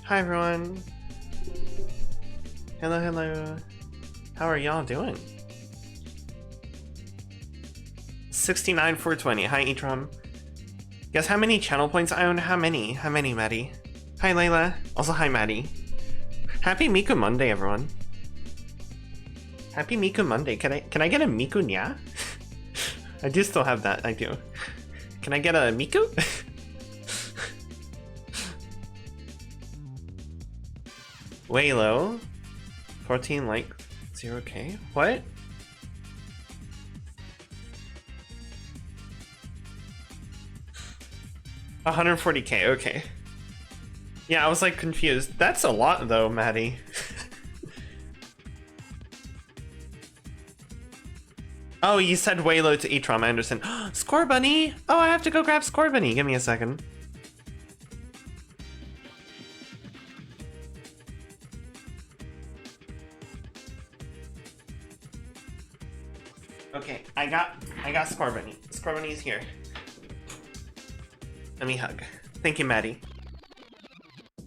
Hi everyone. Hello, hello. How are y'all doing? 69,420. Hi Etrom. Guess how many channel points I own? How many? How many, Maddie? Hi Layla. Also hi Maddie. Happy Miku Monday, everyone. Happy Miku Monday. Can I get a Miku nya? I do still have that. I do. Can I get a Miku? Way low. 14 like 0k. What? $140k. Okay. Yeah, I was like confused. That's a lot though, Maddie. Oh, you said way low to Etrom. I understand. Score Bunny. Oh, I have to go grab Score Bunny. Give me a second. Okay, I got Score Bunny. Score Bunny is here. Let me hug. Thank you, Maddie.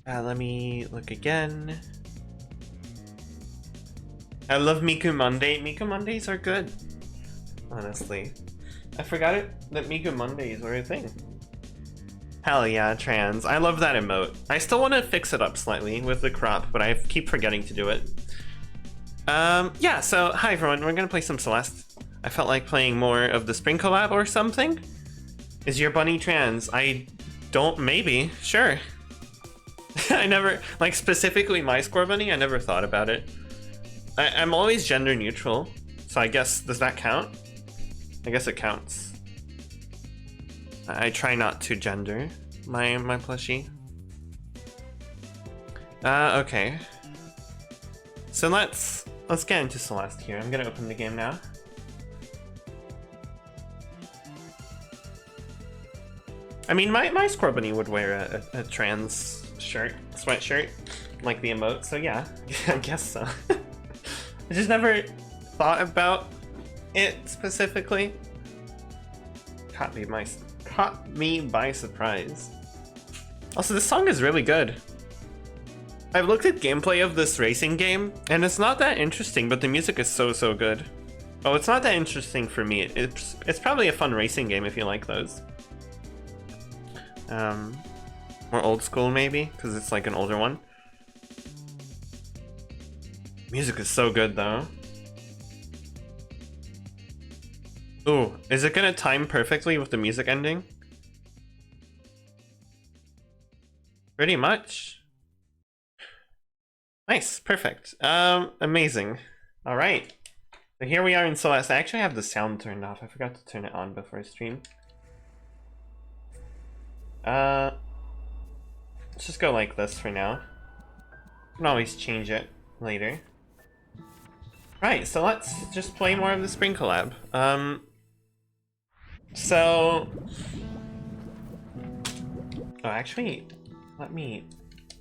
Let me look again. I love Miku Monday. Miku Mondays are good. Honestly. I forgot that Miku Mondays were a thing. Hell yeah, trans. I love that emote. I still want to fix it up slightly with the crop, but I keep forgetting to do it. Yeah, so hi everyone, we're gonna play some Celeste. I felt like playing more of the spring collab or something. Is your bunny trans? I don't, maybe, sure. I never, like specifically my score bunny, I never thought about it. I'm always gender neutral, so I guess, does that count? I guess it counts. I try not to gender my plushie. Okay. So let's get into Celeste here. I'm gonna open the game now. I mean, my score bunny would wear a trans shirt, sweatshirt, like the emote, so yeah, I guess so. I just never thought about it specifically. Caught me by surprise. Also, this song is really good. I've looked at gameplay of this racing game, and it's not that interesting, but the music is so good. Oh, it's not that interesting for me. It's probably a fun racing game if you like those. More old school maybe, because it's like an older one. Music is so good though. Ooh, is it gonna time perfectly with the music ending? Pretty much. Nice, perfect. Amazing. Alright. So here we are in Celeste. I actually have the sound turned off. I forgot to turn it on before I stream. Let's just go like this for now. You can always change it later. Right, so let's just play more of the spring collab. So... Oh, actually, let me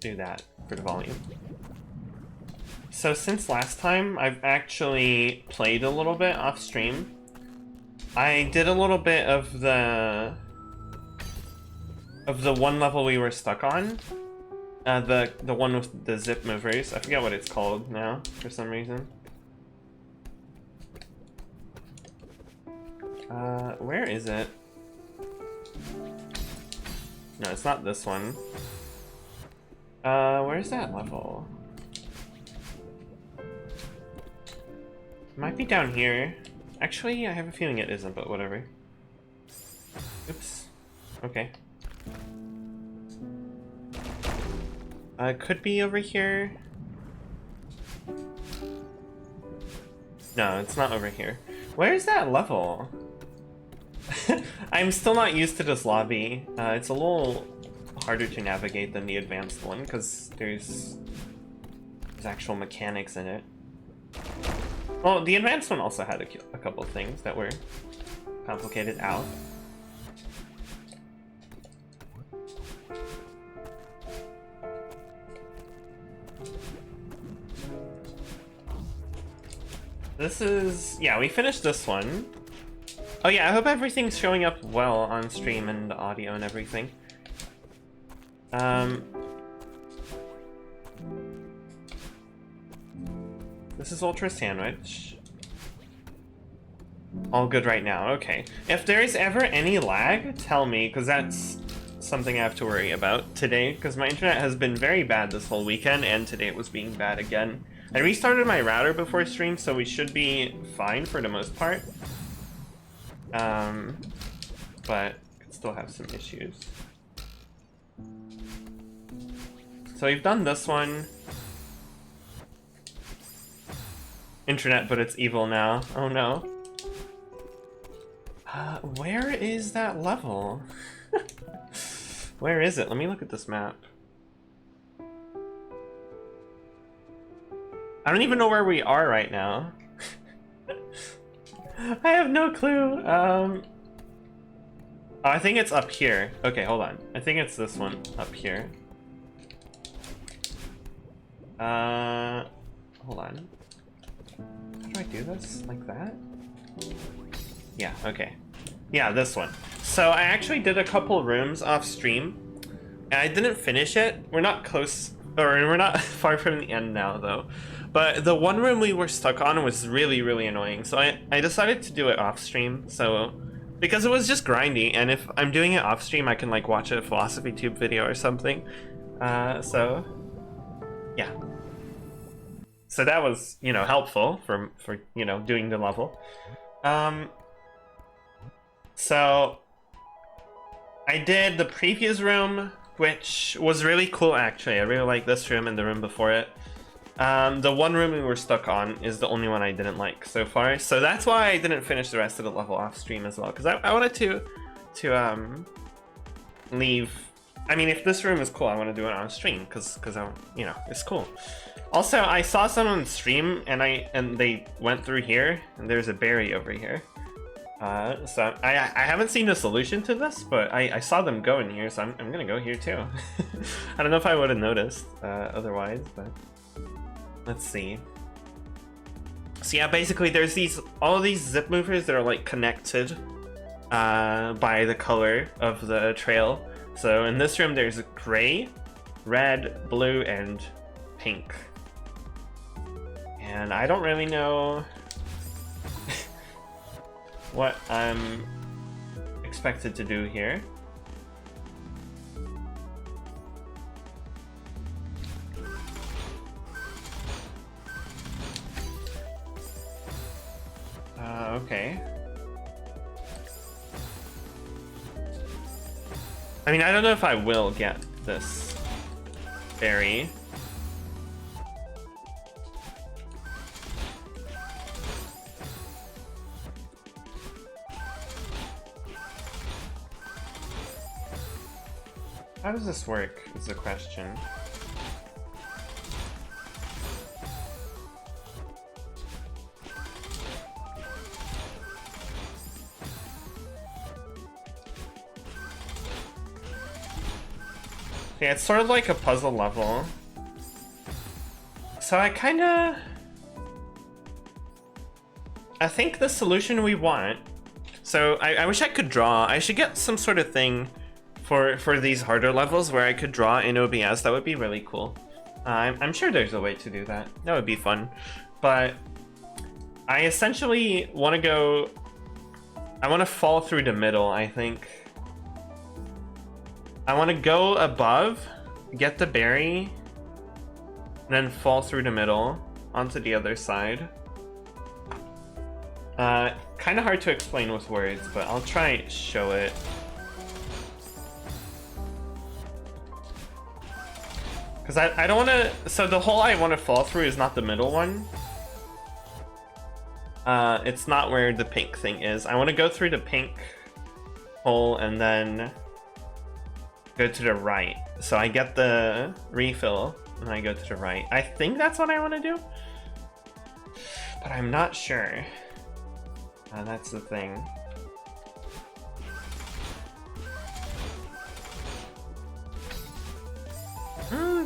do that for the volume. So since last time, I've actually played a little bit off stream. I did a little bit of the one level we were stuck on. The one with the zip movers. I forget what it's called now, for some reason. Where is it? No, it's not this one. Where's that level? It might be down here. Actually, I have a feeling it isn't, but whatever. Oops. Okay. It could be over here. No, it's not over here. Where's that level? I'm still not used to this lobby. It's a little harder to navigate than the advanced one because there's actual mechanics in it. Well, the advanced one also had a couple of things that were complicated out. This is... yeah, we finished this one. Oh yeah, I hope everything's showing up well on stream and the audio and everything. This is Ultra Sandwich. All good right now, okay. If there is ever any lag, tell me, because that's something I have to worry about today, because my internet has been very bad this whole weekend, and today it was being bad again. I restarted my router before stream, so we should be fine for the most part. But could still have some issues. So we've done this one. Internet, but it's evil now. Oh no. Where is that level? Where is it? Let me look at this map. I don't even know where we are right now. I have no clue. Oh, I think it's up here. Okay, hold on. I think it's this one up here. Hold on. How do I do this? Like that? Yeah, okay. Yeah, this one. So I actually did a couple rooms off stream, and I didn't finish it. We're not close, or we're not far from the end now, though. But the one room we were stuck on was really, really annoying, so I decided to do it off stream, so because it was just grindy, and if I'm doing it off stream, I can like watch a philosophy tube video or something. So yeah. So that was, you know, helpful for you know, doing the level. So I did the previous room, which was really cool actually. I really like this room and the room before it. The one room we were stuck on is the only one I didn't like so far. So that's why I didn't finish the rest of the level off stream as well, because I wanted to leave. I mean, if this room is cool, I want to do it on stream because I, you know, it's cool. Also, I saw someone stream and they went through here, and there's a berry over here. So I haven't seen a solution to this, but I saw them go in here, so I'm gonna go here too. I don't know if I would have noticed otherwise, but let's see. So yeah, basically there's all these zip movers that are like connected by the color of the trail. So in this room there's gray, red, blue, and pink. And I don't really know what I'm expected to do here. Okay. I mean, I don't know if I will get this berry. How does this work is the question. Yeah, it's sort of like a puzzle level. So I think the solution we want. So I wish I could draw. I should get some sort of thing for these harder levels where I could draw in OBS. That would be really cool. I'm sure there's a way to do that. That would be fun. But I essentially want to go. I want to fall through the middle, I think. I want to go above, get the berry, and then fall through the middle onto the other side. Kind of hard to explain with words, but I'll try to show it. Because I don't want to... So the hole I want to fall through is not the middle one. It's not where the pink thing is. I want to go through the pink hole and then go to the right. So I get the refill and I go to the right. I think that's what I want to do, but I'm not sure. That's the thing.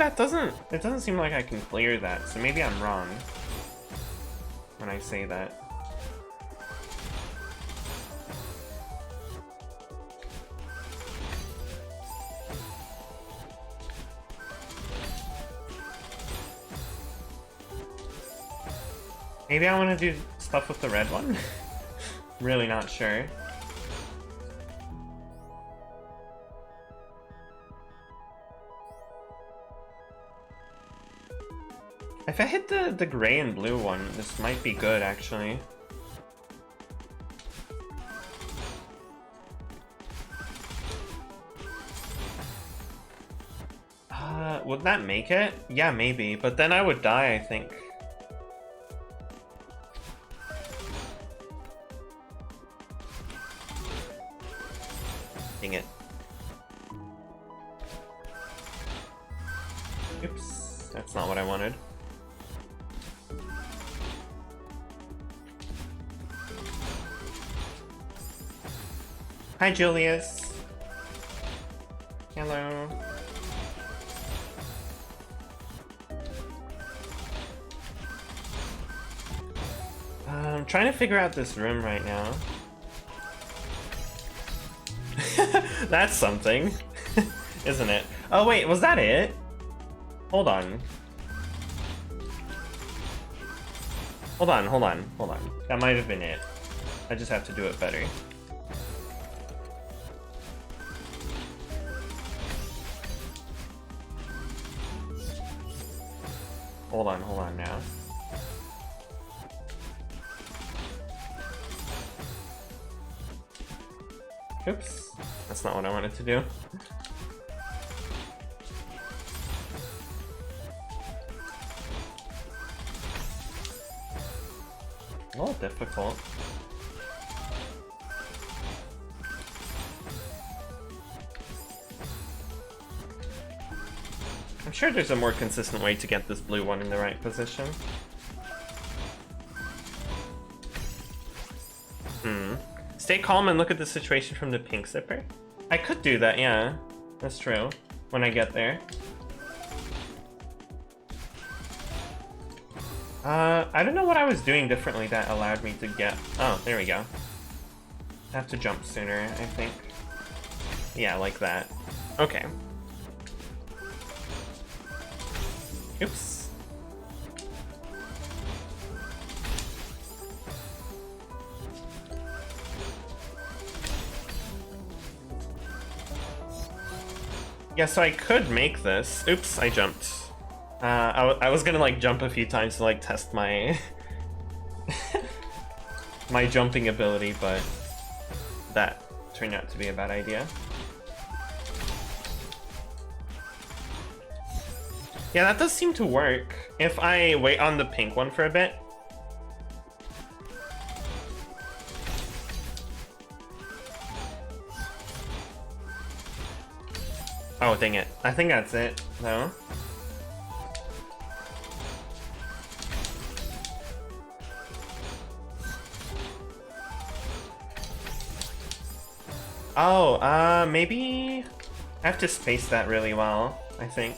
It doesn't seem like I can clear that, so maybe I'm wrong when I say that. Maybe I want to do stuff with the red one? Really not sure. If I hit the gray and blue one, this might be good actually. Would that make it? Yeah, maybe, but then I would die, I think. Dang it. Oops, that's not what I wanted. Hi, Julius. Hello. I'm trying to figure out this room right now. That's something, isn't it? Oh wait, was that it? Hold on. Hold on. That might have been it. I just have to do it better. Hold on now. Oops, that's not what I wanted to do. A little difficult. I'm sure there's a more consistent way to get this blue one in the right position. Stay calm and look at the situation from the pink zipper. I could do that, yeah. That's true. When I get there. I don't know what I was doing differently that allowed me to get... Oh, there we go. I have to jump sooner, I think. Yeah, like that. Okay. Oops. Yeah, so I could make this. Oops, I jumped. I was gonna like jump a few times to like test my my jumping ability, but that turned out to be a bad idea. Yeah, that does seem to work. If I wait on the pink one for a bit. Oh, dang it. I think that's it, though. Oh, maybe I have to space that really well, I think.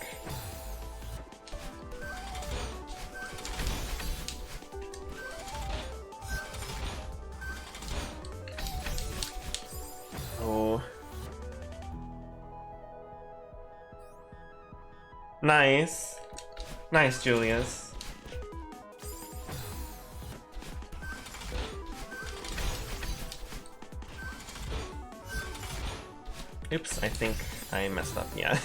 Oh. Nice. Nice, Julius. Oops, I think I messed up, yeah.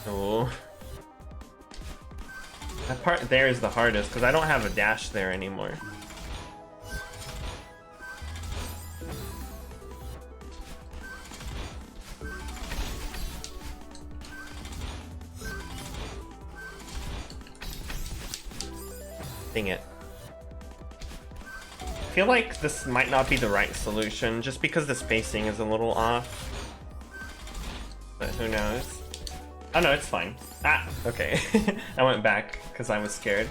Oh. That part there is the hardest, because I don't have a dash there anymore. Dang it. I feel like this might not be the right solution, just because the spacing is a little off. But who knows? Oh no, it's fine. Ah, okay. I went back because I was scared.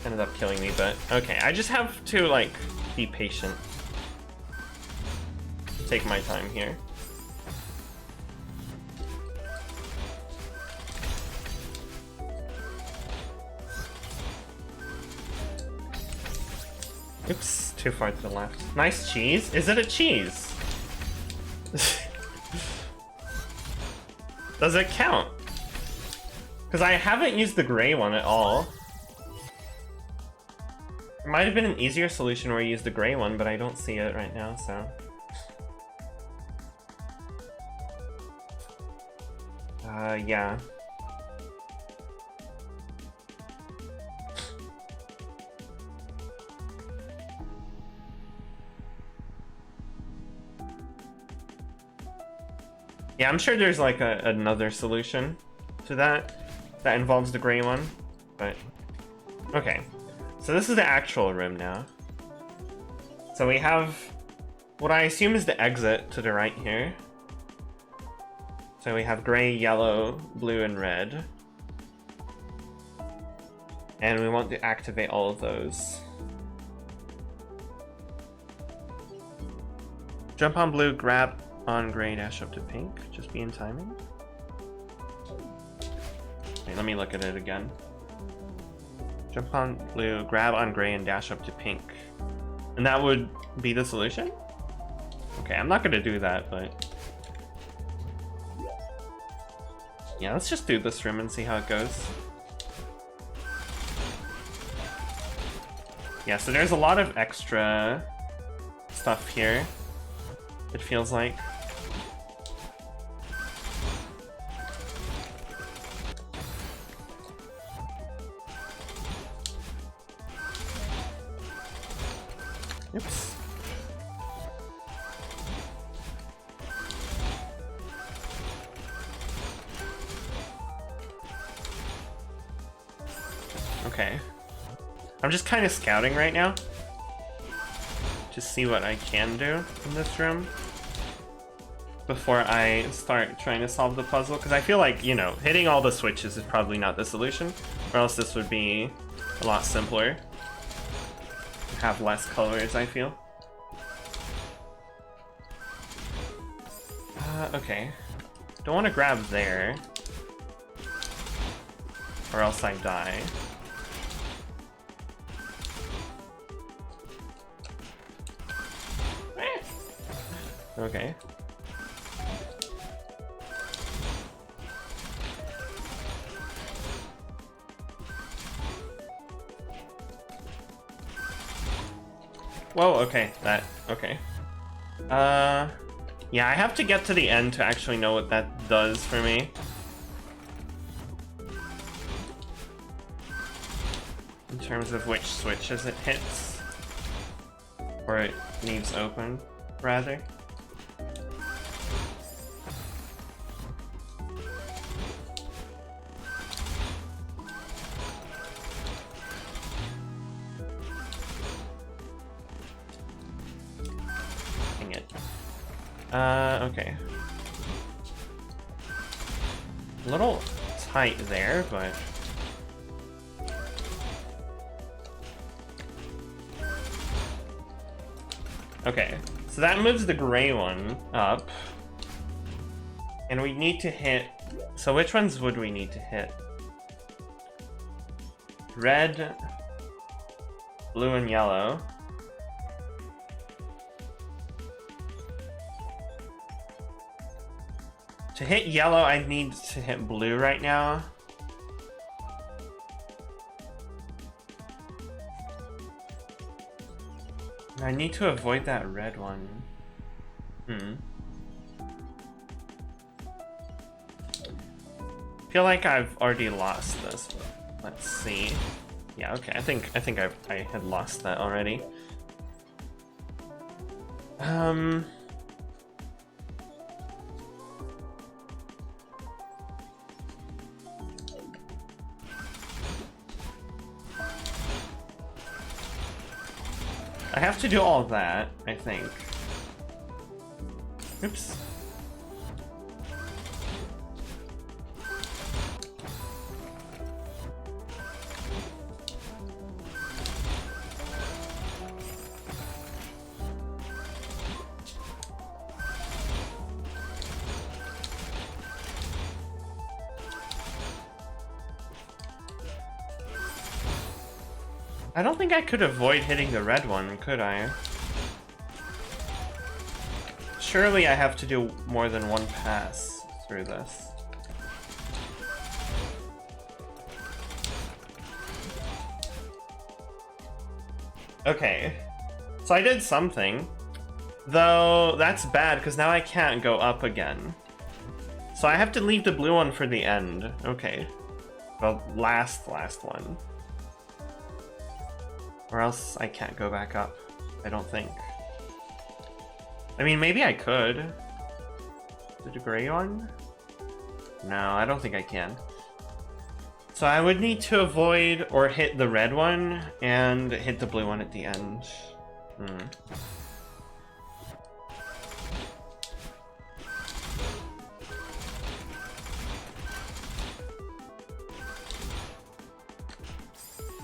Ended up killing me, but okay. I just have to like be patient. Take my time here. Oops, too far to the left. Nice cheese. Is it a cheese? Does it count? Because I haven't used the gray one at all. It might have been an easier solution where you use the gray one, but I don't see it right now, so. Yeah. Yeah, I'm sure there's like another solution to that involves the gray one, but okay. So this is the actual room now. So we have what I assume is the exit to the right here. So we have gray, yellow, blue, and red. And we want to activate all of those. Jump on blue, grab on gray, dash up to pink. Just be in timing. Wait, let me look at it again. Jump on blue, grab on gray, and dash up to pink. And that would be the solution? Okay, I'm not gonna do that, but... yeah, let's just do this room and see how it goes. Yeah, so there's a lot of extra stuff here, it feels like. Oops. Okay. I'm just kind of scouting right now to see what I can do in this room before I start trying to solve the puzzle, because I feel like, you know, hitting all the switches is probably not the solution, or else this would be a lot simpler. Have less colors, I feel. Okay. Don't want to grab there, or else I die. Okay. Whoa, okay, okay. Yeah, I have to get to the end to actually know what that does for me. In terms of which switches it hits. Or it leaves open, rather. Okay. A little tight there, but... Okay, so that moves the gray one up. And we need to hit... So which ones would we need to hit? Red, blue, and yellow. To hit yellow, I need to hit blue right now. I need to avoid that red one. Feel like I've already lost this, but let's see. Yeah, okay. I think I had lost that already. I have to do all that, I think. Oops. I don't think I could avoid hitting the red one, could I? Surely I have to do more than one pass through this. Okay, so I did something, though that's bad because now I can't go up again. So I have to leave the blue one for the end. Okay, the last one. Or else I can't go back up, I don't think. I mean, maybe I could. Is it a gray one? No, I don't think I can. So I would need to avoid or hit the red one and hit the blue one at the end.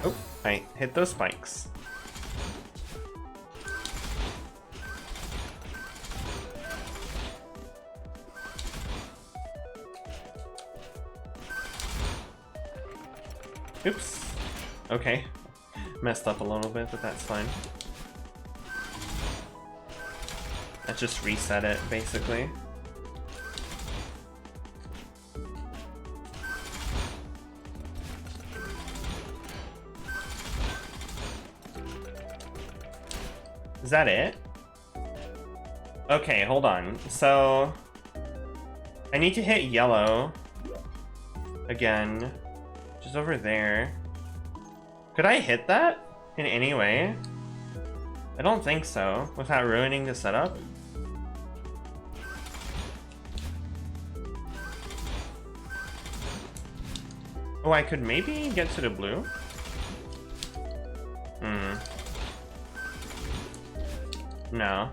Oh, I hit those spikes. Oops. Okay. Messed up a little bit, but that's fine. That just reset it, basically. Is that it? Okay, hold on. So I need to hit yellow again, which is over there. Could I hit that in any way? I don't think so, without ruining the setup. Oh, I could maybe get to the blue? No.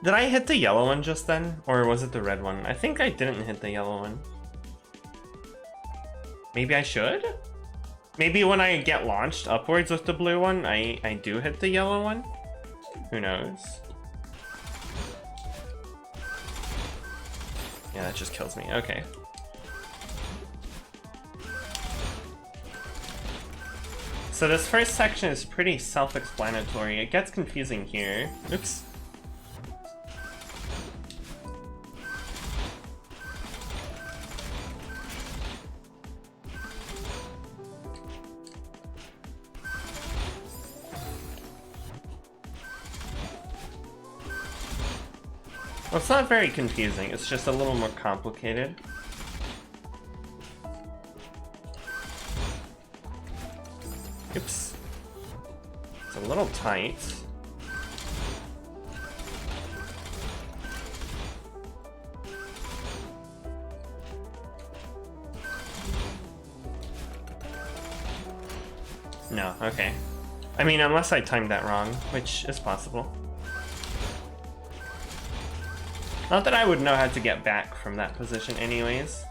Did I hit the yellow one just then? Or was it the red one? I think I didn't hit the yellow one. Maybe I should? Maybe when I get launched upwards with the blue one, I do hit the yellow one? Who knows? Yeah, that just kills me. Okay. So this first section is pretty self-explanatory. It gets confusing here. Oops. Well, it's not very confusing, it's just a little more complicated. Oops. It's a little tight. No, okay. I mean, unless I timed that wrong, which is possible. Not that I would know how to get back from that position anyways.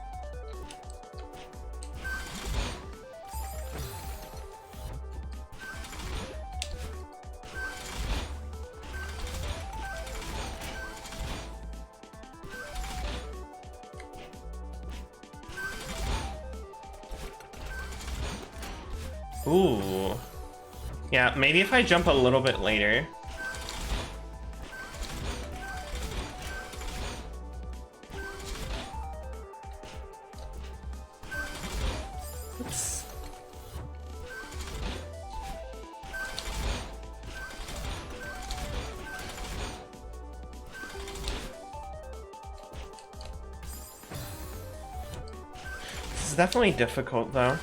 Ooh. Yeah, maybe if I jump a little bit later. Oops. This is definitely difficult though.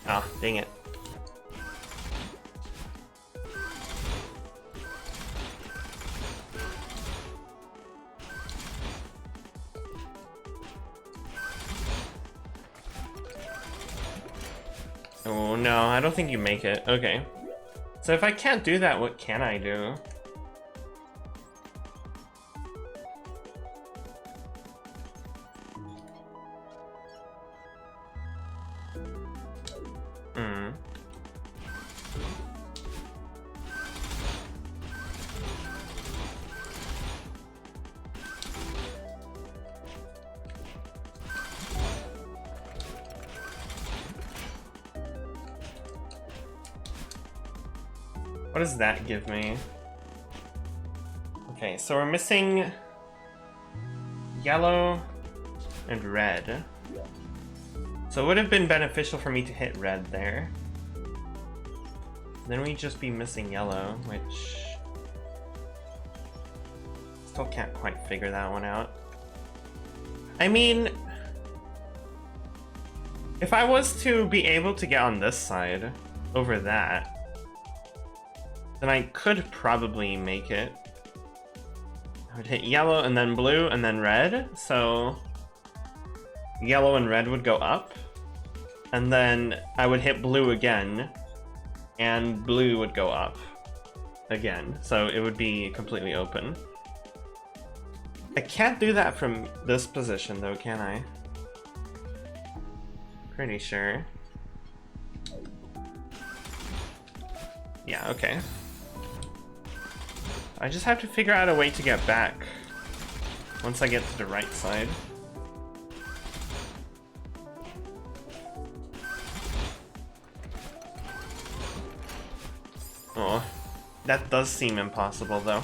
Ah, oh, dang it. Oh no, I don't think you make it. Okay. So if I can't do that, what can I do? What does that give me? Okay, so we're missing yellow and red. So it would have been beneficial for me to hit red there. Then we'd just be missing yellow, which... still can't quite figure that one out. I mean... if I was to be able to get on this side over that, then I could probably make it. I would hit yellow and then blue and then red, so yellow and red would go up, and then I would hit blue again, and blue would go up again, so it would be completely open. I can't do that from this position though, can I? Pretty sure. Yeah, okay. I just have to figure out a way to get back once I get to the right side. Oh, that does seem impossible though.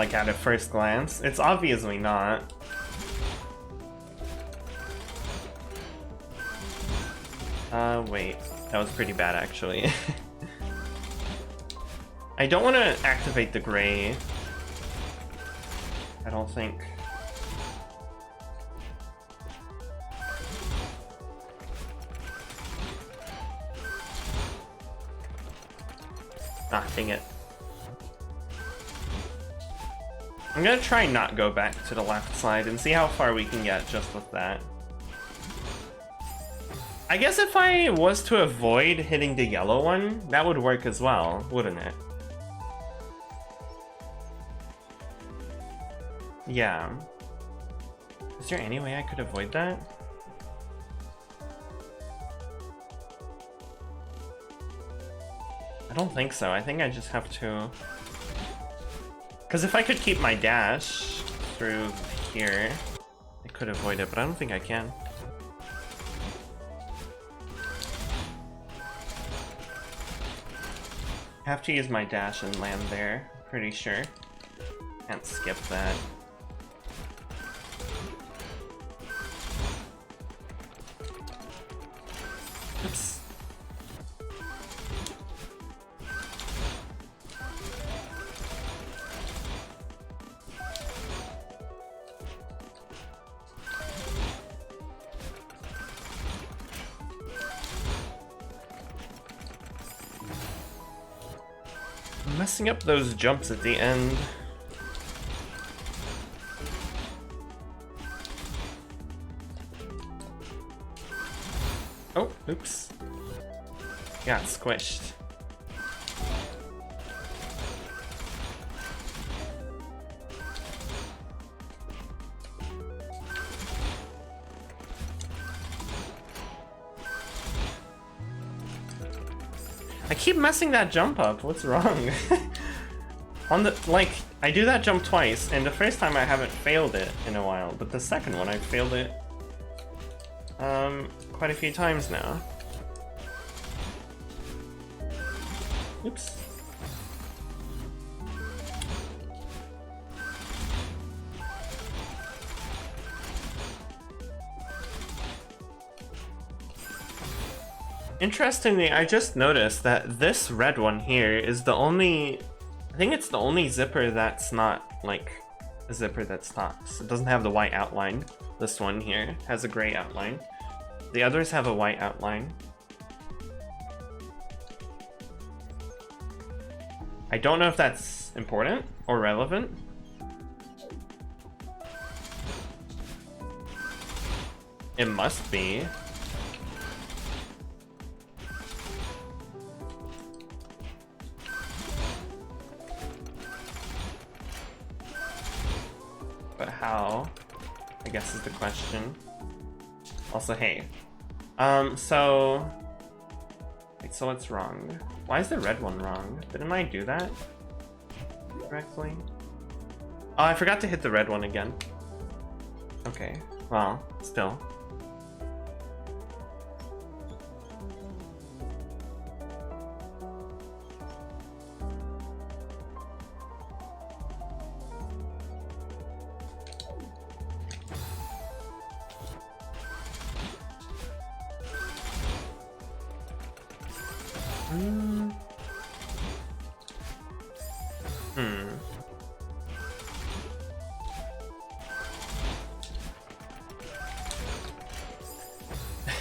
like at a first glance. It's obviously not. Wait. That was pretty bad, actually. I don't want to activate the gray. I don't think. Ah, dang it. I'm gonna try not go back to the left side and see how far we can get just with that. I guess if I was to avoid hitting the yellow one, that would work as well, wouldn't it? Yeah. Is there any way I could avoid that? I don't think so. I think I just have to... Because if I could keep my dash through here, I could avoid it, but I don't think I can. I have to use my dash and land there, pretty sure. Can't skip that. Oops. I'm messing up those jumps at the end. Oh, oops. Got squished. I keep messing that jump up. What's wrong? On the, like, I do that jump twice, and the first time I haven't failed it in a while, but the second one I failed it quite a few times now. Oops. Interestingly, I just noticed that this red one here is the only... I think it's the only zipper that's not, like, a zipper that stops. It doesn't have the white outline. This one here has a gray outline. The others have a white outline. I don't know if that's important or relevant. It must be. But how, I guess, is the question. Also, hey. So... Wait, so what's wrong? Why is the red one wrong? Didn't I do that correctly? Oh, I forgot to hit the red one again. Okay, well, still.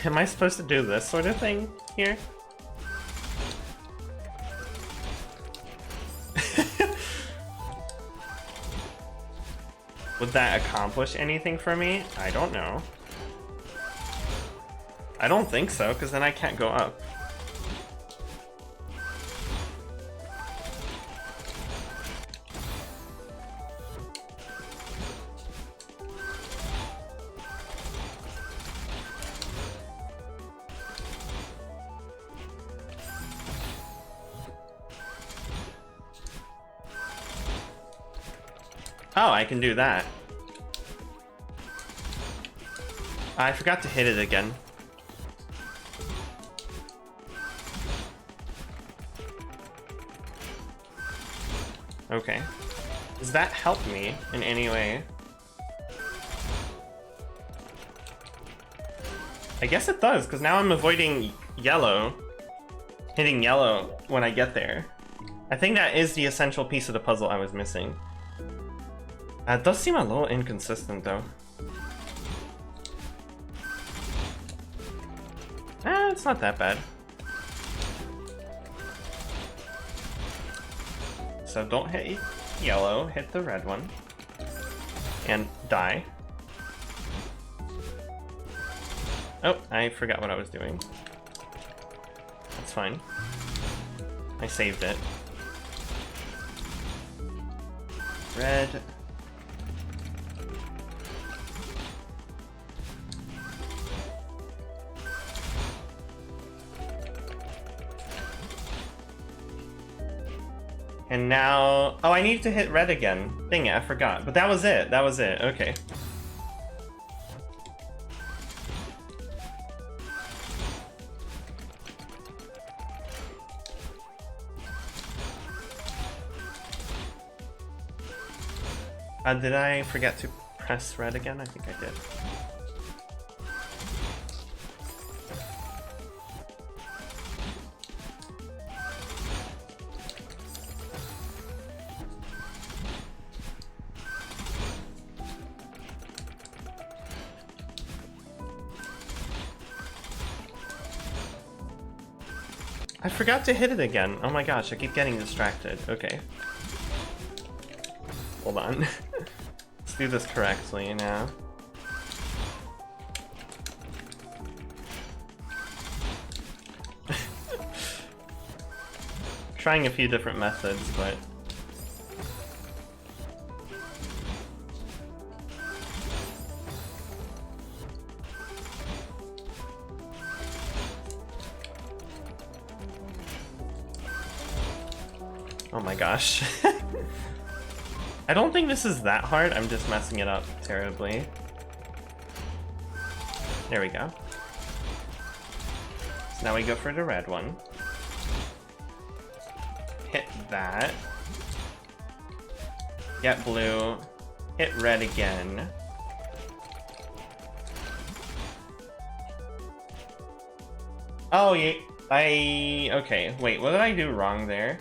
Am I supposed to do this sort of thing here? Would that accomplish anything for me? I don't know. I don't think so, because then I can't go up. Oh, I can do that. I forgot to hit it again. Okay. Does that help me in any way? I guess it does, because now I'm avoiding yellow. Hitting yellow when I get there. I think that is the essential piece of the puzzle I was missing. It does seem a little inconsistent though. It's not that bad. So don't hit yellow, hit the red one. And die. Oh, I forgot what I was doing. That's fine. I saved it. Red. And now... Oh, I need to hit red again. Dang it, I forgot. But that was it. That was it. Okay. Did I forget to press red again? I think I did. I forgot to hit it again. Oh my gosh, I keep getting distracted. Okay. Hold on. Let's do this correctly now. Trying a few different methods, but... Oh my gosh. I don't think this is that hard, I'm just messing it up terribly. There we go. So now we go for the red one. Hit that. Get blue. Hit red again. Oh, yeah. Okay, wait, what did I do wrong there?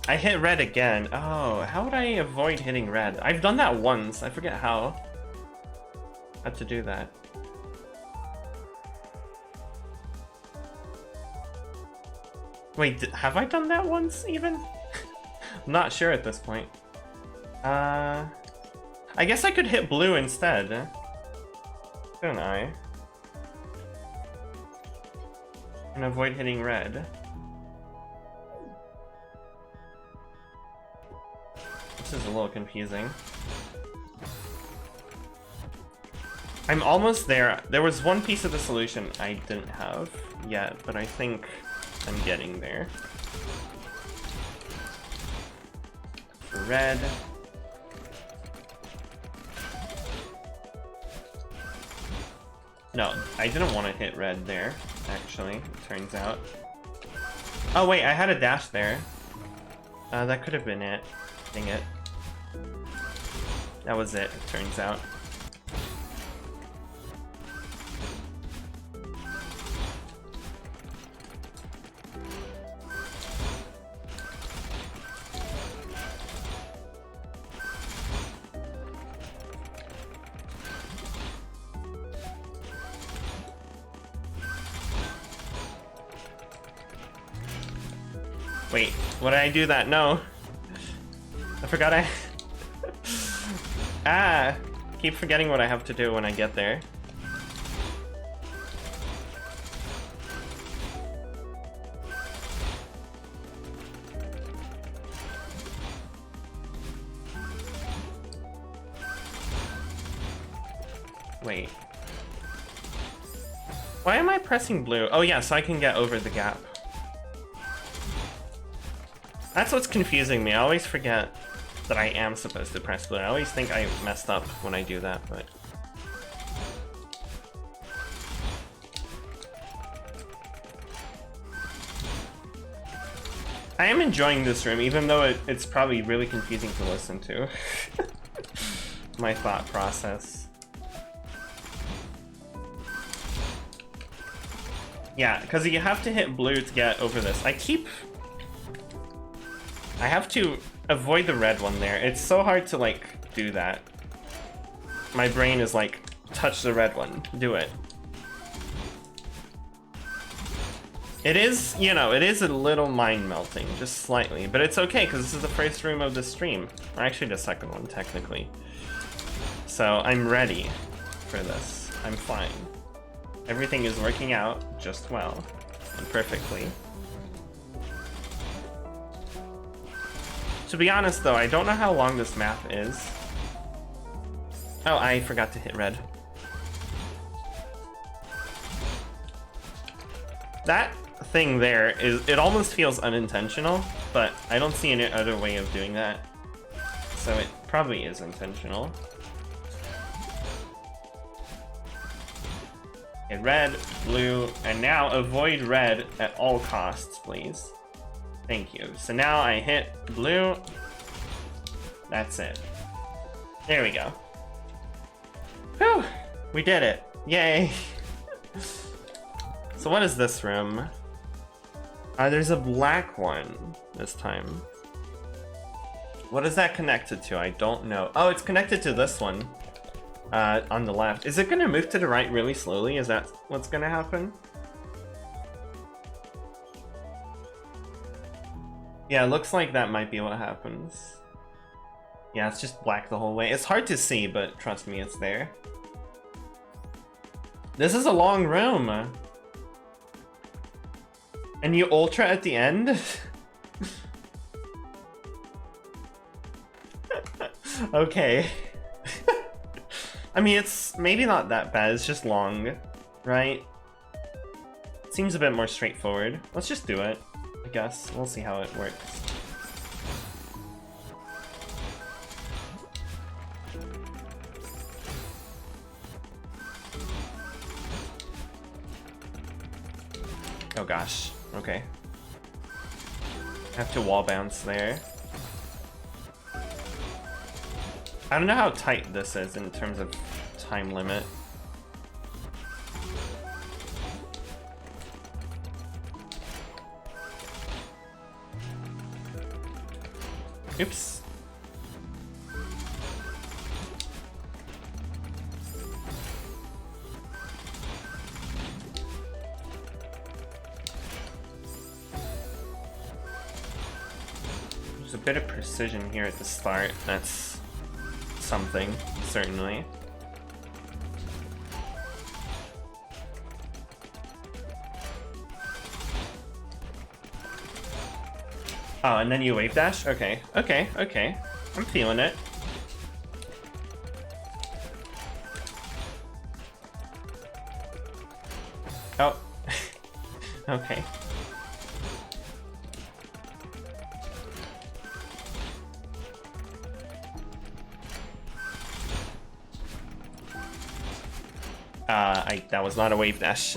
I hit red again. Oh, how would I avoid hitting red? I've done that once. I forget how. I had to do that. Wait, have I done that once even? I'm not sure at this point. I guess I could hit blue instead. Couldn't I? And avoid hitting red. This is a little confusing. I'm almost there. There was one piece of the solution I didn't have yet, but I think I'm getting there. For red. No, I didn't want to hit red there, actually, it turns out. Oh wait, I had a dash there. That could have been it. Dang it. That was it turns out. Wait, what did I do that? No. I forgot I... Ah! Keep forgetting what I have to do when I get there. Wait. Why am I pressing blue? Oh yeah, so I can get over the gap. That's what's confusing me. I always forget that I am supposed to press blue. I always think I messed up when I do that, but... I am enjoying this room, even though it's probably really confusing to listen to. My thought process. Yeah, because you have to hit blue to get over this. I have to avoid the red one there. It's so hard to, like, do that. My brain is like, touch the red one. Do it. It is, you know, it is a little mind-melting, just slightly. But it's okay, because this is the first room of the stream. Or actually the second one, technically. So I'm ready for this. I'm fine. Everything is working out just well and perfectly. To be honest, though, I don't know how long this map is. Oh, I forgot to hit red. That thing there it almost feels unintentional, but I don't see any other way of doing that. So it probably is intentional. Okay, red, blue, and now avoid red at all costs, please. Thank you. So now I hit blue. That's it. There we go. Whew! We did it. Yay! So what is this room? There's a black one this time. What is that connected to? I don't know. Oh, it's connected to this one. On the left. Is it gonna move to the right really slowly? Is that what's gonna happen? Yeah, it looks like that might be what happens. Yeah, it's just black the whole way. It's hard to see, but trust me, it's there. This is a long room. And you ultra at the end? Okay. I mean, it's maybe not that bad, it's just long, right? Seems a bit more straightforward. Let's just do it, I guess. We'll see how it works. Oh gosh, okay. I have to wall bounce there. I don't know how tight this is in terms of time limit. Oops. There's a bit of precision here at the start. That's something, certainly. Oh, and then you wave dash? Okay, okay, okay. I'm feeling it. Oh. Okay. That was not a wave dash.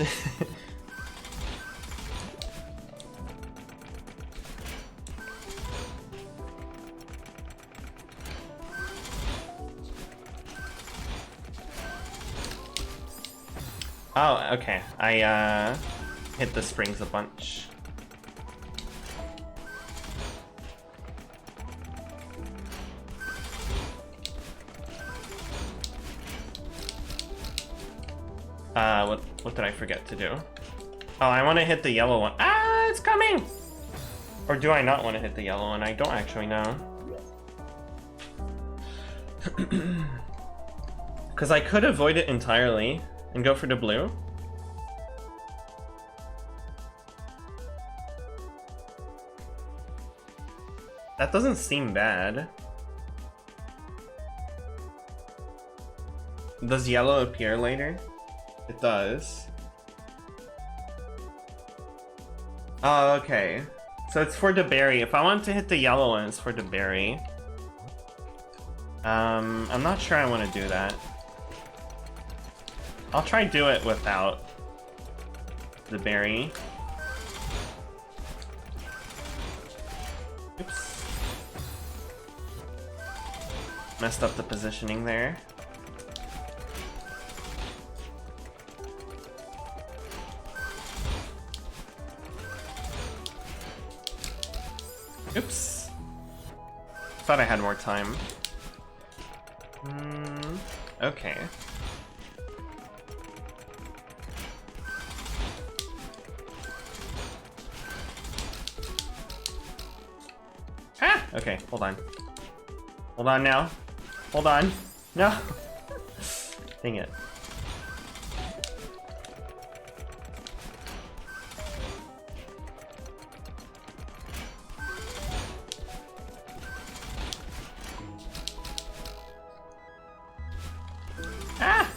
Oh, okay. I hit the springs a bunch. What did I forget to do? Oh, I want to hit the yellow one. Ah, it's coming! Or do I not want to hit the yellow one? I don't actually know. Because I could avoid it entirely and go for the blue. That doesn't seem bad. Does yellow appear later? It does. Oh, okay. So it's for the berry. If I want to hit the yellow one, it's for the berry. I'm not sure I want to do that. I'll try do it without the berry. Oops. Messed up the positioning there. Oops. Thought I had more time. Okay. Ah! Okay, hold on. Hold on now. Hold on. No! Dang it. Ah!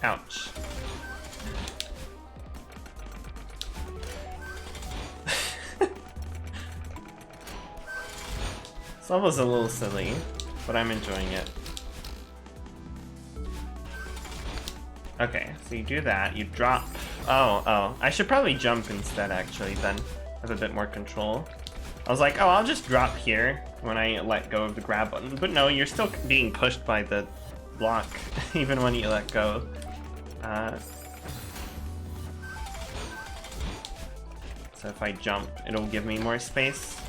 Ouch. This level's a little silly, but I'm enjoying it. Okay, so you do that, you drop. Oh, I should probably jump instead, actually, then. Have a bit more control. I was like, oh, I'll just drop here when I let go of the grab button. But no, you're still being pushed by the block, even when you let go. So if I jump, it'll give me more space.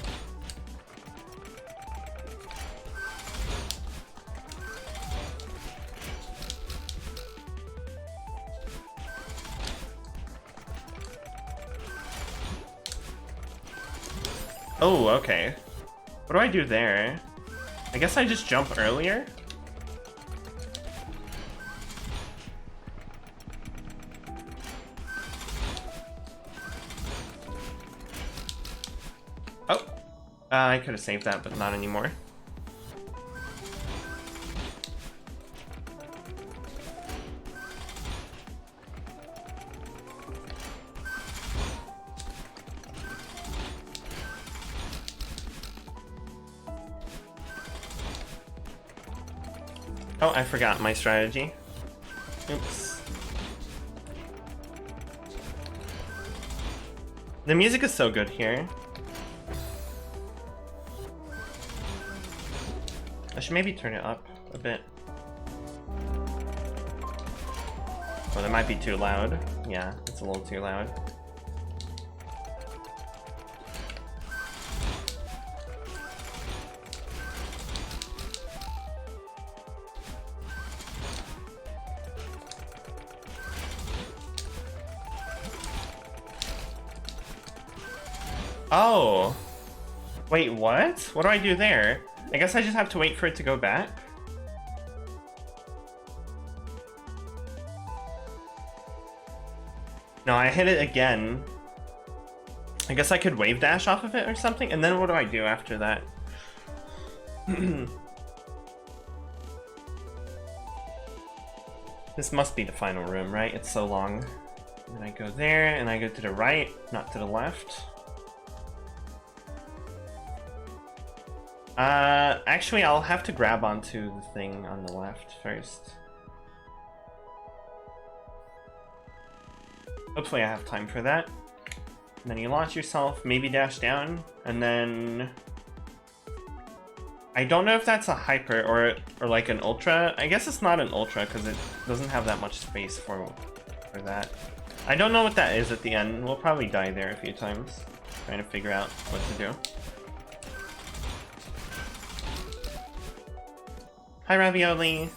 Oh, okay. What do I do there? I guess I just jump earlier? Oh! I could have saved that, but not anymore. Oh, I forgot my strategy. Oops. The music is so good here. I should maybe turn it up a bit. Oh, that might be too loud. Yeah, it's a little too loud. Oh! Wait, what? What do I do there? I guess I just have to wait for it to go back? No, I hit it again. I guess I could wave dash off of it or something? And then what do I do after that? This must be the final room, right? It's so long. And then I go there, and I go to the right, not to the left. Actually, I'll have to grab onto the thing on the left first. Hopefully I have time for that. And then you launch yourself, maybe dash down, and then... I don't know if that's a hyper or like an ultra. I guess it's not an ultra because it doesn't have that much space for that. I don't know what that is at the end. We'll probably die there a few times, trying to figure out what to do. Hi, Ravioli.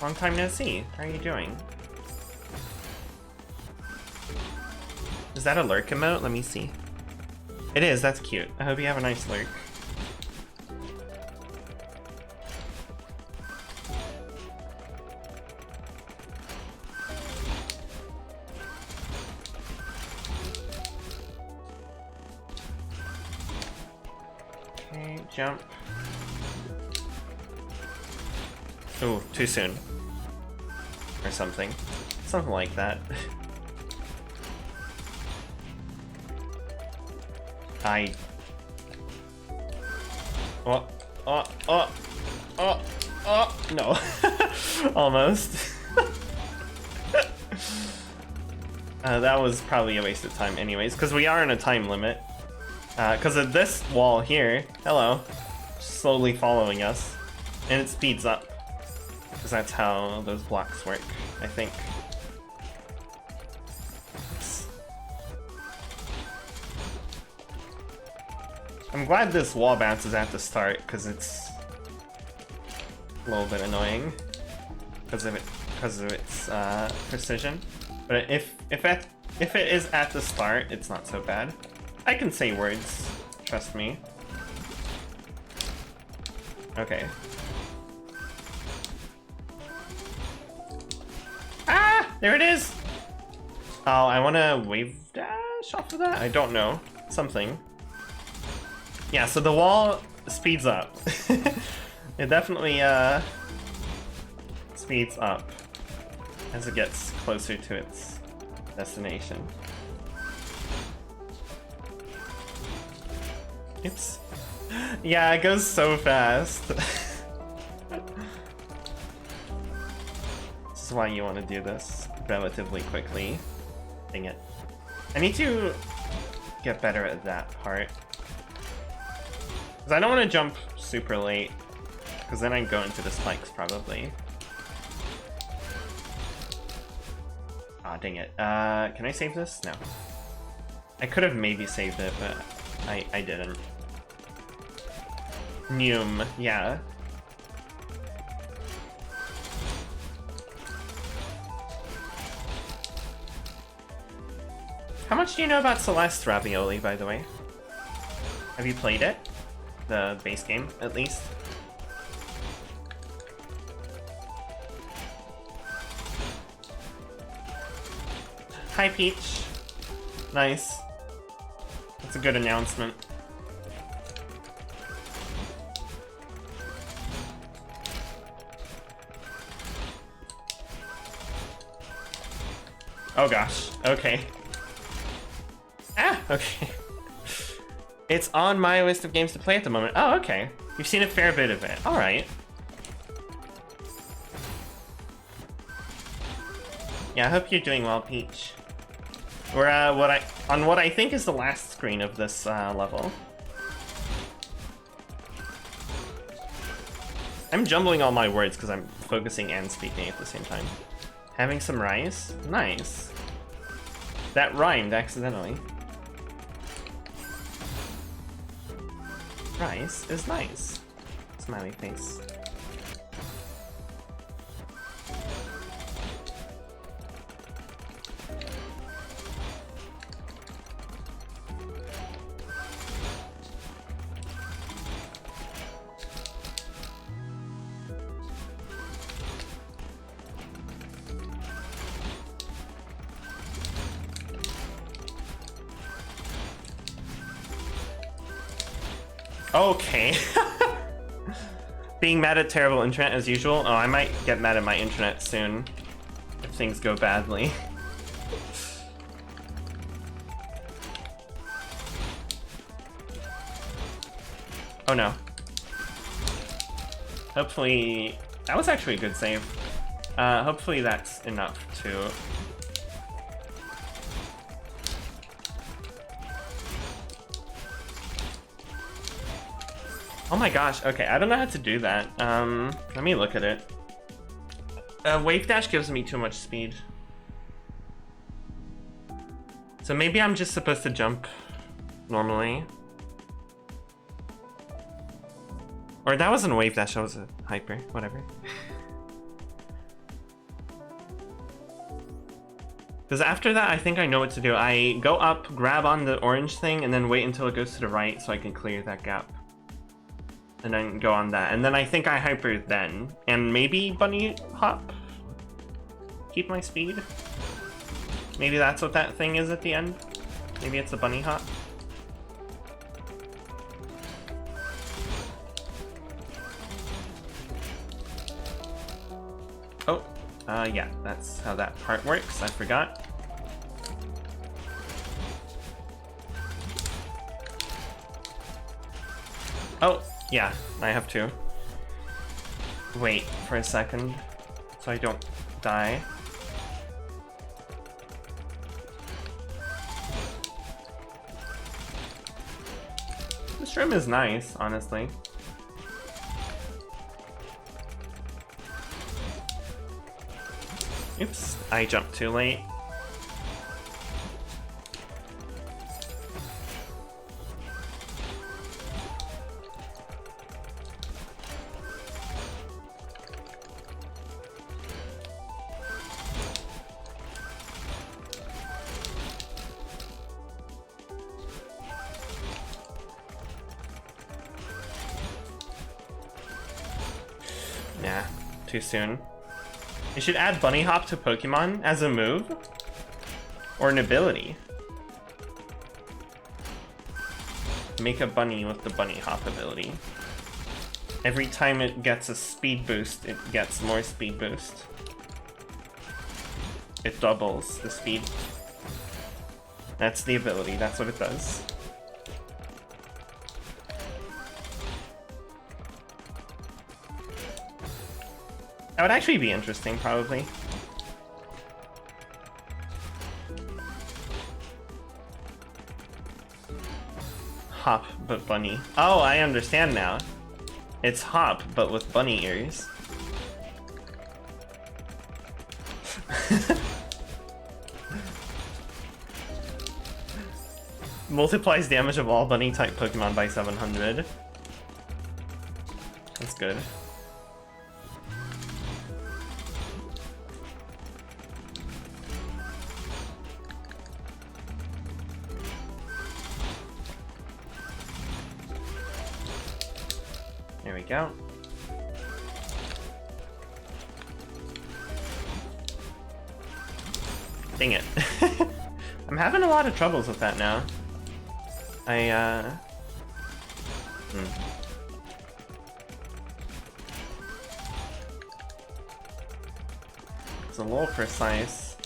Long time no see. How are you doing? Is that a lurk emote? Let me see. It is, that's cute. I hope you have a nice lurk. Okay, jump. Ooh, too soon. Or something. Something like that. Oh, oh, oh, oh, oh, no. Almost. That was probably a waste of time anyways, because we are in a time limit. Because of this wall here, hello, slowly following us, and it speeds up. Because that's how those blocks work, I think. I'm glad this wall bounces at the start, because it's a little bit annoying because of its precision. But if it is at the start, it's not so bad. I can say words, trust me. Okay. Ah, there it is. Oh, I want to wave dash off of that. I don't know, something. Yeah, so the wall speeds up. It definitely speeds up as it gets closer to its destination. It's... yeah, it goes so fast. This is why you want to do this relatively quickly. Dang it. I need to get better at that part. Because I don't want to jump super late, because then I go into the spikes probably. Aw, dang it. Can I save this? No. I could have maybe saved it, but I didn't. Neum, yeah. How much do you know about Celeste Ravioli, by the way? Have you played it? The base game, at least? Hi, Peach. Nice. That's a good announcement. Oh gosh, okay. Ah, okay. It's on my list of games to play at the moment. Oh, okay. You've seen a fair bit of it. Alright. Yeah, I hope you're doing well, Peach. We're on what I think is the last screen of this level. I'm jumbling all my words because I'm focusing and speaking at the same time. Having some rice? Nice. That rhymed accidentally. Rice is nice. Smiley face. Okay. Being mad at terrible internet as usual. Oh, I might get mad at my internet soon if things go badly. Oh no. Hopefully... that was actually a good save. Hopefully that's enough to... oh my gosh, okay, I don't know how to do that. Let me look at it. Wave dash gives me too much speed. So maybe I'm just supposed to jump normally. Or that wasn't a wave dash, that was a hyper, whatever. Because after that, I think I know what to do. I go up, grab on the orange thing, and then wait until it goes to the right so I can clear that gap. And then go on that. And then I think I hyper then. And maybe bunny hop? Keep my speed? Maybe that's what that thing is at the end? Maybe it's a bunny hop? Oh, yeah, that's how that part works. I forgot. Oh, Yeah, I have to. Wait for a second so I don't die. This room is nice, honestly. Oops, I jumped too late. Nah, too soon. You should add Bunny Hop to Pokemon as a move? Or an ability. Make a bunny with the Bunny Hop ability. Every time it gets a speed boost, it gets more speed boost. It doubles the speed. That's the ability, that's what it does. That would actually be interesting, probably. Hop, but bunny. Oh, I understand now. It's hop, but with bunny ears. Multiplies damage of all bunny-type Pokemon by 700. That's good. There we go. Dang it. I'm having a lot of troubles with that now. It's a little precise.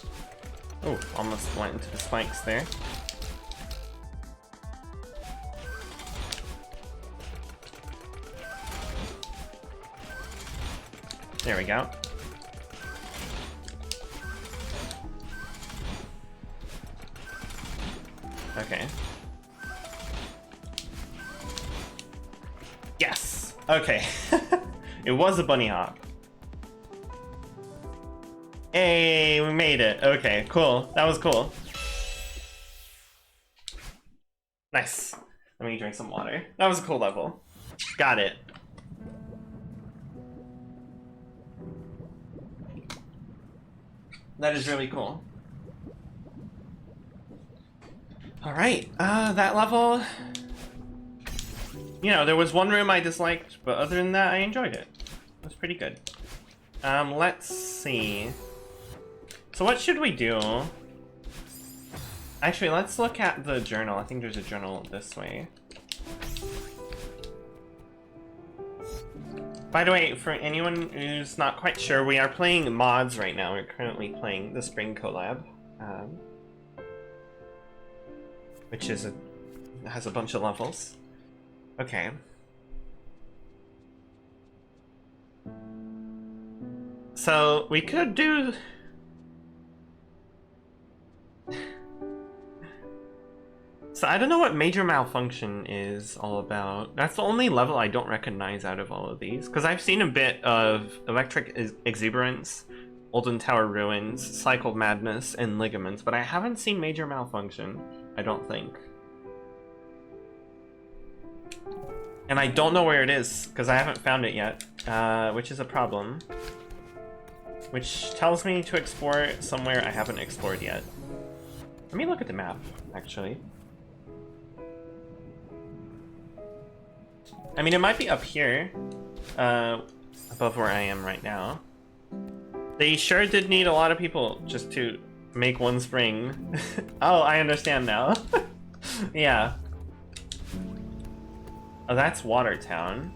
Oh, almost went into the spikes there. There we go. Okay. Yes! Okay. It was a bunny hop. Hey, we made it. Okay, cool. That was cool. Nice. Let me drink some water. That was a cool level. Got it. That is really cool. Alright, that level... You know, there was one room I disliked, but other than that, I enjoyed it. It was pretty good. Let's see. So what should we do? Actually, let's look at the journal. I think there's a journal this way. By the way, for anyone who's not quite sure, we are playing mods right now. We're currently playing the Spring Collab, which is has a bunch of levels. Okay. So we could do... So I don't know what Major Malfunction is all about. That's the only level I don't recognize out of all of these. Because I've seen a bit of Electric Exuberance, Olden Tower Ruins, Cycle Madness, and Ligaments, but I haven't seen Major Malfunction, I don't think. And I don't know where it is, because I haven't found it yet, which is a problem. Which tells me to explore somewhere I haven't explored yet. Let me look at the map, actually. I mean, it might be up here, above where I am right now. They sure did need a lot of people just to make one spring. Oh, I understand now. Yeah. Oh, that's Watertown.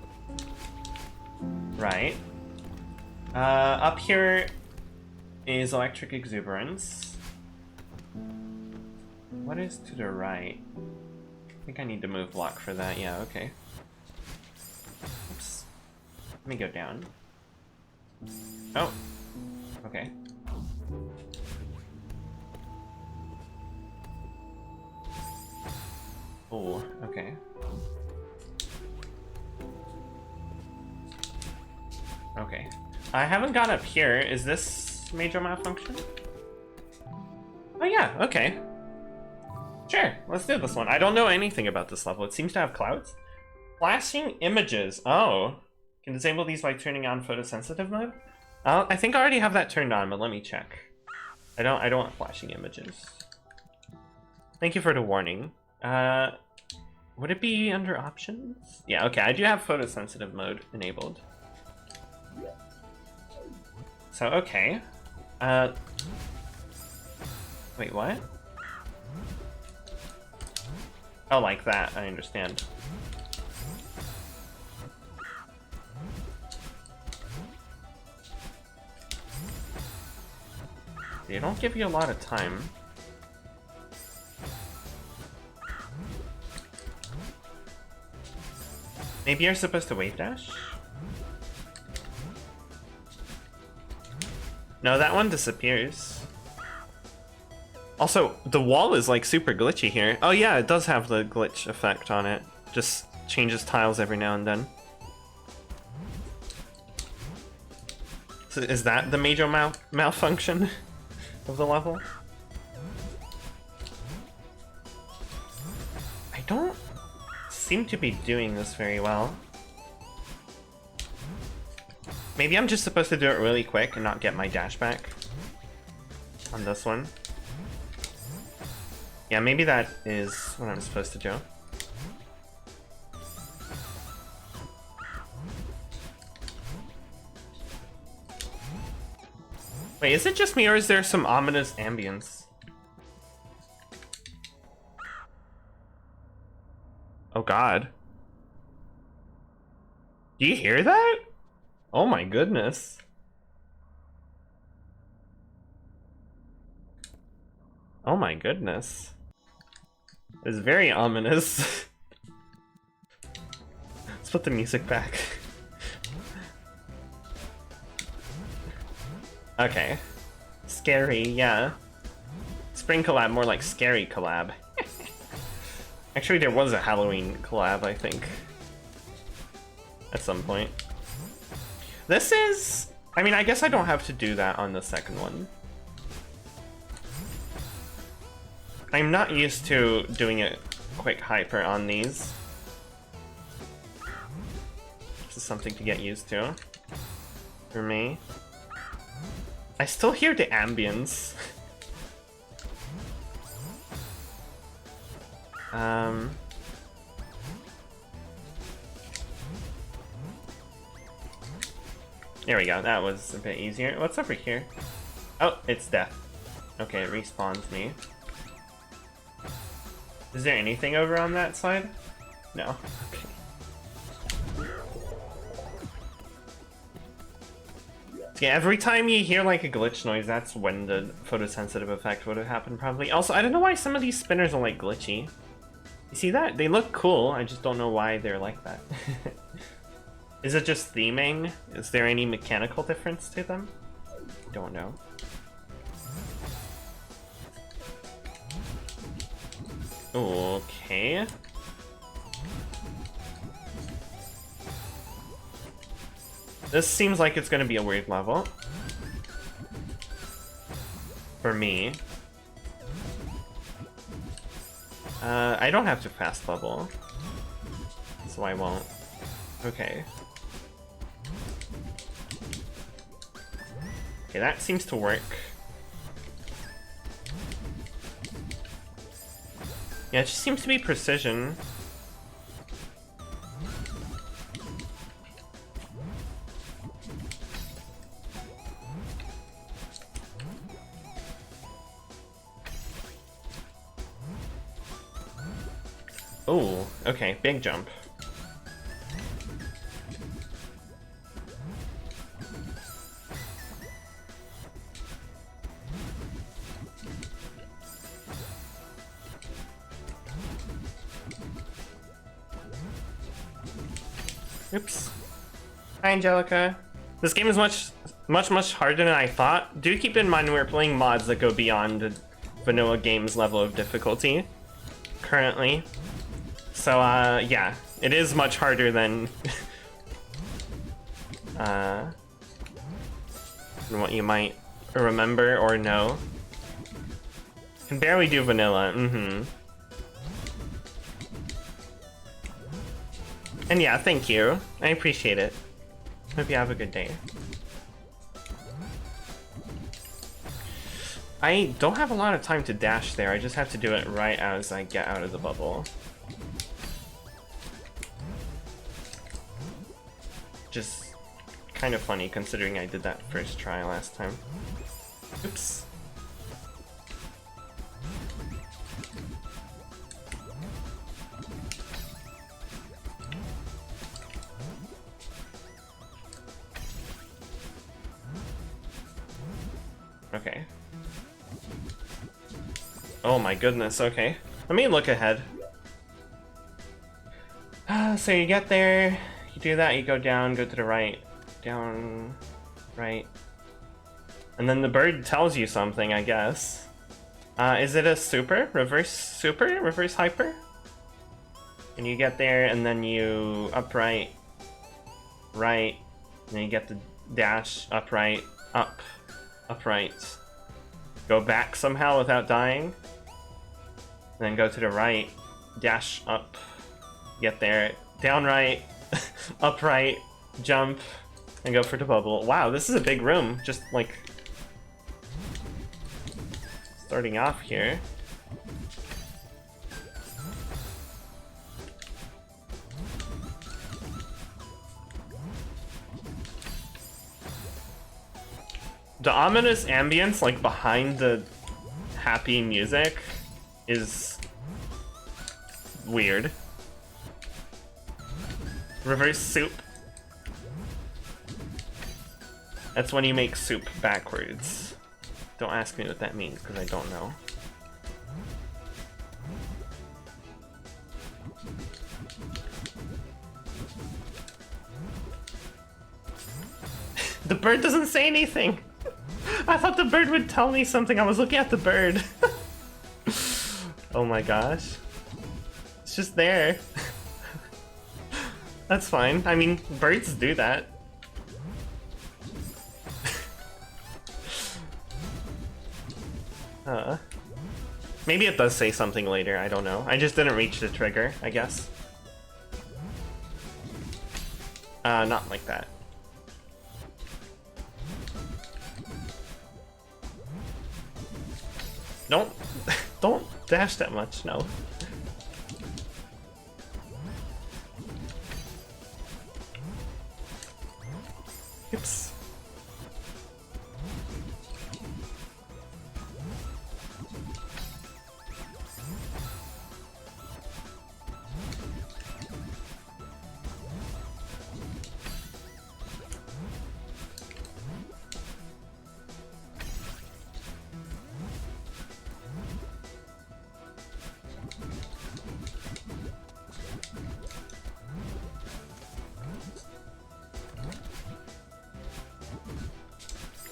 Right. Up here is Electric Exuberance. What is to the right? I think I need to move block for that. Yeah, okay. Let me go down. Oh. Okay. Oh, okay. Okay. I haven't got up here. Is this major malfunction? Oh yeah, okay. Sure, let's do this one. I don't know anything about this level. It seems to have clouds. Flashing images. Oh. Can disable these by turning on photosensitive mode? I think I already have that turned on, but let me check. I don't want flashing images. Thank you for the warning. Would it be under options? Yeah, okay, I do have photosensitive mode enabled. So, okay. Wait, what? Oh, like that, I understand. They don't give you a lot of time. Maybe you're supposed to wave dash? No, that one disappears. Also, the wall is like super glitchy here. Oh yeah, it does have the glitch effect on it. Just changes tiles every now and then. So is that the major malfunction of the level? I don't seem to be doing this very well. Maybe I'm just supposed to do it really quick and not get my dash back on this one. Yeah, maybe that is what I'm supposed to do. Wait, is it just me or is there some ominous ambience? Oh god. Do you hear that? Oh my goodness. Oh my goodness. It's very ominous. Let's put the music back. Okay. Scary, yeah. Spring collab, more like scary collab. Actually, there was a Halloween collab, I think. At some point. This is... I mean, I guess I don't have to do that on the second one. I'm not used to doing a quick hyper on these. This is something to get used to. For me. I still hear the ambience. There we go, that was a bit easier. What's over here? Oh, it's death. Okay, it respawns me. Is there anything over on that side? No. Okay. Yeah, every time you hear like a glitch noise, that's when the photosensitive effect would have happened probably. Also, I don't know why some of these spinners are like glitchy. You see that? They look cool, I just don't know why they're like that. Is it just theming? Is there any mechanical difference to them? Don't know. Okay. This seems like it's gonna be a weird level. For me. I don't have to fast level. So I won't. Okay. Okay, that seems to work. Yeah, it just seems to be precision. Oh, okay, big jump. Oops. Hi, Angelica. This game is much harder than I thought. Do keep in mind we're playing mods that go beyond the vanilla game's level of difficulty currently. So, yeah, it is much harder than than what you might remember or know. Can barely do vanilla, And yeah, thank you. I appreciate it. Hope you have a good day. I don't have a lot of time to dash there. I just have to do it right as I get out of the bubble. Just kind of funny considering I did that first try last time. Oops. Okay. Oh my goodness, okay. Let me look ahead. So you get there, you do that, you go down, go to the right, down, right. And then the bird tells you something, I guess. Is it a super? Reverse hyper? And you get there, and then you upright, right, and then you get the dash, upright, up, upright. Go back somehow without dying. Then go to the right, dash up, get there, down right, upright, jump, and go for the bubble. Wow, this is a big room, just like starting off here. The ominous ambience, like behind the happy music, is weird. Reverse soup. That's when you make soup backwards. Don't ask me what that means, because I don't know. The bird doesn't say anything! I thought the bird would tell me something. I was looking at the bird. Oh my gosh. It's just there. That's fine. I mean, birds do that. Maybe it does say something later, I don't know. I just didn't reach the trigger, I guess. Not like that. Don't dash that much, no. Oops.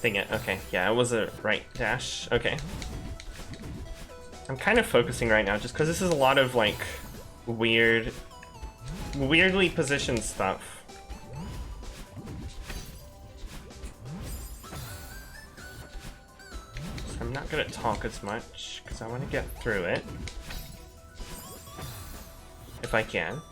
Dang it, okay. Yeah, it was a right dash. Okay. I'm kind of focusing right now just because this is a lot of, like, weirdly positioned stuff. So I'm not gonna talk as much because I want to get through it. If I can.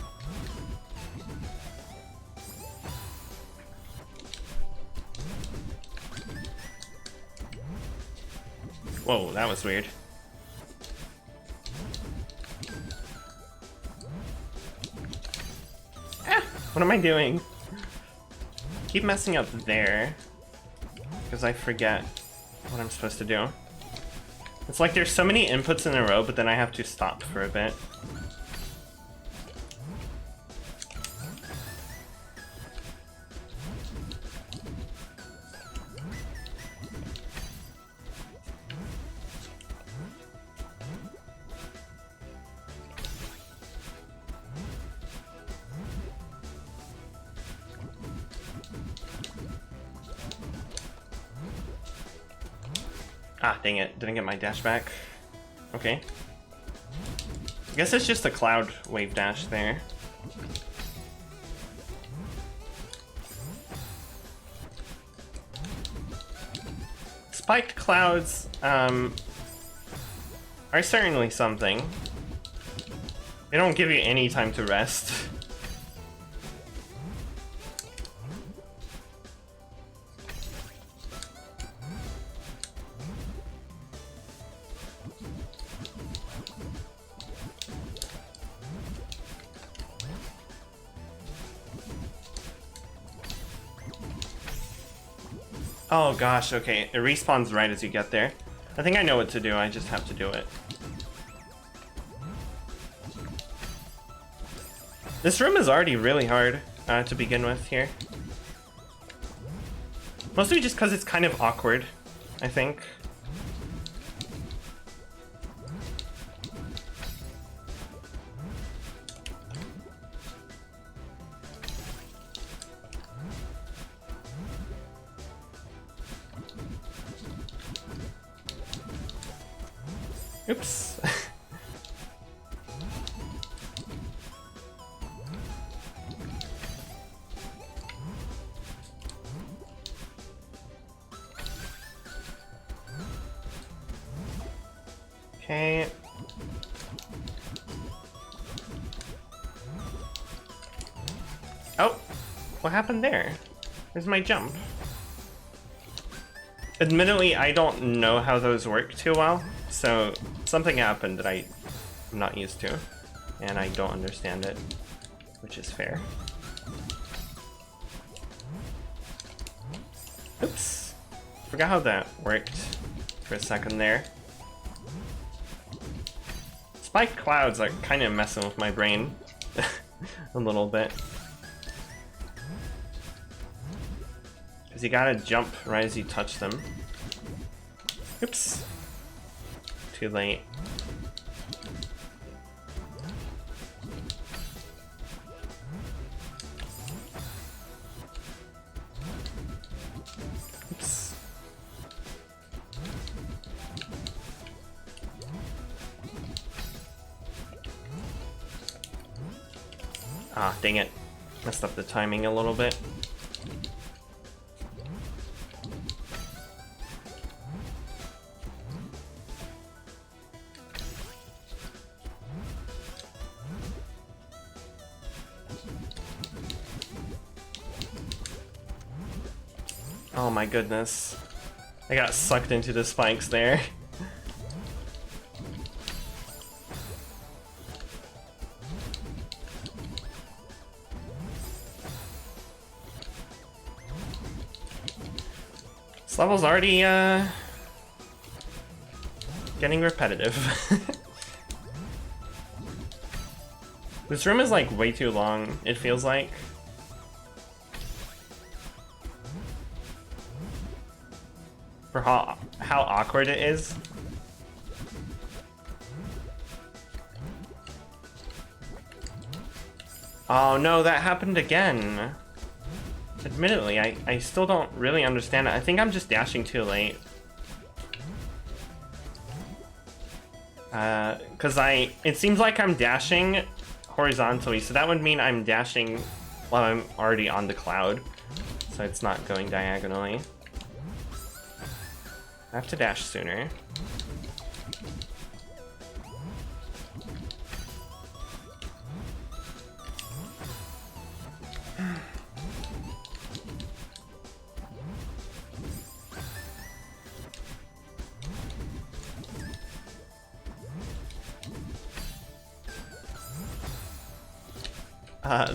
Whoa, that was weird. Ah, what am I doing? Keep messing up there. Because I forget what I'm supposed to do. It's like there's so many inputs in a row, but then I have to stop for a bit. Ah, dang it. Didn't get my dash back. Okay. I guess it's just a cloud wave dash there. Spiked clouds are certainly something. They don't give you any time to rest. Oh gosh, okay. It respawns right as you get there. I think I know what to do, I just have to do it. This room is already really hard to begin with here. Mostly just because it's kind of awkward, I think. Oops. Okay. Oh, what happened there? Where's my jump? Admittedly, I don't know how those work too well, so something happened that I'm not used to, and I don't understand it, which is fair. Oops. Forgot how that worked for a second there. Spiked clouds are kind of messing with my brain a little bit. Because you gotta jump right as you touch them. Oops. Too late. Oops. Ah, dang it. Messed up the timing a little bit. Oh my goodness. I got sucked into the spikes there. This level's already, getting repetitive. This room is like way too long, it feels like. For how awkward it is. Oh no, that happened again. Admittedly, I still don't really understand it. I think I'm just dashing too late. Cause it seems like I'm dashing horizontally, so that would mean I'm dashing while I'm already on the cloud. So it's not going diagonally. I have to dash sooner.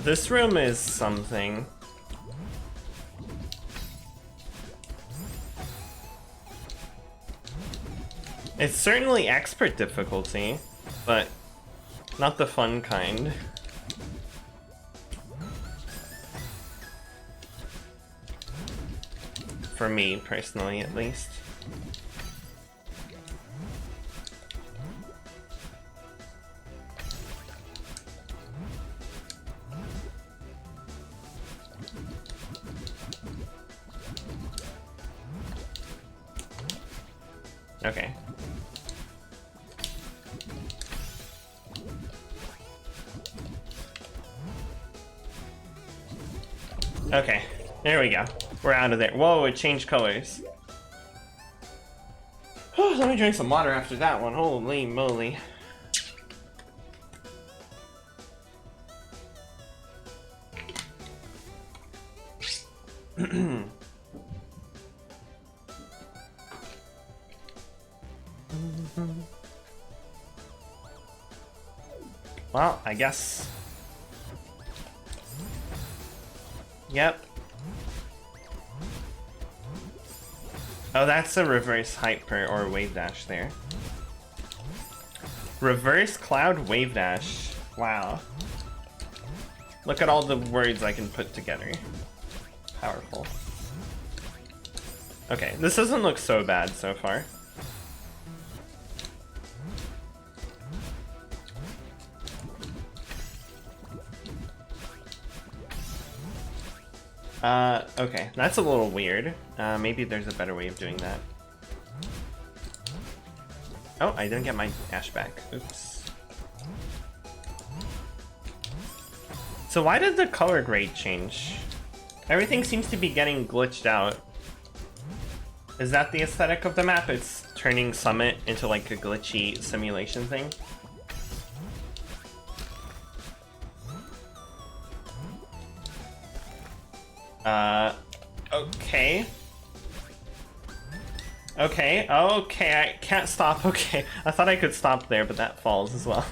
This room is something. It's certainly expert difficulty, but not the fun kind. For me, personally, at least. Okay. Okay, there we go. We're out of there. Whoa, it changed colors. Let me drink some water after that one. Holy moly. Well, I guess. Yep. Oh, that's a reverse hyper or wave dash there. Reverse cloud wave dash. Wow. Look at all the words I can put together. Powerful. Okay, this doesn't look so bad so far. Okay, that's a little weird. Maybe there's a better way of doing that. Oh, I didn't get my ash back. Oops. So why did the color grade change? Everything seems to be getting glitched out. Is that the aesthetic of the map? It's turning Summit into like a glitchy simulation thing? Okay. Okay, I can't stop, okay. I thought I could stop there, but that falls as well.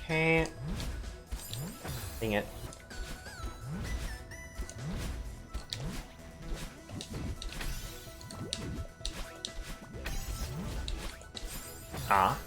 Okay. Dang it. Ah.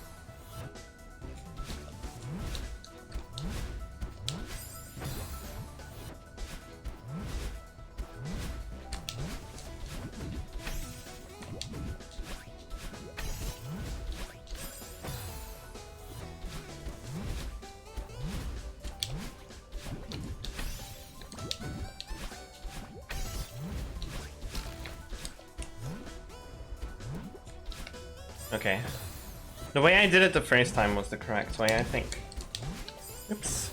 Okay. The way I did it the first time was the correct way, I think. Oops.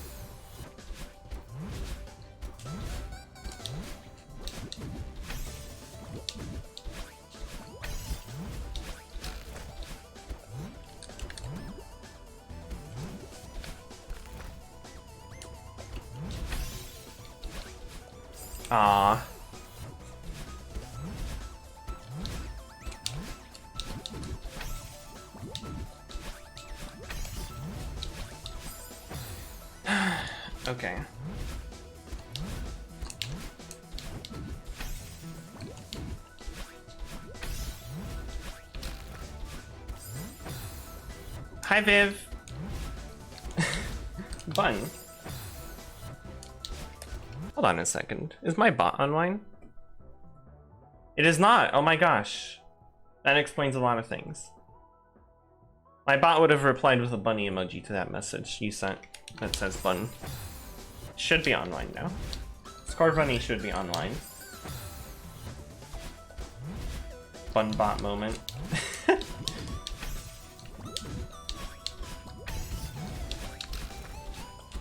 Ah. Okay. Hi, Viv. Bun. Hold on a second. Is my bot online? It is not. Oh my gosh. That explains a lot of things. My bot would have replied with a bunny emoji to that message you sent that says bun. Should be online now. Score Bunny should be online. Bun bot moment.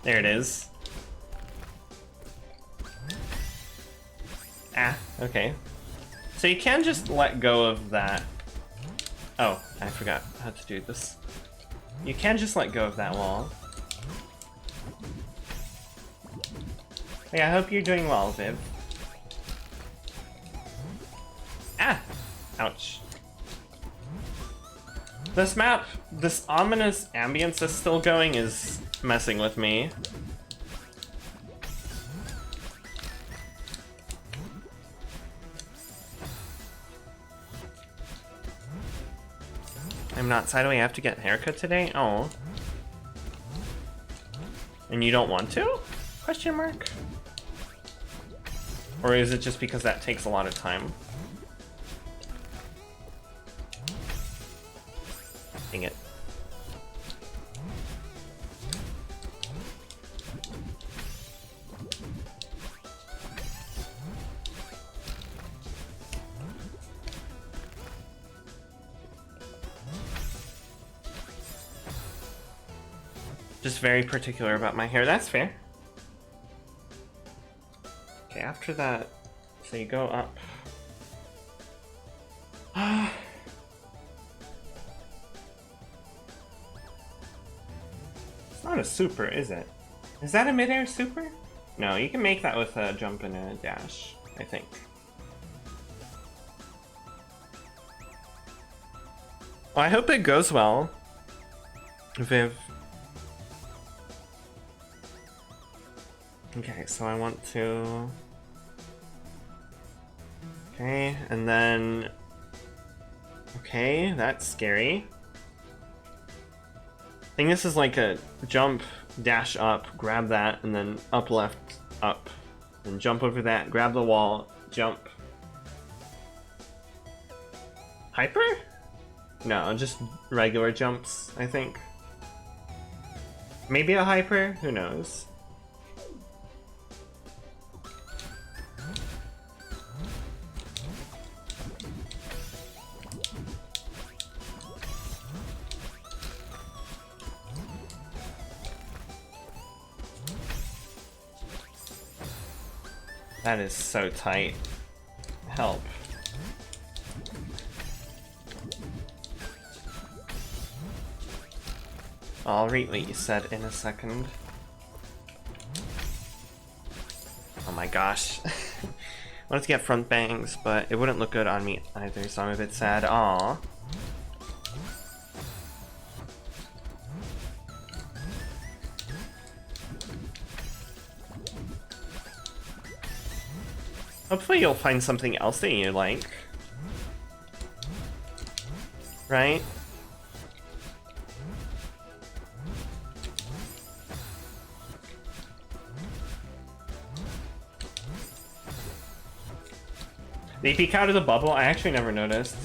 There it is. Ah, okay. So you can just let go of that. Oh, I forgot how to do this. You can just let go of that wall. Hey, I hope you're doing well, Viv. Ah! Ouch. This map, this ominous ambience that's still going is messing with me. I'm not sideway, I have to get a haircut today? Oh. And you don't want to? Question mark? Or is it just because that takes a lot of time? Dang it. Just very particular about my hair. That's fair. Okay, after that, so you go up. It's not a super, is it? Is that a mid-air super? No, you can make that with a jump and a dash, I think. Well, I hope it goes well, Viv. Okay, so I want to... Okay, and then... Okay, that's scary. I think this is like a jump, dash up, grab that, and then up, left, up. And jump over that, grab the wall, jump. Hyper? No, just regular jumps, I think. Maybe a hyper? Who knows? That is so tight. Help. I'll read what you said in a second. Oh my gosh. I wanted to get front bangs, but it wouldn't look good on me either, so I'm a bit sad. Aww. Hopefully you'll find something else that you like. Right? They peek out of the bubble? I actually never noticed.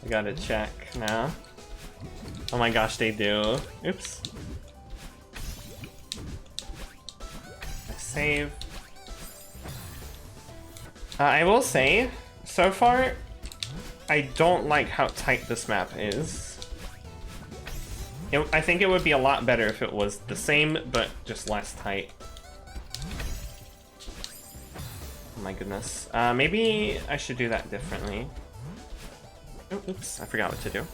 I gotta check now. Oh my gosh, they do. Oops. Save. I will say, so far, I don't like how tight this map is. I think it would be a lot better if it was the same, but just less tight. Oh my goodness. Maybe I should do that differently. Oh, oops, I forgot what to do.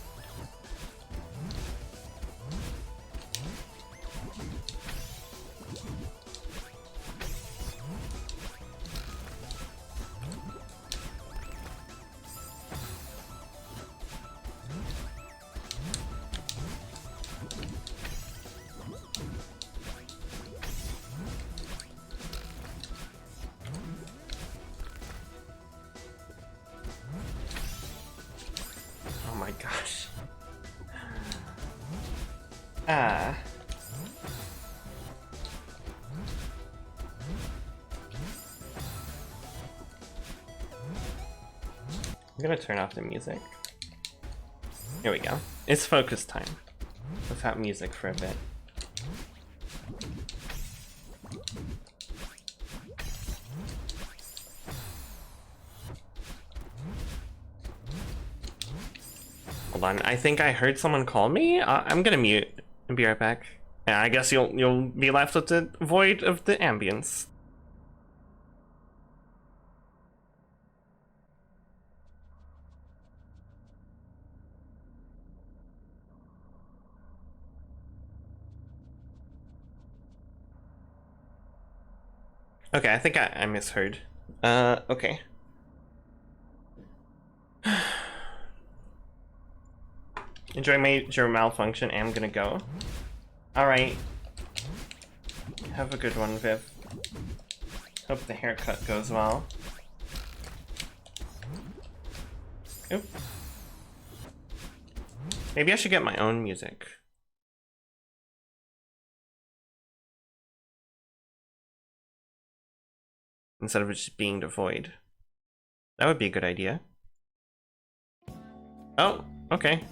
Oh my gosh. Ah. I'm gonna turn off the music. Here we go. It's focus time. Without music for a bit. Hold on, I think I heard someone call me. I'm gonna mute and be right back. Yeah, I guess you'll be left with the void of the ambience. Okay, I think I misheard. Okay. Enjoy major malfunction. I'm gonna go. Alright. Have a good one, Viv. Hope the haircut goes well. Oop. Maybe I should get my own music. instead of just being the void. That would be a good idea. Oh, okay.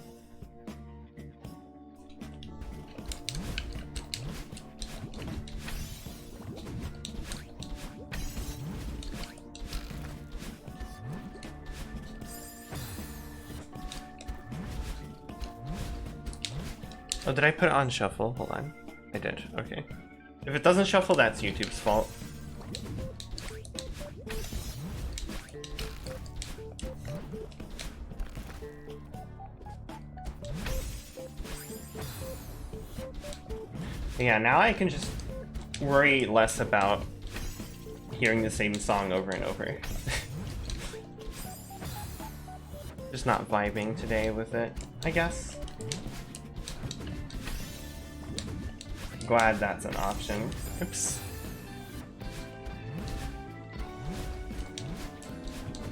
Oh, did I put it on shuffle? Hold on. I did, okay. If it doesn't shuffle, that's YouTube's fault. Yeah, now I can just worry less about hearing the same song over and over. Just not vibing today with it, I guess. Glad that's an option. Oops.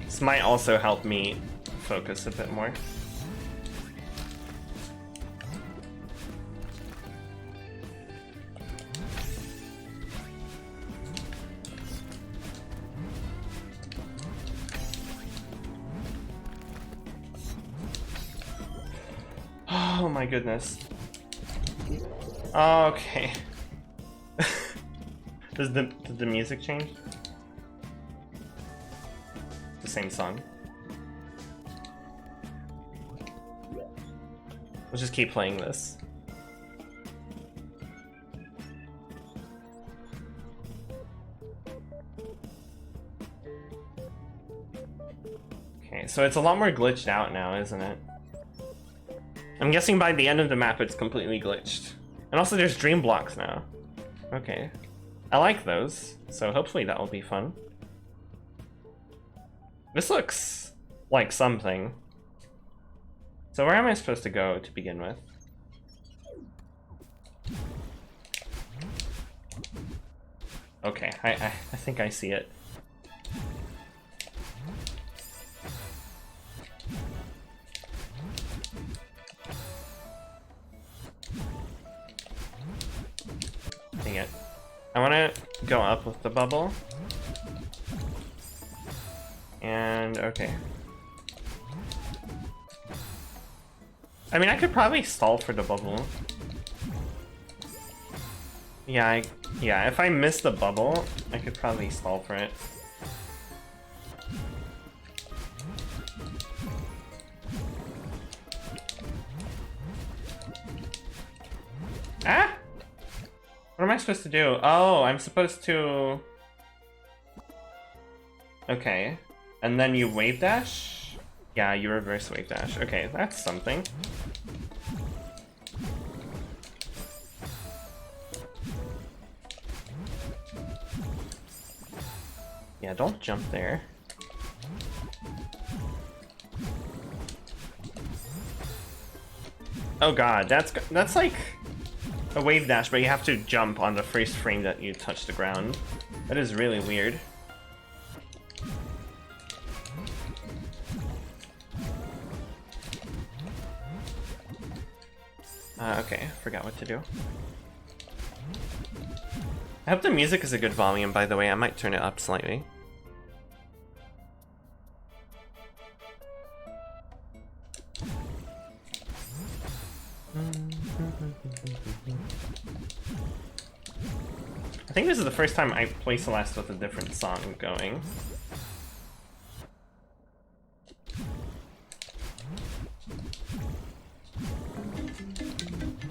This might also help me focus a bit more. Oh my goodness. Okay. Did the music change? The same song. Let's just keep playing this. Okay, so it's a lot more glitched out now, isn't it? I'm guessing by the end of the map it's completely glitched. And also there's dream blocks now. Okay. I like those, so hopefully that will be fun. This looks like something. So where am I supposed to go to begin with? Okay, I think I see it. Dang it. I want to go up with the bubble. And, okay. I mean, I could probably stall for the bubble. Yeah, yeah, if I miss the bubble, I could probably stall for it. Ah! What am I supposed to do? Oh, I'm supposed to... Okay. And then you wave dash? Yeah, you reverse wave dash. Okay, that's something. Yeah, don't jump there. Oh god, that's like a wave dash, but you have to jump on the first frame that you touch the ground. That is really weird. Okay, forgot what to do. I hope the music is a good volume, by the way. I might turn it up slightly. I think this is the first time I play Celeste with a different song going.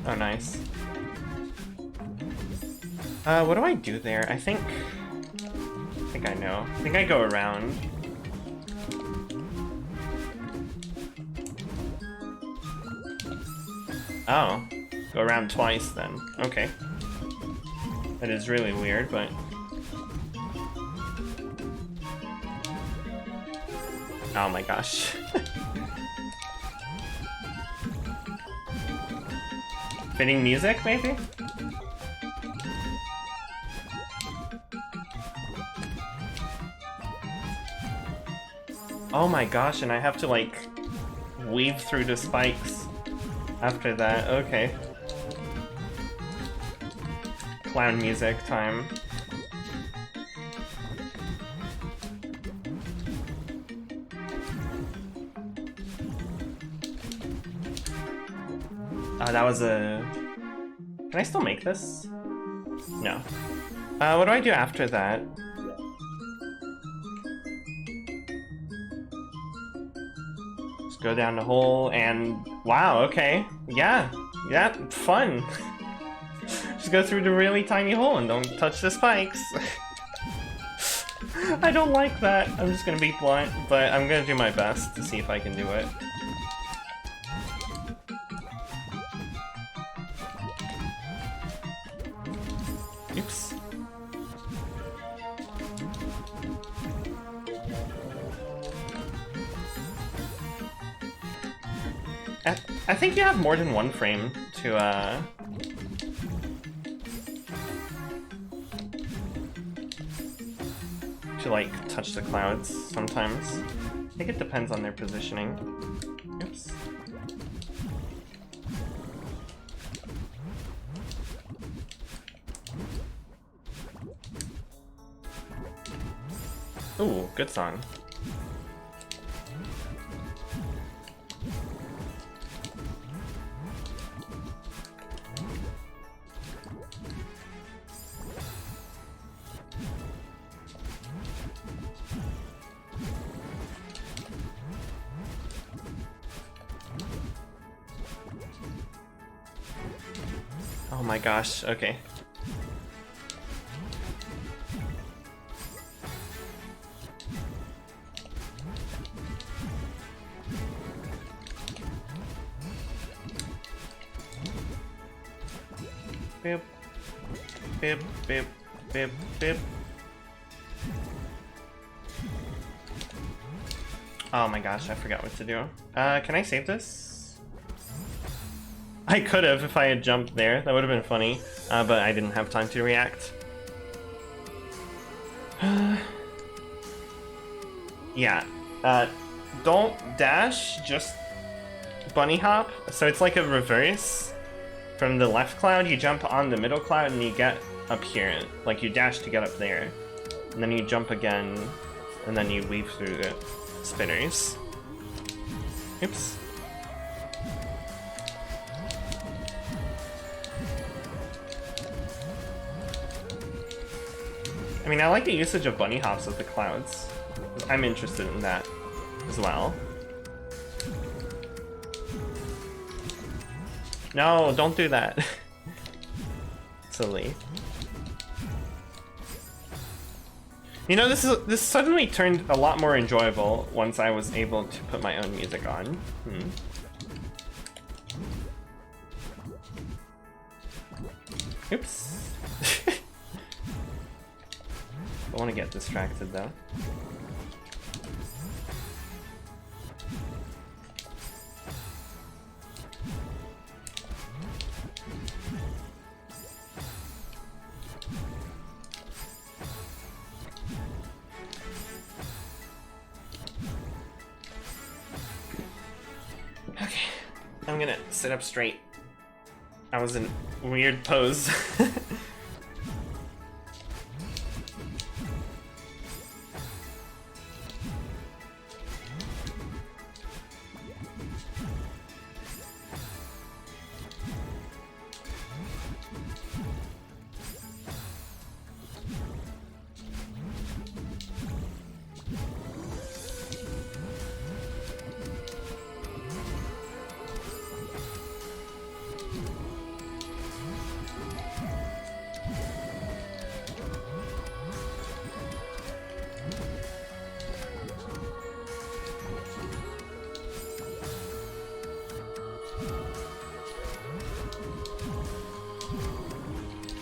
Oh, nice. What do I do there? I think I know. I think I go around. Oh, go around twice then. Okay. That is really weird, but... Oh my gosh. Fitting music, maybe? Oh my gosh, and I have to, like, weave through the spikes after that. Okay. Clown music time. That was a... Can I still make this? No. What do I do after that? Just go down the hole and... Wow, okay. Yeah, fun. Just go through the really tiny hole and don't touch the spikes. I don't like that. I'm just gonna be blunt, but I'm gonna do my best to see if I can do it. Oops. I think you have more than one frame to like touch the clouds sometimes. I think it depends on their positioning. Oops. Ooh, good song. Oh my gosh, okay. Bip, bip, bip, bip, bip. Oh my gosh, I forgot what to do. Can I save this? I could have if I had jumped there. That would have been funny, but I didn't have time to react. Yeah. Don't dash, just bunny hop. So it's like a reverse. From the left cloud, you jump on the middle cloud and you get up here. Like you dash to get up there. And then you jump again, and then you weave through the spinners. Oops. I mean, I like the usage of bunny hops with the clouds. I'm interested in that as well. No, don't do that. Silly. You know, this suddenly turned a lot more enjoyable once I was able to put my own music on. Oops. Don't want to get distracted though. Okay, I'm gonna sit up straight. I was in a weird pose.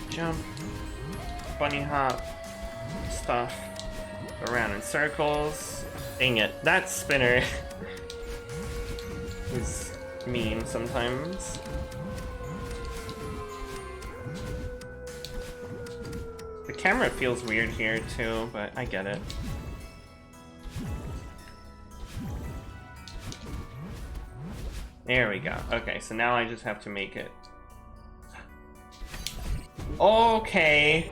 Jump, bunny hop, stuff around in circles. Dang it, that spinner is mean sometimes. The camera feels weird here too, but I get it. There we go. Okay, so now I just have to make it. Okay.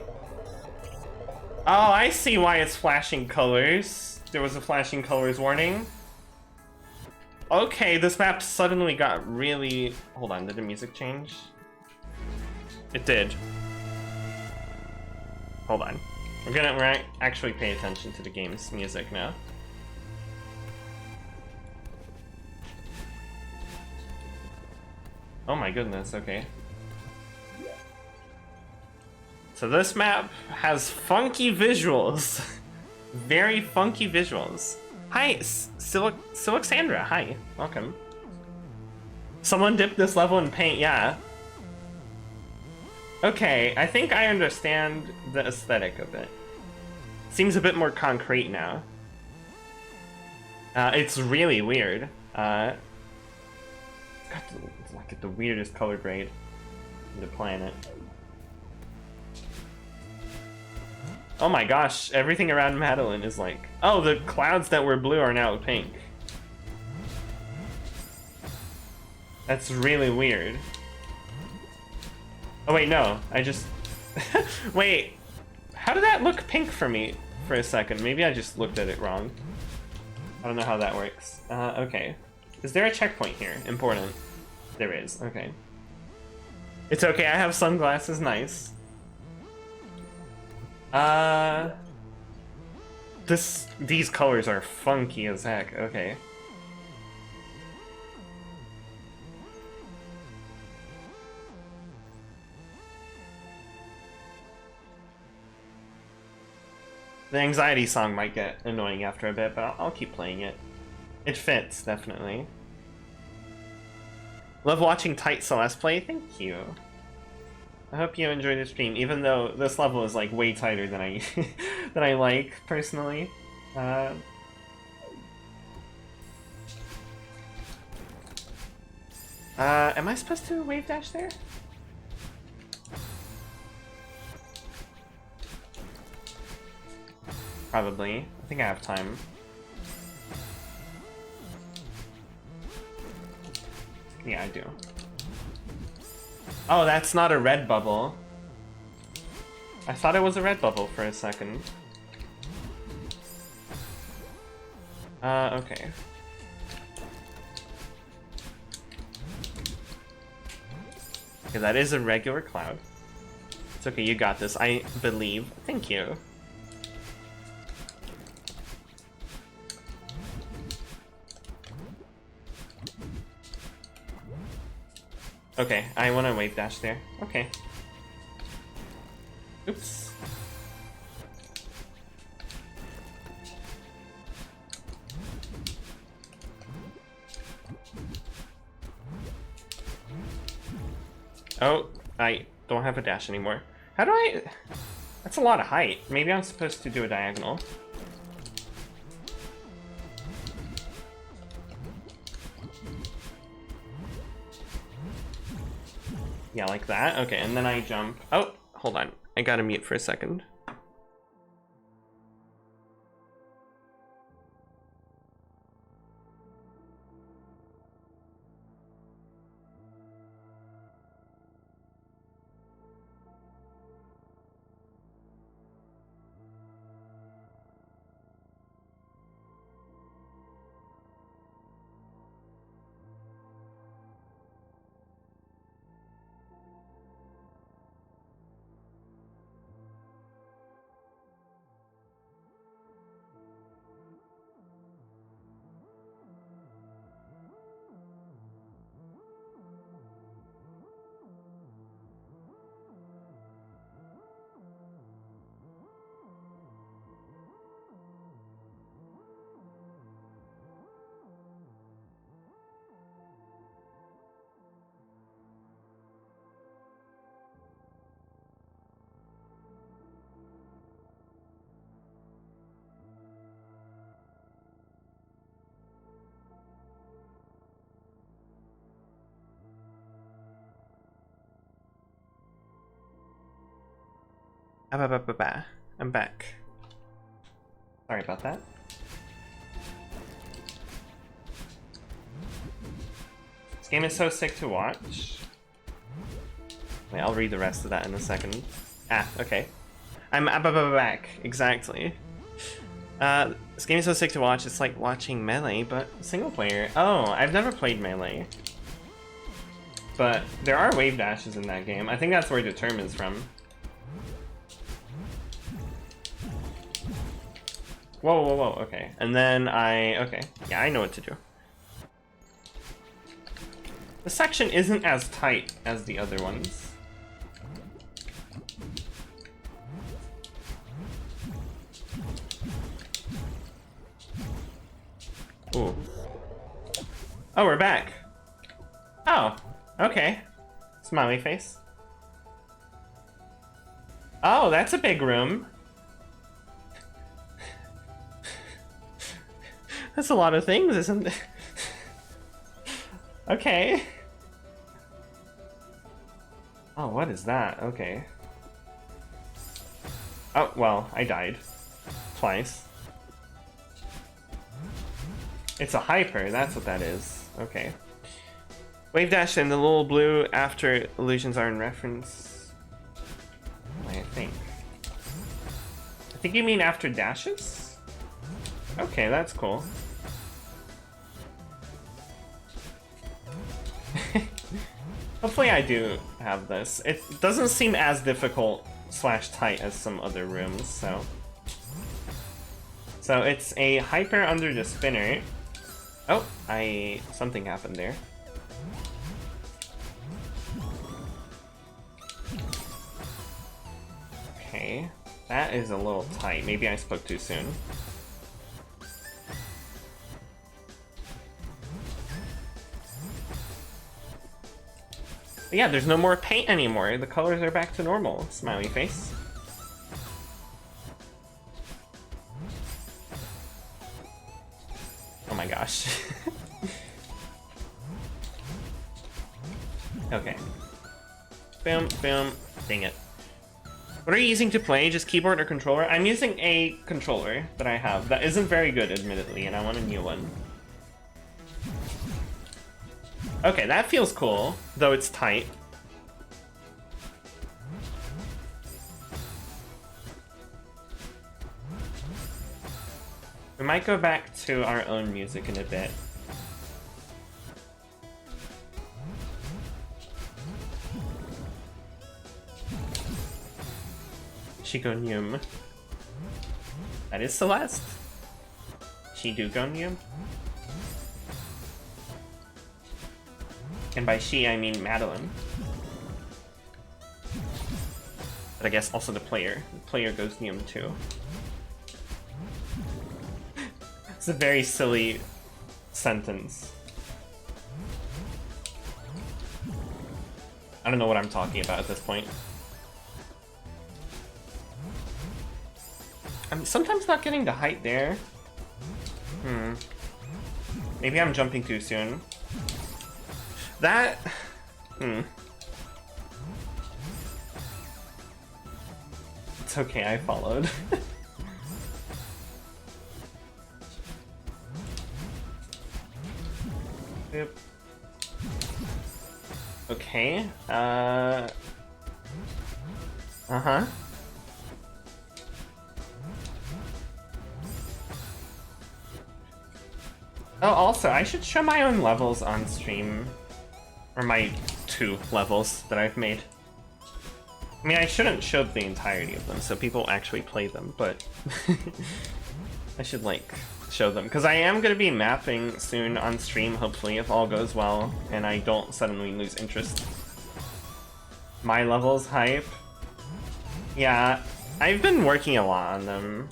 Oh, I see why it's flashing colors. There was a flashing colors warning. Okay, this map suddenly got really... Hold on, did the music change? It did. Hold on. We're actually pay attention to the game's music now. Oh my goodness, okay. So this map has funky visuals. Very funky visuals. Hi, Silixandra, hi, welcome. Someone dipped this level in paint, yeah. Okay, I think I understand the aesthetic of it. Seems a bit more concrete now. It's really weird. It's got the weirdest color grade in the planet. Oh my gosh, everything around Madeline is like... Oh, the clouds that were blue are now pink. That's really weird. Oh wait, no, I just... Wait, how did that look pink for me for a second? Maybe I just looked at it wrong. I don't know how that works. Okay. Is there a checkpoint here? Important. There is, okay. It's okay, I have sunglasses, nice. These colors are funky as heck, okay. The anxiety song might get annoying after a bit, but I'll keep playing it. It fits, definitely. Love watching tight Celeste play, thank you. I hope you enjoyed the stream, even though this level is like way tighter than I than I like personally. Am I supposed to wave dash there? Probably. I think I have time. Yeah, I do. Oh, that's not a red bubble. I thought it was a red bubble for a second. Okay. Okay, that is a regular cloud. It's okay, you got this. I believe. Thank you. Okay, I want to wave dash there. Okay. Oops. Oh, I don't have a dash anymore. How do I... That's a lot of height. Maybe I'm supposed to do a diagonal. Yeah, like that. Okay, and then I jump. Oh, hold on. I gotta mute for a second. I'm back. Sorry about that. This game is so sick to watch. Wait, I'll read the rest of that in a second. Ah, okay. I'm back, exactly. This game is so sick to watch, it's like watching Melee, but single player. Oh, I've never played Melee. But there are wave dashes in that game. I think that's where Determin's from. Whoa, whoa, whoa, okay. And then okay. Yeah, I know what to do. The section isn't as tight as the other ones. Ooh. Oh, we're back. Oh, okay. Smiley face. Oh, that's a big room. That's a lot of things, isn't it? Okay. Oh, what is that? Okay. Oh, well, I died. Twice. It's a hyper, that's what that is. Okay. Wave dash and the little blue after illusions are in reference. I think. I think you mean after dashes? Okay, that's cool. Hopefully I do have this. It doesn't seem as difficult / tight as some other rooms, so. So it's a hyper under the spinner. Oh, something happened there. Okay, that is a little tight. Maybe I spoke too soon. But yeah, there's no more paint anymore. The colors are back to normal. Smiley face. Oh my gosh. Okay. Boom, boom. Dang it. What are you using to play? Just keyboard or controller? I'm using a controller that I have that isn't very good, admittedly, and I want a new one. Okay, that feels cool, though it's tight. We might go back to our own music in a bit. Shigonyum. That is Celeste. Shidugonyum. And by she, I mean Madeline. But I guess also the player. The player goes Nium too. It's a very silly sentence. I don't know what I'm talking about at this point. I'm sometimes not getting the height there. Maybe I'm jumping too soon. That... It's okay, I followed. Yep. Okay, uh-huh. Oh, also, I should show my own levels on stream. Or my 2 levels that I've made. I mean, I shouldn't show the entirety of them so people actually play them, but I should, like, show them. Because I am going to be mapping soon on stream, hopefully, if all goes well, and I don't suddenly lose interest. My levels hype? Yeah, I've been working a lot on them.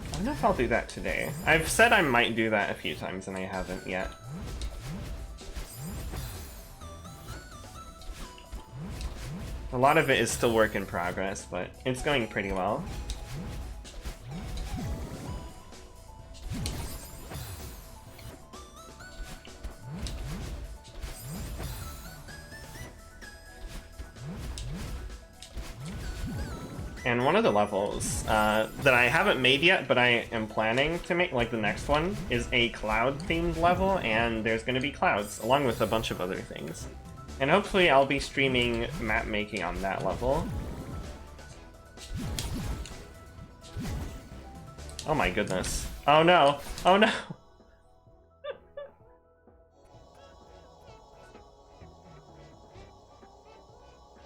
I don't know if I'll do that today. I've said I might do that a few times and I haven't yet. A lot of it is still work in progress, but it's going pretty well. And one of the levels that I haven't made yet, but I am planning to make, like the next one, is a cloud-themed level, and there's going to be clouds, along with a bunch of other things. And hopefully I'll be streaming map making on that level. Oh my goodness. Oh no! Oh no!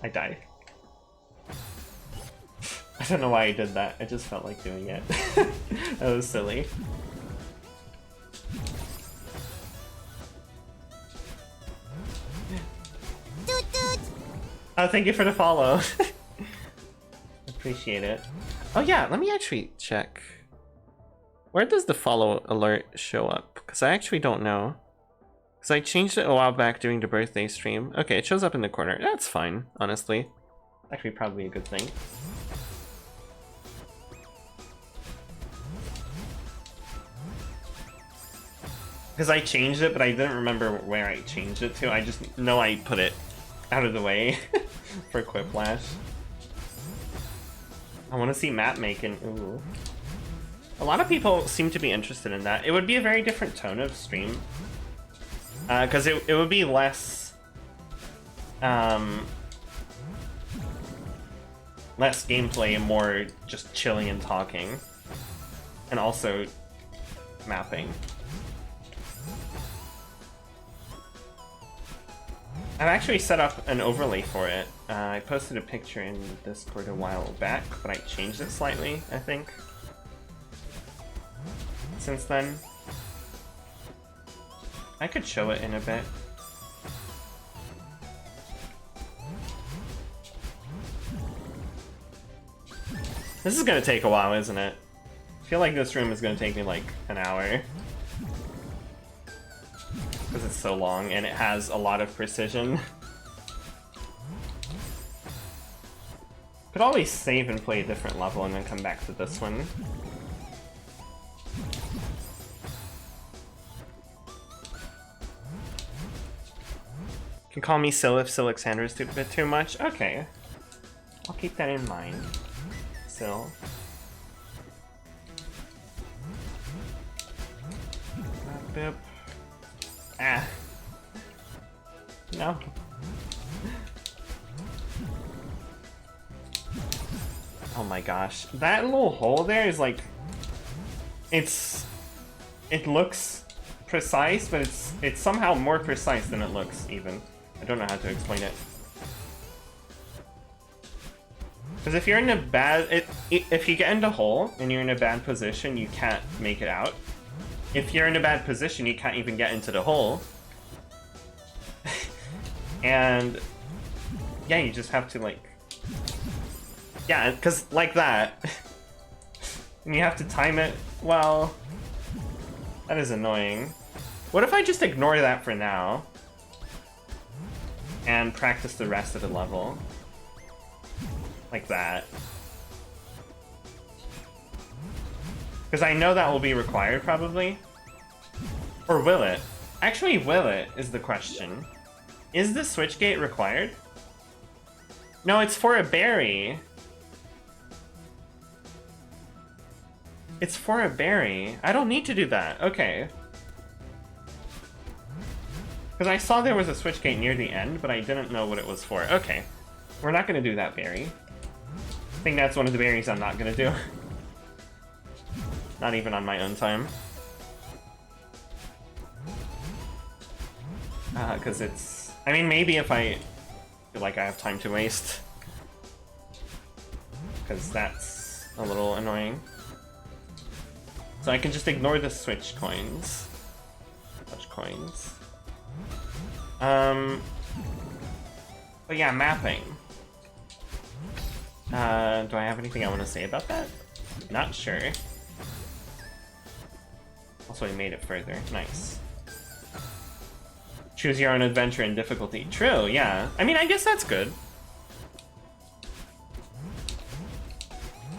I died. I don't know why I did that. I just felt like doing it. That was silly. Oh, thank you for the follow. Appreciate it. Oh yeah, let me actually check. Where does the follow alert show up? Because I actually don't know. Because I changed it a while back during the birthday stream. Okay, it shows up in the corner. That's fine, honestly. Actually, probably a good thing. Because I changed it, but I didn't remember where I changed it to. I just know I put it out of the way for Quiplash. I want to see map making. Ooh. A lot of people seem to be interested in that. It would be a very different tone of stream. Because it would be less... less gameplay and more just chilling and talking. And also mapping. I've actually set up an overlay for it. I posted a picture in Discord a while back, but I changed it slightly, I think. Since then. I could show it in a bit. This is gonna take a while, isn't it? I feel like this room is gonna take me like an hour. Because it's so long and it has a lot of precision. Could always save and play a different level and then come back to this one. You can call me Sil if Silexander is a bit too much. Okay. I'll keep that in mind. Sil. Boop. Ah. No. Oh my gosh. That little hole there is like... It looks precise, but it's somehow more precise than it looks, even. I don't know how to explain it. Because if you're in a bad... if you get into a hole and you're in a bad position, you can't make it out. If you're in a bad position, you can't even get into the hole. And... yeah, you just have to, like... yeah, because like that. And you have to time it well. That is annoying. What if I just ignore that for now? And practice the rest of the level? Like that. Because I know that will be required, probably. Or will it? Actually, will it, is the question. Is the switch gate required? No, it's for a berry. It's for a berry. I don't need to do that. Okay. Because I saw there was a switch gate near the end, but I didn't know what it was for. Okay. We're not going to do that berry. I think that's one of the berries I'm not going to do. Not even on my own time. Because it's... I mean, maybe if I feel like I have time to waste. Because that's a little annoying. So I can just ignore the switch coins. Switch coins. But yeah, mapping. Do I have anything I want to say about that? Not sure. Also, we made it further. Nice. Choose your own adventure and difficulty. True, yeah. I mean, I guess that's good.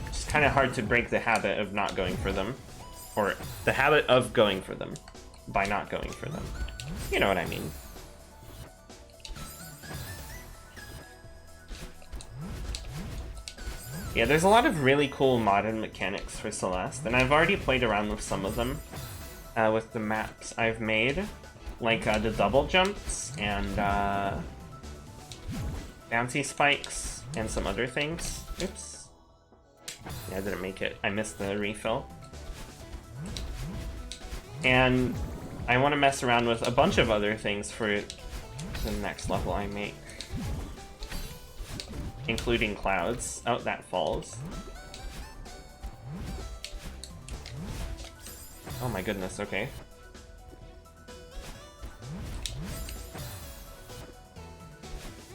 It's kind of hard to break the habit of not going for them. Or the habit of going for them by not going for them. You know what I mean. Yeah, there's a lot of really cool modern mechanics for Celeste, and I've already played around with some of them with the maps I've made, like the double jumps and bouncy spikes and some other things. Oops. Yeah, I didn't make it. I missed the refill. And I want to mess around with a bunch of other things for the next level I make. Including clouds. Oh, that falls. Oh my goodness, okay.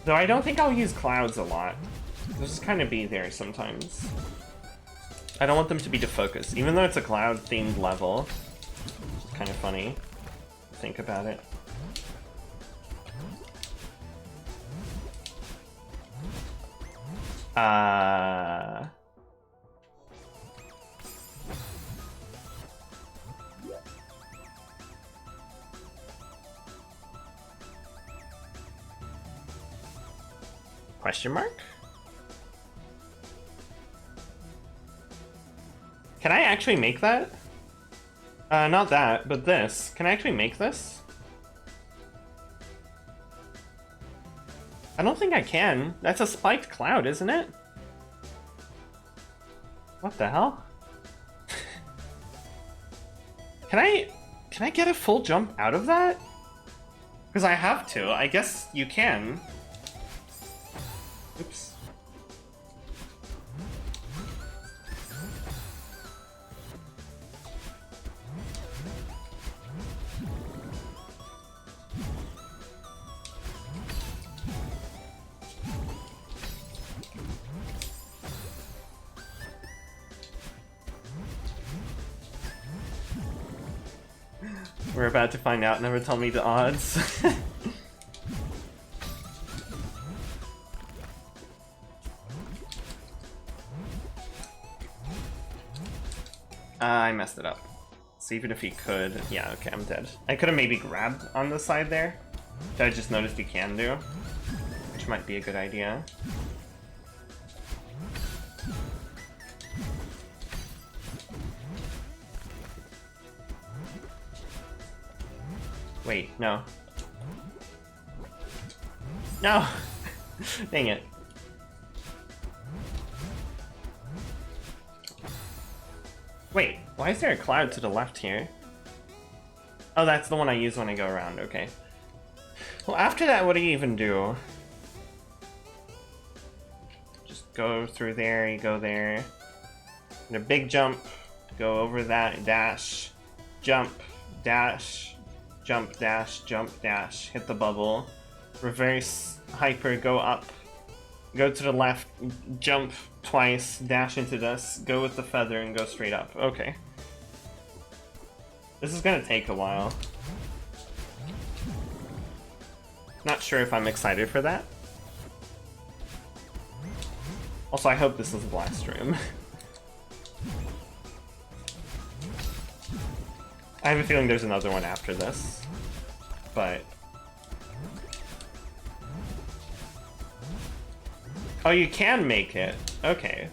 Though I don't think I'll use clouds a lot. They'll just kind of be there sometimes. I don't want them to be defocused, even though it's a cloud-themed level. It's kind of funny to think about it. Question mark? Can I actually make that? Not that, but this. Can I actually make this? I don't think I can. That's a spiked cloud, isn't it? What the hell? Can I get a full jump out of that? Because I have to. I guess you can. Oops. We're about to find out. Never tell me the odds. I messed it up. So even if he could... Yeah, okay, I'm dead. I could have maybe grabbed on the side there, which I just noticed you can do, which might be a good idea. Wait, no. No! Dang it. Wait, why is there a cloud to the left here? Oh, that's the one I use when I go around, okay. Well, after that, what do you even do? Just go through there, you go there. And a big jump, go over that, dash, jump, dash, jump, dash, jump, dash, hit the bubble, reverse, hyper, go up, go to the left, jump twice, dash into this, go with the feather, and go straight up. Okay. This is gonna take a while. Not sure if I'm excited for that. Also, I hope this is the last room. I have a feeling there's another one after this, but... Oh, you can make it. Okay.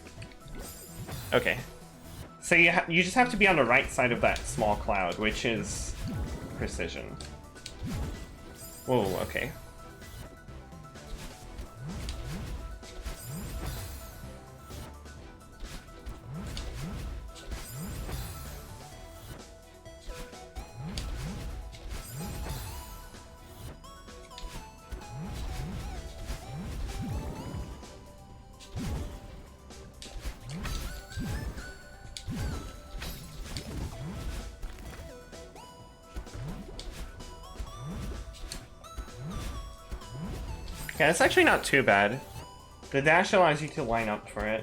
Okay. So you just have to be on the right side of that small cloud, which is precision. Whoa, okay. Yeah, it's actually not too bad. The dash allows you to line up for it.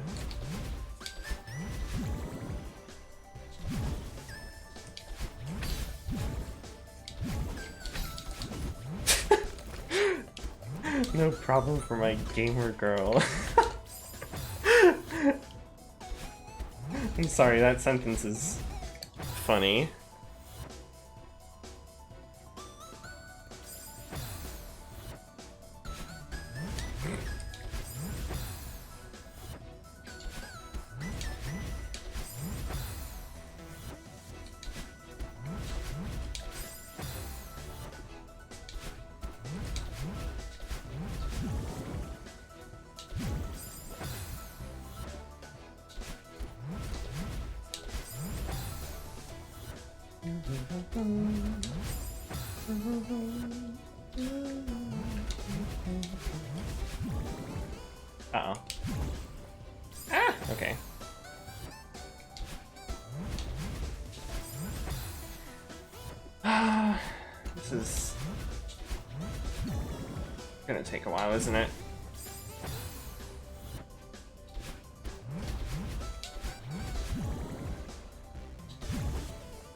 No problem for my gamer girl. I'm sorry, that sentence is funny. Uh-oh. Ah! Okay. This is gonna take a while, isn't it?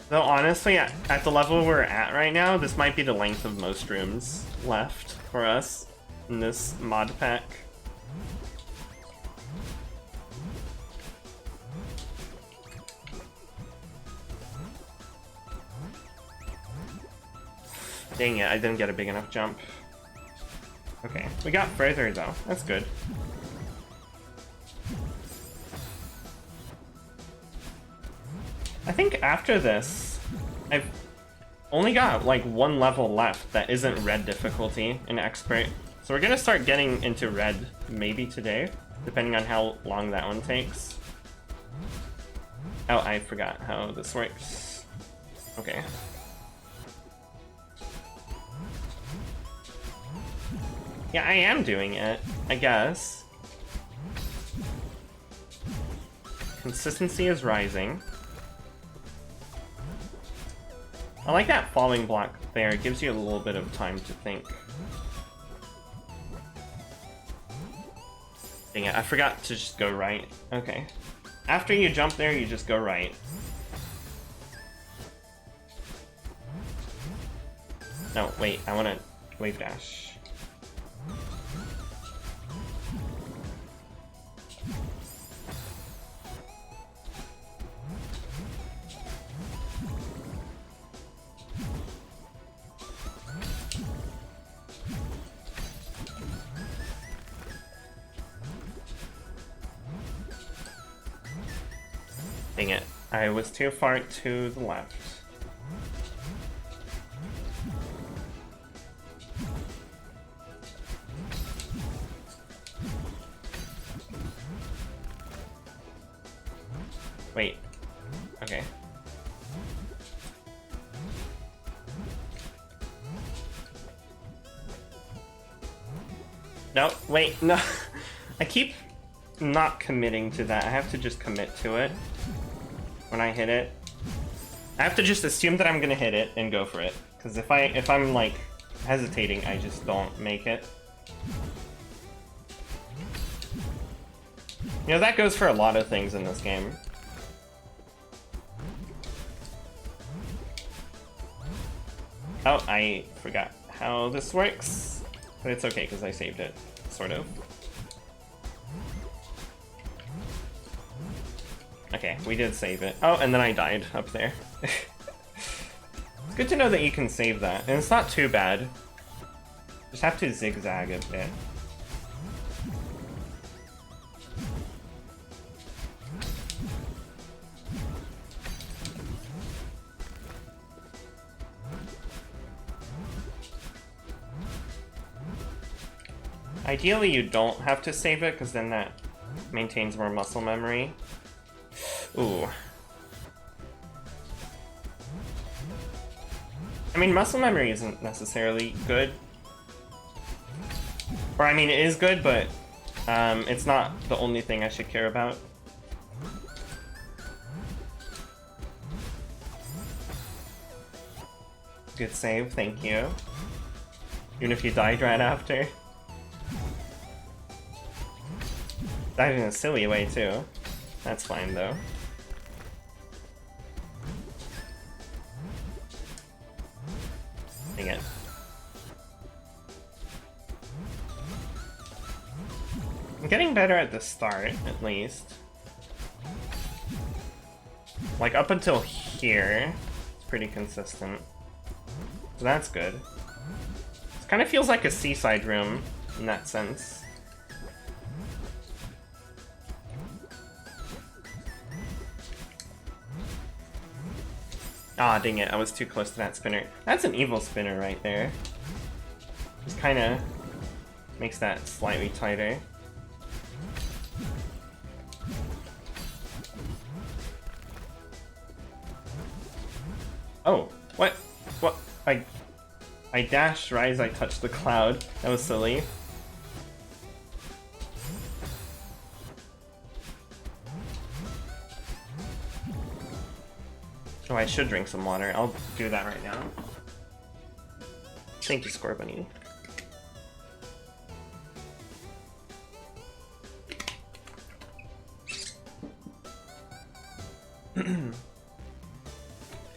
Though honestly, at the level we're at right now, this might be the length of most rooms left for us in this mod pack. Dang it, I didn't get a big enough jump. Okay, we got further though, that's good. I think after this, I've only got like one level left that isn't red difficulty in expert. So we're gonna start getting into red maybe today, depending on how long that one takes. Oh, I forgot how this works. Okay. Yeah, I am doing it, I guess. Consistency is rising. I like that falling block there, it gives you a little bit of time to think. Dang it, I forgot to just go right. Okay. After you jump there, you just go right. No, wait, I wanna wave dash. Dang it, I was too far to the left. Wait, okay. No, wait, no. I keep not committing to that. I have to just commit to it when I hit it. I have to just assume that I'm gonna hit it and go for it. Because if I'm like hesitating, I just don't make it. You know, that goes for a lot of things in this game. Oh, I forgot how this works. But it's okay, because I saved it, sort of. Okay, we did save it. Oh, and then I died up there. It's good to know that you can save that, and it's not too bad. Just have to zigzag a bit. Ideally, you don't have to save it, because then that maintains more muscle memory. Ooh. I mean, muscle memory isn't necessarily good. Or, I mean, it is good, but it's not the only thing I should care about. Good save, thank you. Even if you died right after. Died in a silly way, too. That's fine, though. Dang it. I'm getting better at the start, at least. Like, up until here, it's pretty consistent. So that's good. It kind of feels like a seaside room, in that sense. Ah, dang it, I was too close to that spinner. That's an evil spinner right there. Just kinda makes that slightly tighter. Oh, what? What? I dashed right as I touched the cloud. That was silly. Oh, I should drink some water. I'll do that right now. Thank you, Scorbunny.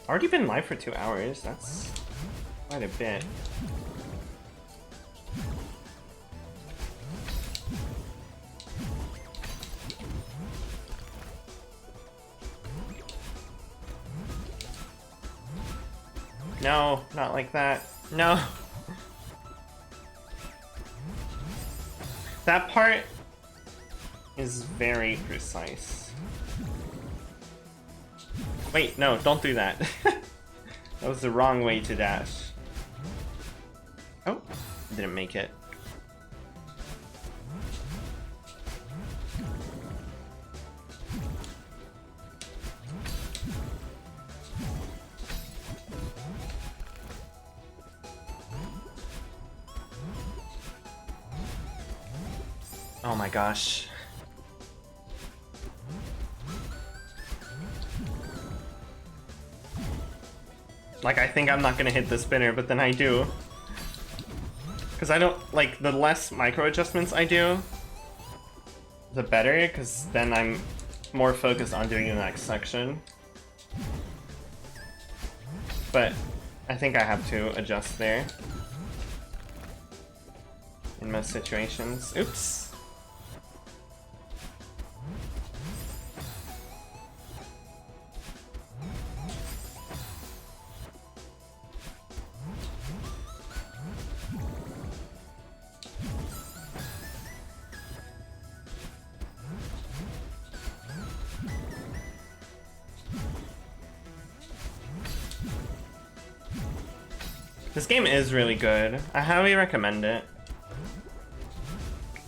Already been live for 2 hours. That's quite a bit. No, not like that. No. That part is very precise. Wait, no, don't do that. That was the wrong way to dash. Oh, didn't make it. Oh my gosh. Like, I think I'm not gonna hit the spinner, but then I do. Because I don't, like, the less micro adjustments I do, the better, because then I'm more focused on doing the next section. But I think I have to adjust there in most situations. Oops. This game is really good. I highly recommend it.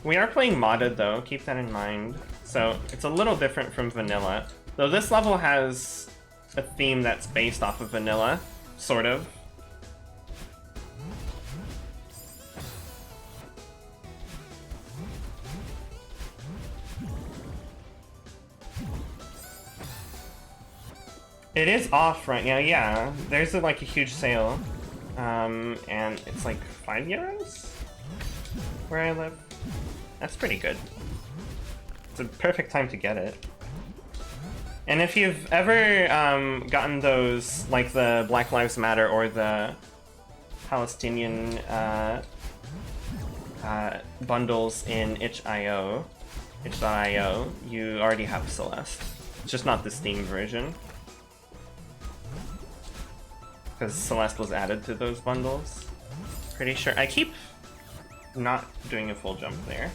We are playing modded though, keep that in mind. So it's a little different from vanilla. Though this level has a theme that's based off of vanilla, sort of. It is off right now, yeah. There's like a huge sale. And it's like 5 euros where I live. That's pretty good. It's a perfect time to get it. And if you've ever gotten those, like the Black Lives Matter or the Palestinian bundles in itch.io, you already have Celeste. It's just not the Steam version. Because Celeste was added to those bundles. Pretty sure. I keep not doing a full jump there.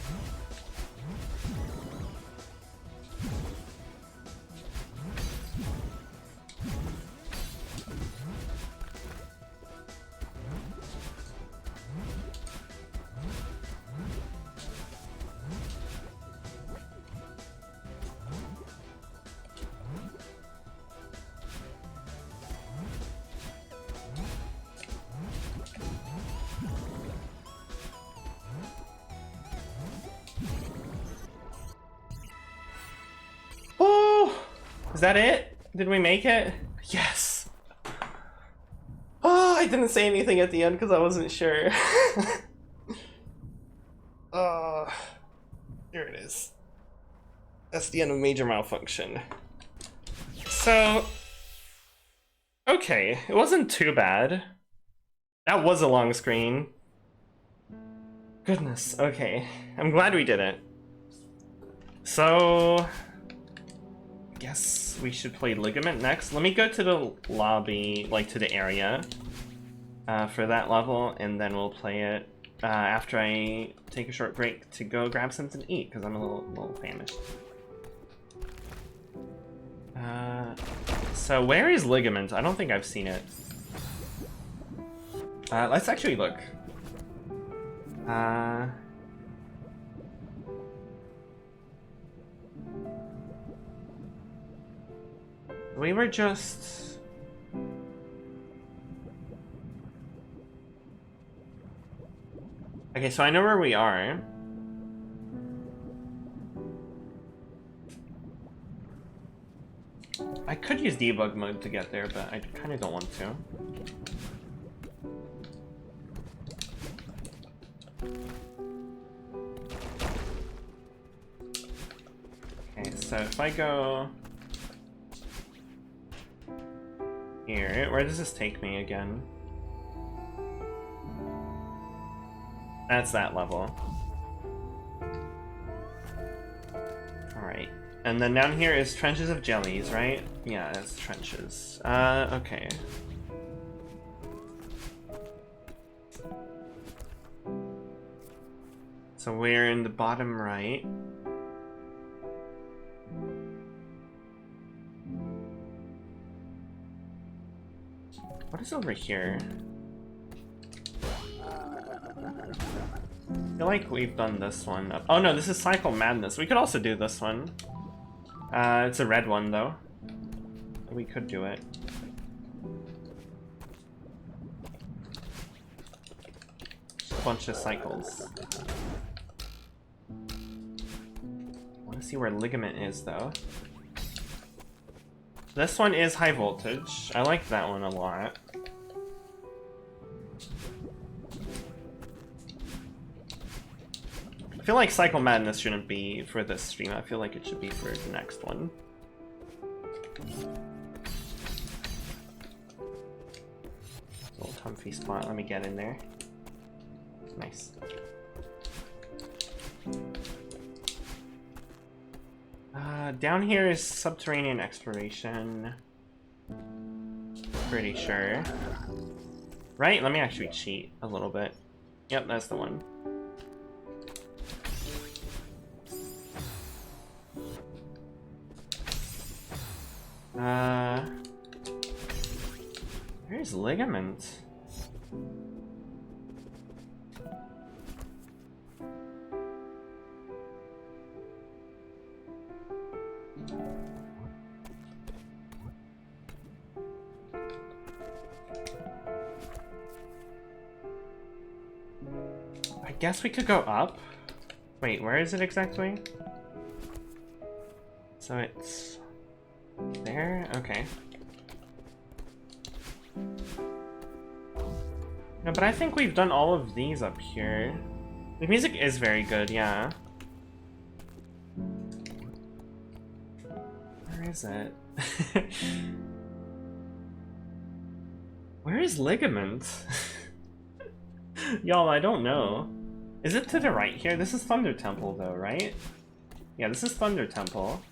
Is that it? Did we make it? Yes! Oh, I didn't say anything at the end because I wasn't sure. Here it is. That's the end of major malfunction. So... okay, it wasn't too bad. That was a long screen. Goodness, okay. I'm glad we did it. So... guess we should play Ligament next. Let me go to the lobby, like to the area for that level, and then we'll play it after I take a short break to go grab something to eat, because I'm a little famished. So where is Ligament? I don't think I've seen it. Let's actually look. We were just... Okay, so I know where we are. I could use debug mode to get there, but I kind of don't want to. Okay, so if I go here, where does this take me again? That's that level. Alright. And then down here is Trenches of Jellies, right? Yeah, it's trenches. Okay. So we're in the bottom right. What is over here? I feel like we've done this one. Oh no, this is Cycle Madness. We could also do this one. It's a red one though. We could do it. A bunch of cycles. I want to see where Ligament is though. This one is high voltage. I like that one a lot. I feel like Cycle Madness shouldn't be for this stream. I feel like it should be for the next one. Little comfy spot. Let me get in there. Nice. Down here is subterranean exploration. Pretty sure. Right? Let me actually cheat a little bit. Yep, that's the one. Where's Ligament? I guess we could go up. Wait, where is it exactly? So it's there? Okay. No, but I think we've done all of these up here. The music is very good, yeah. Where is it? Where is Ligament? Y'all, I don't know. Is it to the right here? This is Thunder Temple though, right? Yeah, this is Thunder Temple.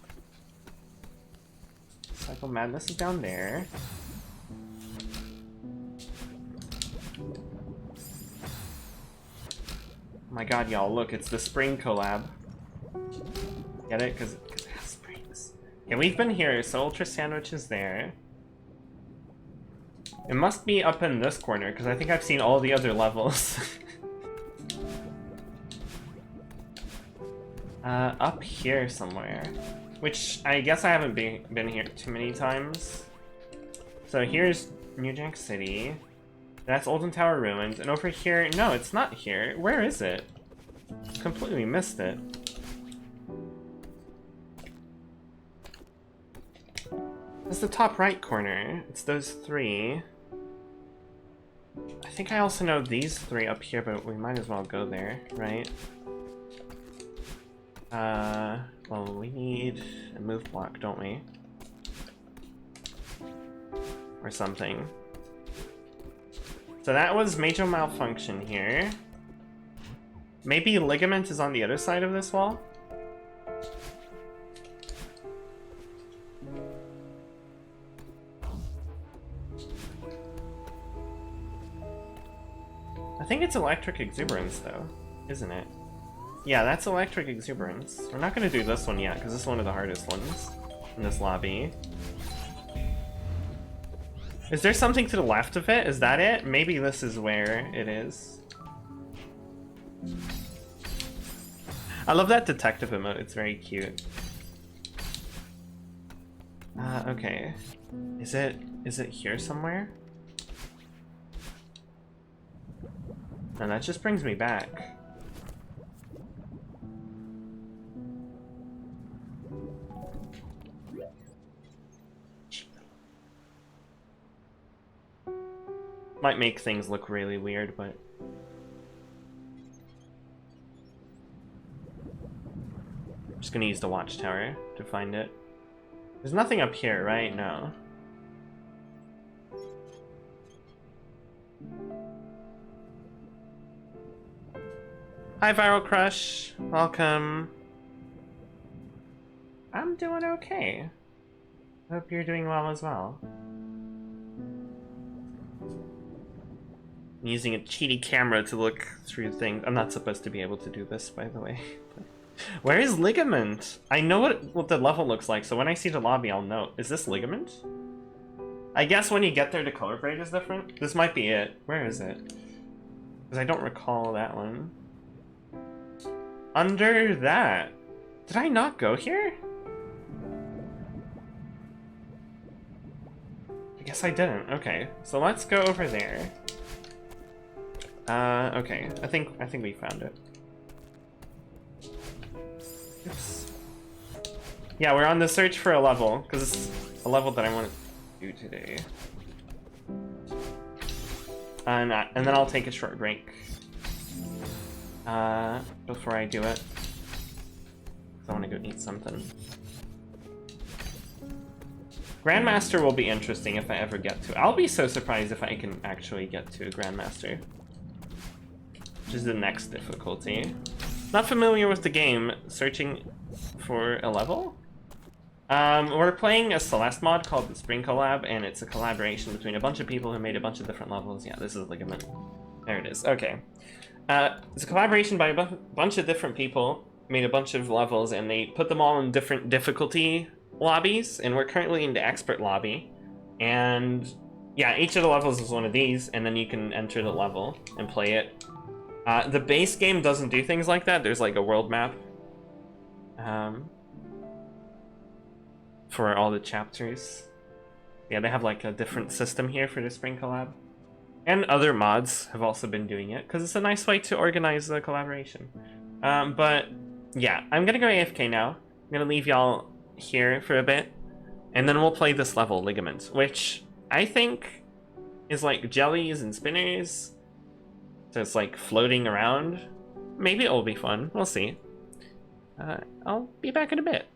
Cycle Madness is down there. Oh my god, y'all, look, it's the spring collab. Get it? Because it has springs. Yeah, we've been here, so Ultra Sandwich is there. It must be up in this corner, because I think I've seen all the other levels. Up here somewhere. Which, I guess I haven't been here too many times. So here's New Jack City. That's Olden Tower Ruins. And over here, no, it's not here. Where is it? Completely missed it. It's the top right corner. It's those three. I think I also know these three up here, but we might as well go there, right? Well, we need a move block, don't we? Or something. So that was Major Malfunction here. Maybe Ligament is on the other side of this wall? I think it's Electric Exuberance though, isn't it? Yeah, that's Electric Exuberance. We're not gonna do this one yet, because this is one of the hardest ones in this lobby. Is there something to the left of it? Is that it? Maybe this is where it is. I love that detective emote, it's very cute. Okay. Is it here somewhere? No, that just brings me back. Might make things look really weird, but... I'm just gonna use the watchtower to find it. There's nothing up here, right? No. Hi, Viral Crush. Welcome. I'm doing okay. Hope you're doing well as well. I'm using a cheaty camera to look through things. I'm not supposed to be able to do this, by the way. Where is Ligament? I know what the level looks like, so when I see the lobby, I'll know. Is this Ligament? I guess when you get there, the color grade is different. This might be it. Where is it? Because I don't recall that one. Under that. Did I not go here? I guess I didn't. Okay, so let's go over there. Okay. I think we found it. Oops. Yeah, we're on the search for a level, because it's a level that I want to do today. And then I'll take a short break. Before I do it. I want to go eat something. Grandmaster will be interesting if I ever get to it. I'll be so surprised if I can actually get to a Grandmaster. Which is the next difficulty. Not familiar with the game. Searching for a level? We're playing a Celeste mod called the Spring Collab, and it's a collaboration between a bunch of people who made a bunch of different levels. Yeah, this is Ligament. There it is. Okay. It's a collaboration by a bunch of different people, made a bunch of levels, and they put them all in different difficulty lobbies, and we're currently in the expert lobby. And yeah, each of the levels is one of these, and then you can enter the level and play it. The base game doesn't do things like that. There's like a world map for all the chapters. Yeah, they have like a different system here for the Spring Collab. And other mods have also been doing it, because it's a nice way to organize the collaboration. But yeah, I'm gonna go AFK now. I'm gonna leave y'all here for a bit, and then we'll play this level, Ligament, which I think is like jellies and spinners. So it's like floating around. Maybe it'll be fun. We'll see. I'll be back in a bit.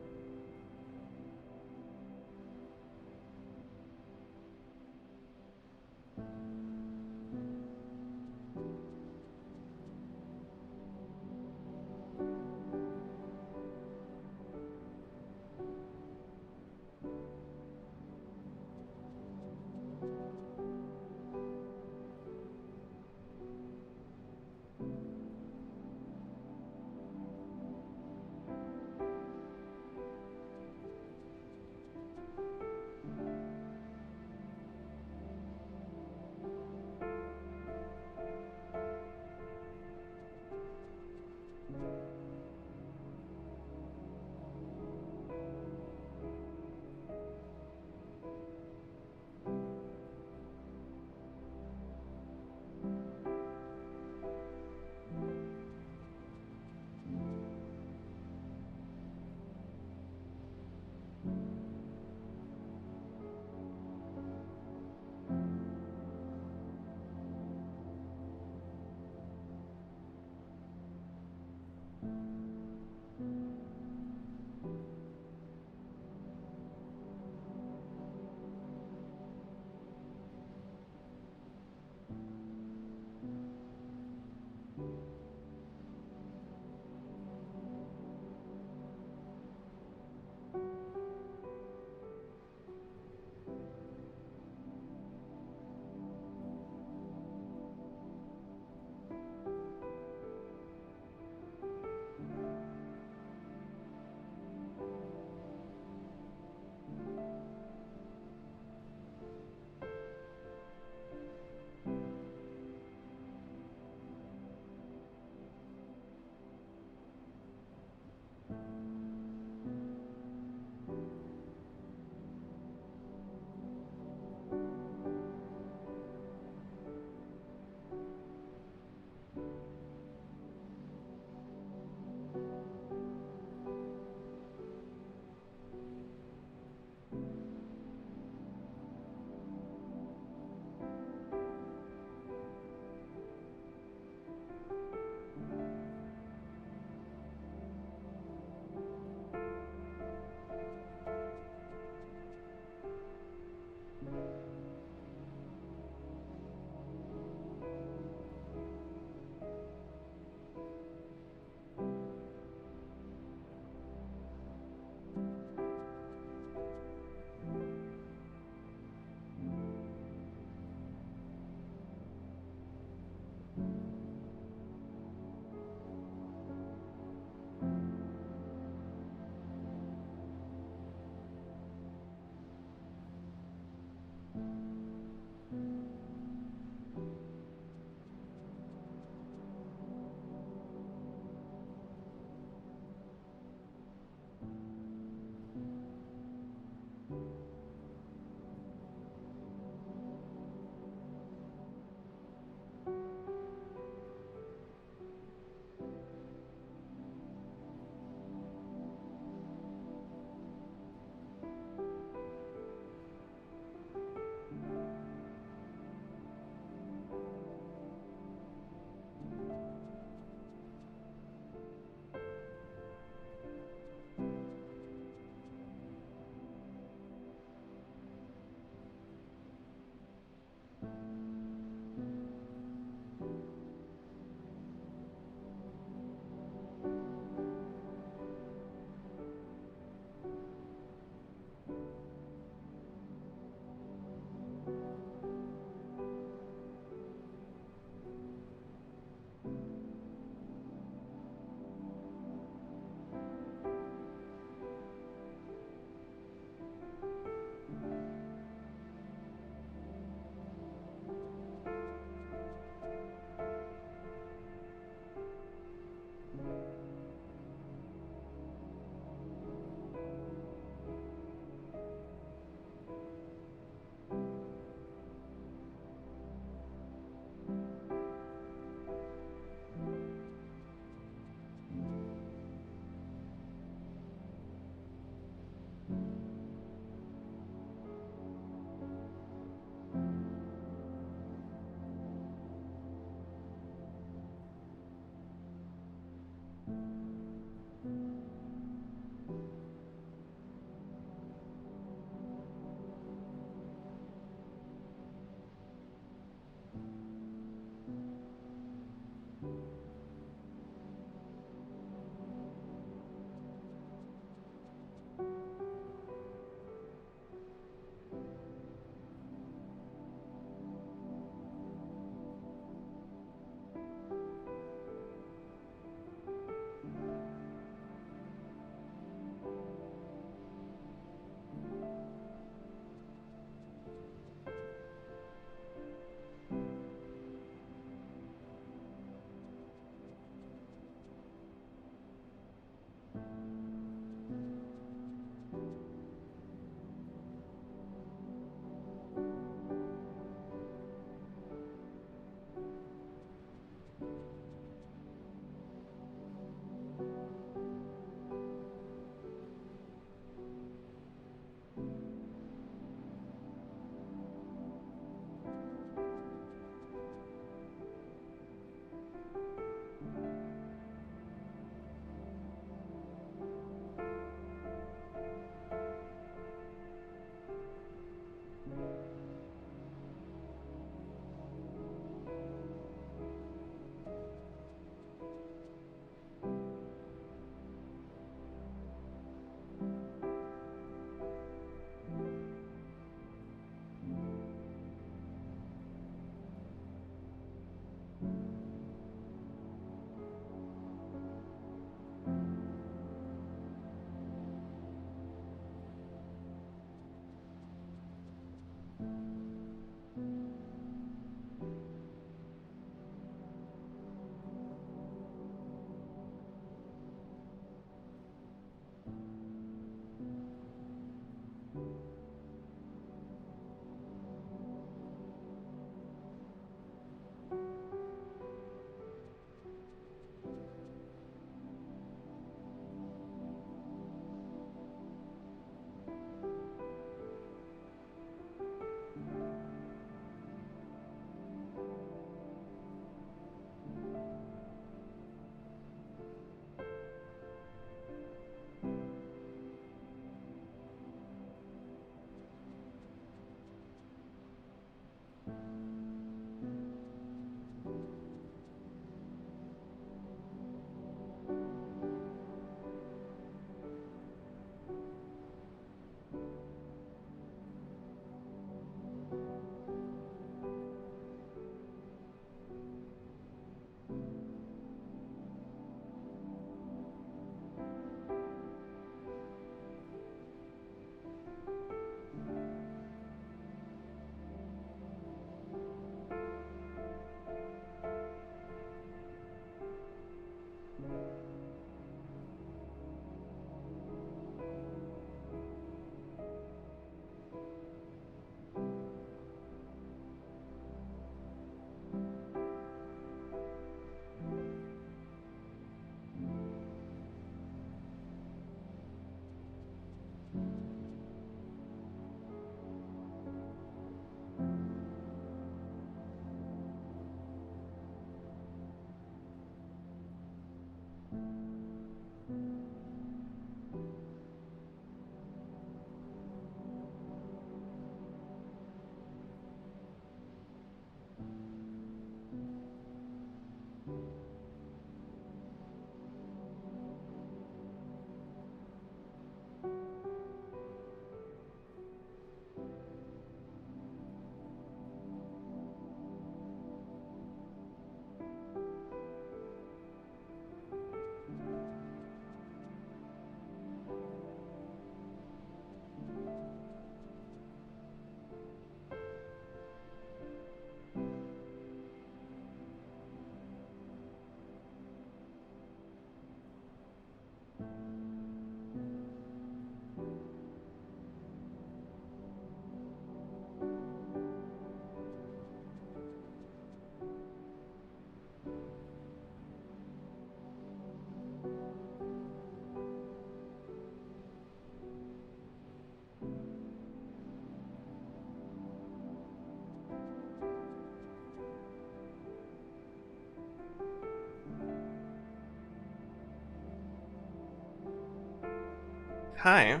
Hi.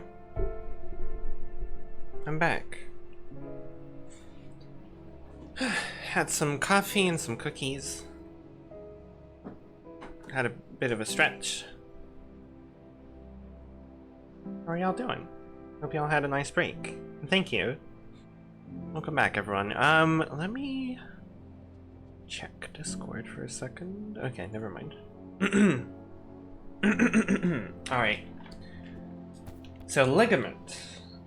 I'm back. Had some coffee and some cookies. Had a bit of a stretch. How are y'all doing? Hope y'all had a nice break. Thank you. Welcome back, everyone. Let me check Discord for a second. Okay, never mind. Alright. So, Ligament.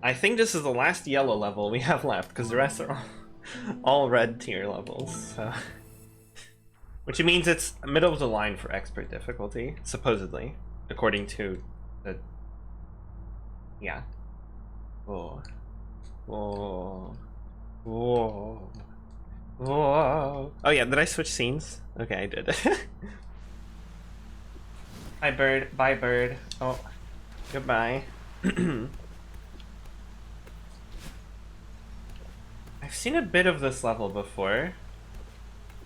I think this is the last yellow level we have left, because the rest are all red tier levels. So. Which means it's middle of the line for expert difficulty, supposedly, according to the... Yeah. Whoa. Whoa. Whoa. Whoa. Oh yeah, did I switch scenes? Okay, I did. Hi, bird. Bye, bird. Oh, goodbye. I've seen a bit of this level before,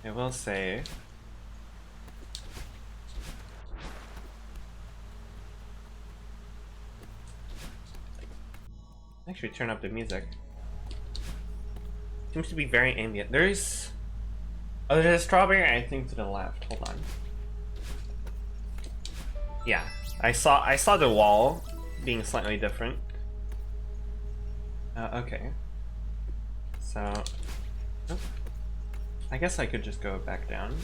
I will say. Actually, turn up the music. Seems to be very ambient. There's... Oh, there's a strawberry, I think, to the left. Hold on. Yeah, I saw the wall being slightly different. Okay. So... Oh. I guess I could just go back down.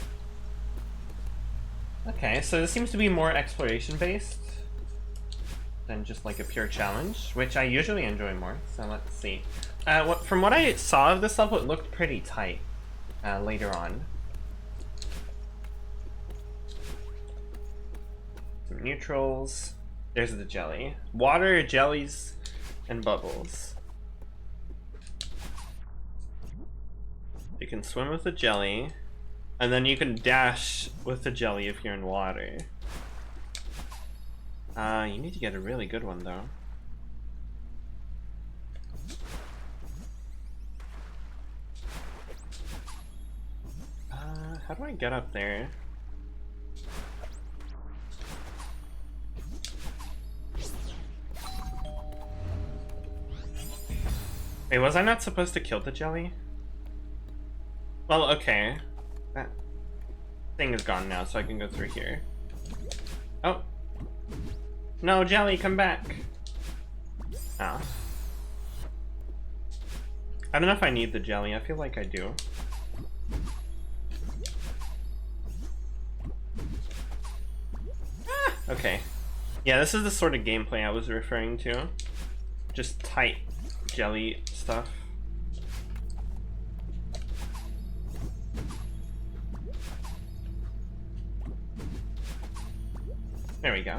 Okay, so this seems to be more exploration-based than just like a pure challenge, which I usually enjoy more, so let's see. From what I saw of this level, it looked pretty tight later on. Some neutrals. There's the jelly. Water, jellies, and bubbles. You can swim with the jelly, and then you can dash with the jelly if you're in water. You need to get a really good one, though. How do I get up there? Wait, was I not supposed to kill the jelly? Well, okay. That thing is gone now, so I can go through here. Oh. No, jelly, come back. Oh. I don't know if I need the jelly. I feel like I do. Ah, okay. Yeah, this is the sort of gameplay I was referring to. Just tight jelly stuff. There we go.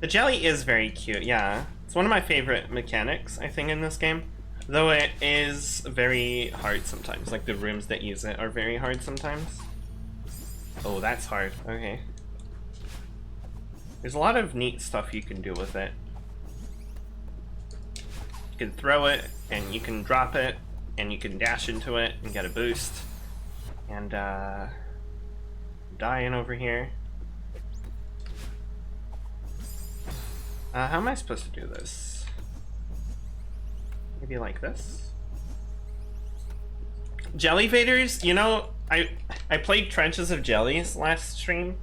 The jelly is very cute, yeah. It's one of my favorite mechanics, I think, in this game. Though it is very hard sometimes. Like, the rooms that use it are very hard sometimes. Oh, that's hard. Okay. There's a lot of neat stuff you can do with it. You can throw it, and you can drop it, and you can dash into it and get a boost. And, die in over here. How am I supposed to do this? Maybe like this? Jelly Vaders, you know, I played Trenches of Jellies last stream,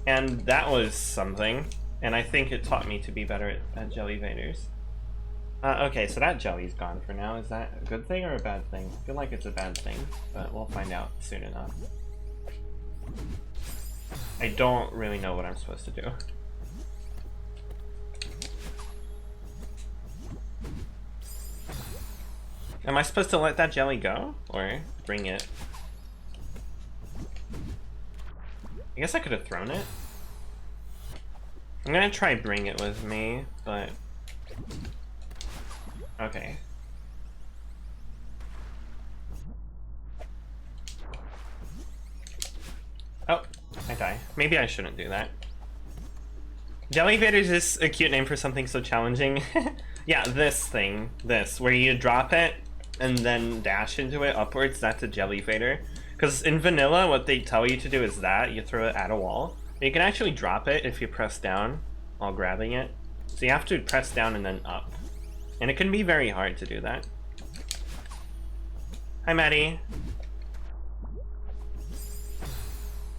and that was something, and I think it taught me to be better at Jelly Vaders. Okay, so that jelly's gone for now. Is that a good thing or a bad thing? I feel like it's a bad thing, but we'll find out soon enough. I don't really know what I'm supposed to do. Am I supposed to let that jelly go? Or bring it? I guess I could have thrown it. I'm gonna try bring it with me, but... Okay. Oh, I die. Maybe I shouldn't do that. Jelly Vaders is a cute name for something so challenging. Yeah, this thing. This, where you drop it and then dash into it upwards, that's a Jelly Vader. Because in vanilla, what they tell you to do is that you throw it at a wall. You can actually drop it if you press down while grabbing it. So you have to press down and then up. And it can be very hard to do that. Hi, Maddie.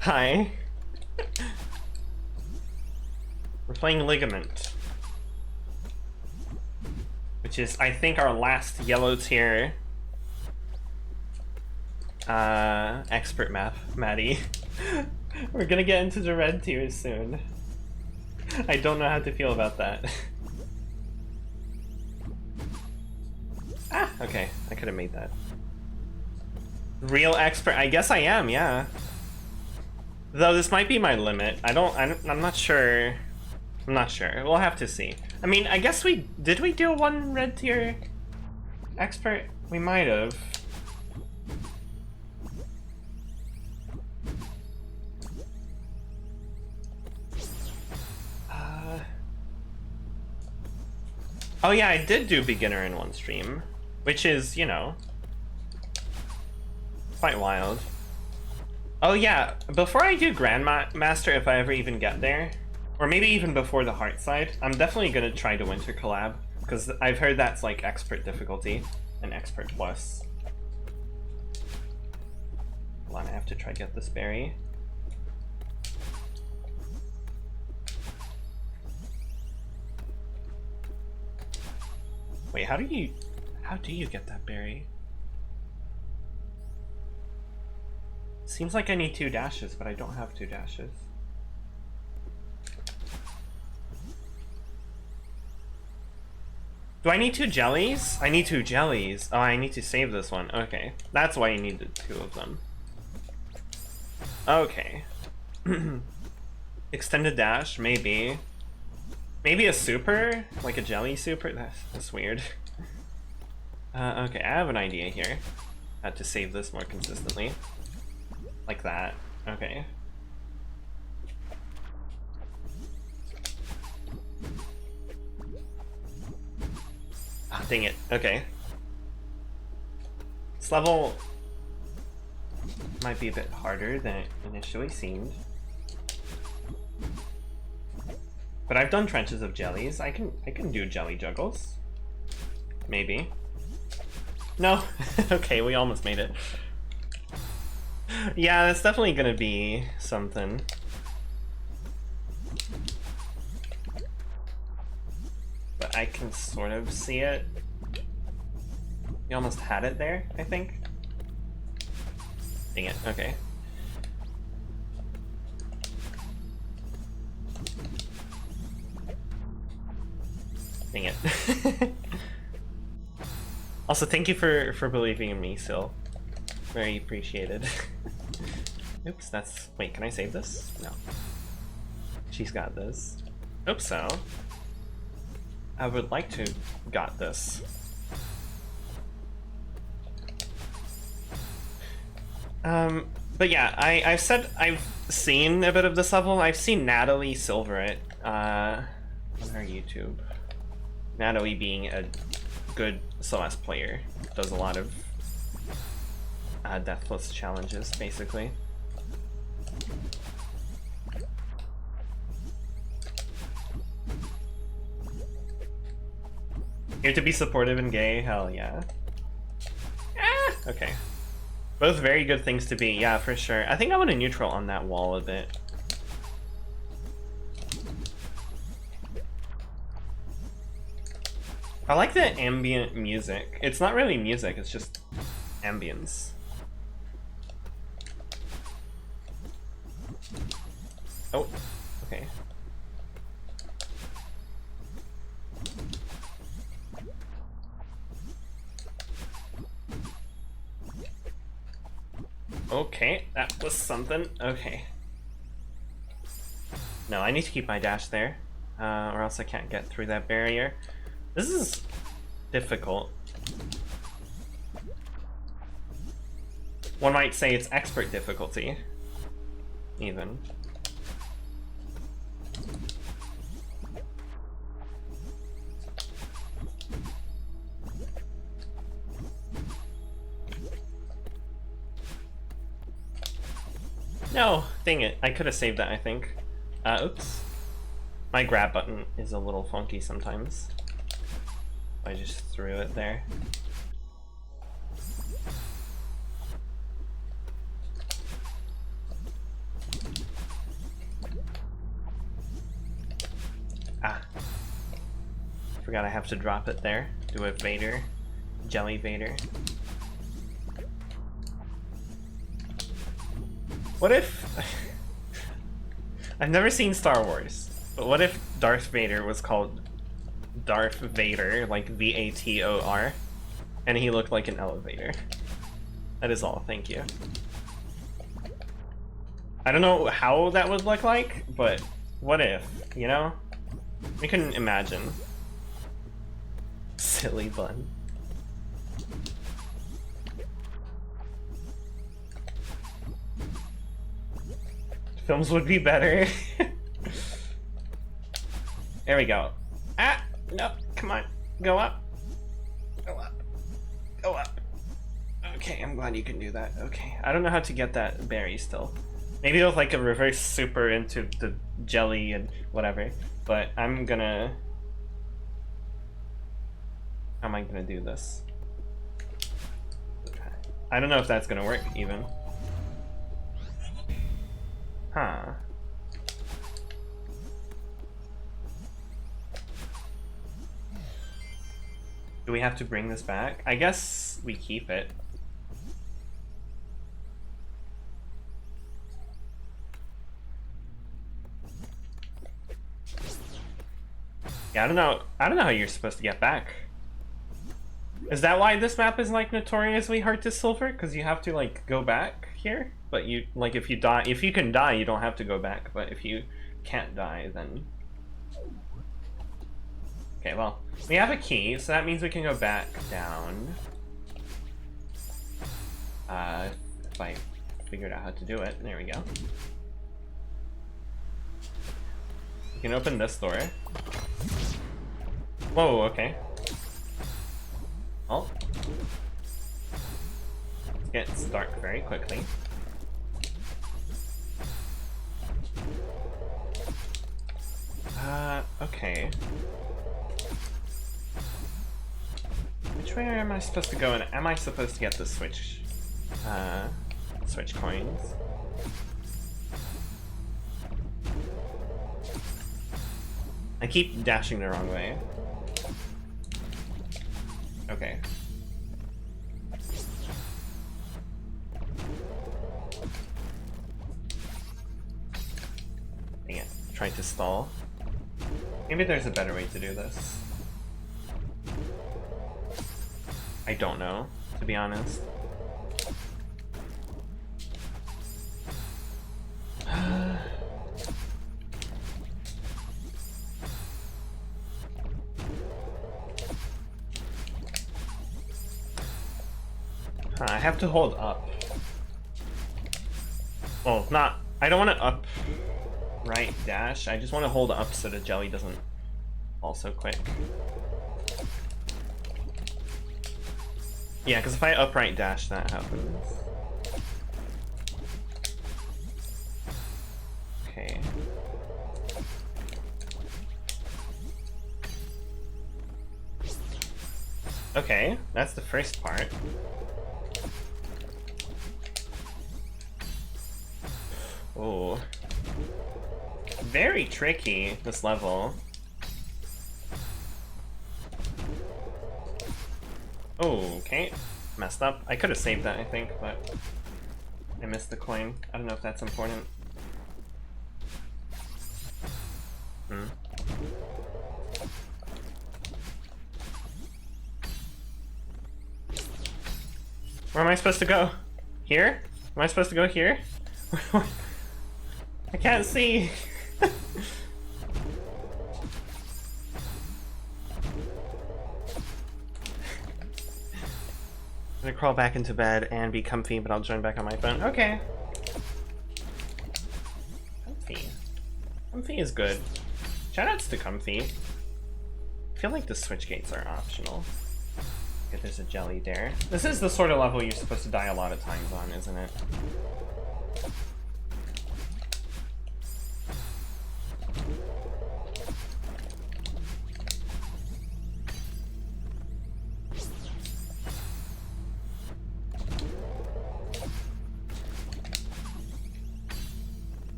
Hi. We're playing Ligament, which is, I think, our last yellow tier expert map, Maddie. We're gonna get into the red tiers soon. I don't know how to feel about that. Ah, okay, I could have made that. Real expert, I guess I am, yeah. Though this might be my limit. I'm not sure. I'm not sure. We'll have to see. I mean, I guess did we do one red tier expert? We might have. Oh yeah, I did do beginner in one stream, which is, you know, quite wild. Oh yeah, before I do Grandmaster, if I ever even get there, or maybe even before the Heart side, I'm definitely gonna try to Winter Collab, because I've heard that's like expert difficulty and expert plus. Hold on, I have to try to get this berry. Wait, how do you get that berry? Seems like I need 2 dashes, but I don't have 2 dashes. Do I need 2 jellies? I need 2 jellies. Oh, I need to save this one. Okay, that's why you needed 2 of them. Okay. Extended dash, maybe. Maybe a super? Like a jelly super? That's weird. Okay, I have an idea here. How to save this more consistently. Like that. Okay. Ah, dang it. Okay. This level might be a bit harder than it initially seemed. But I've done trenches of jellies. I can do jelly juggles. Maybe. No. Okay, we almost made it. Yeah, that's definitely gonna be something. But I can sort of see it. You almost had it there, I think. Dang it, okay. Dang it. Also, thank you for believing in me, Sil. Very appreciated. Oops, that's... Wait, can I save this? No. She's got this. Oops, so. I would like to got this. But yeah, I've said I've seen a bit of this level. I've seen Natalie Silver it on her YouTube. Natalie being a good Celeste player, does a lot of deathless challenges, basically. Here to be supportive and gay? Hell yeah. Ah, okay. Both very good things to be, yeah, for sure. I think I want to neutral on that wall a bit. I like the ambient music. It's not really music, it's just ambience. Oh, okay. Okay, that was something. Okay. No, I need to keep my dash there, or else I can't get through that barrier. This is difficult. One might say it's expert difficulty, even. No, dang it. I could have saved that, I think. Oops. My grab button is a little funky sometimes. I just threw it there. Ah. Forgot I have to drop it there. Do a Vader. Jelly Vader. What if... I've never seen Star Wars, but what if Darth Vader was called Darth Vader, like V-A-T-O-R, and he looked like an elevator? That is all, thank you. I don't know how that would look like, but what if, you know? We can imagine. Silly bun. Films would be better. There we go. Ah! No, come on. Go up. Go up. Go up. Okay, I'm glad you can do that. Okay. I don't know how to get that berry still. Maybe with like a reverse super into the jelly and whatever. But I'm gonna... How am I gonna do this? Okay. I don't know if that's gonna work even. Huh. Do we have to bring this back? I guess we keep it. Yeah, I don't know how you're supposed to get back. Is that why this map is like notoriously hard to silver? Because you have to like go back here? But you, like, if you die, if you can die, you don't have to go back. But if you can't die, then... Okay, well, we have a key, so that means we can go back down. If I figured out how to do it. There we go. We can open this door. Whoa, okay. Well, it gets dark very quickly. Okay. Which way am I supposed to go, and am I supposed to get the switch coins? I keep dashing the wrong way. Okay. Dang it. Tried to stall. Maybe there's a better way to do this. I don't know, to be honest. I have to hold up. Well, not... I don't want to up right dash. I just want to hold up so the jelly doesn't fall so quick. Yeah, because if I upright dash, that happens. Okay. Okay, that's the first part. Oh. Very tricky, this level. Oh, okay. Messed up. I could have saved that, I think, but I missed the coin. I don't know if that's important. Where am I supposed to go? Here? Am I supposed to go here? I can't see. I'm gonna crawl back into bed and be comfy, but I'll join back on my phone. Okay. Comfy. Comfy is good. Shoutouts to comfy. I feel like the switch gates are optional. Okay, there's a jelly there. This is the sort of level you're supposed to die a lot of times on, isn't it?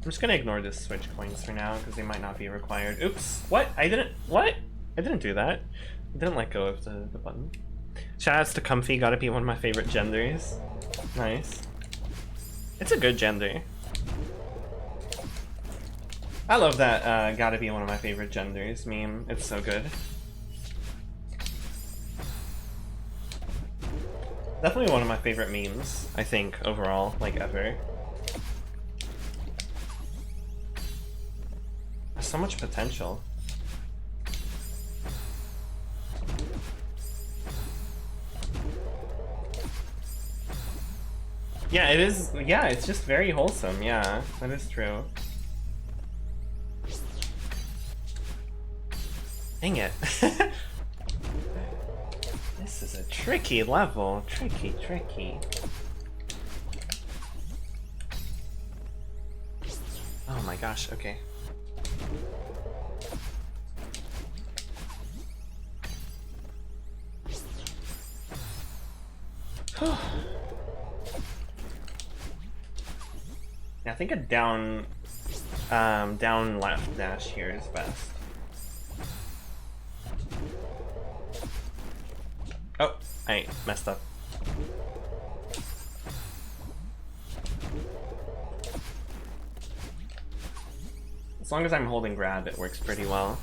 just gonna ignore the switch coins for now because they might not be required. Oops! What? I didn't do that. I didn't let go of the button. Shoutouts to Comfy, gotta be one of my favorite genders. Nice. It's a good gender. I love that gotta be one of my favorite genders meme. It's so good. Definitely one of my favorite memes, I think, overall, like ever. There's so much potential. Yeah, it is. Yeah, it's just very wholesome. Yeah, that is true. Dang it. This is a tricky level. Tricky, tricky. Oh my gosh, okay. I think a down left dash here is best. Oh, I messed up. As long as I'm holding grab, it works pretty well.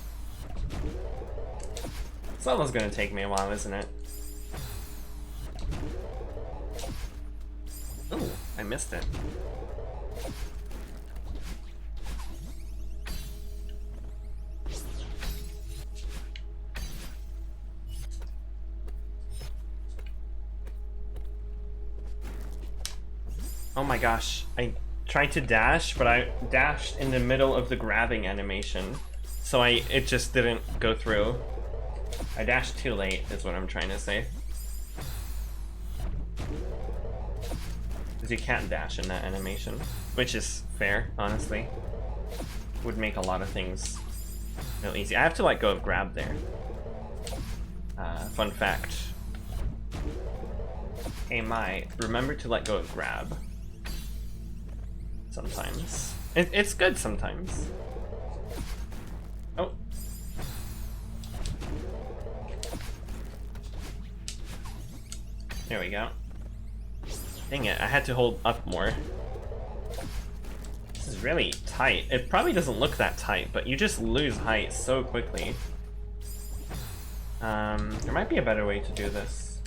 This level's gonna take me a while, isn't it? Ooh, I missed it. Oh my gosh, I tried to dash, but I dashed in the middle of the grabbing animation. So it just didn't go through. I dashed too late, is what I'm trying to say. Because you can't dash in that animation. Which is fair, honestly. Would make a lot of things real easy. I have to let go of grab there. Fun fact. Hey Mai, remember to let go of grab. Sometimes. It's good sometimes. Oh. There we go. Dang it, I had to hold up more. This is really tight. It probably doesn't look that tight, but you just lose height so quickly. There might be a better way to do this.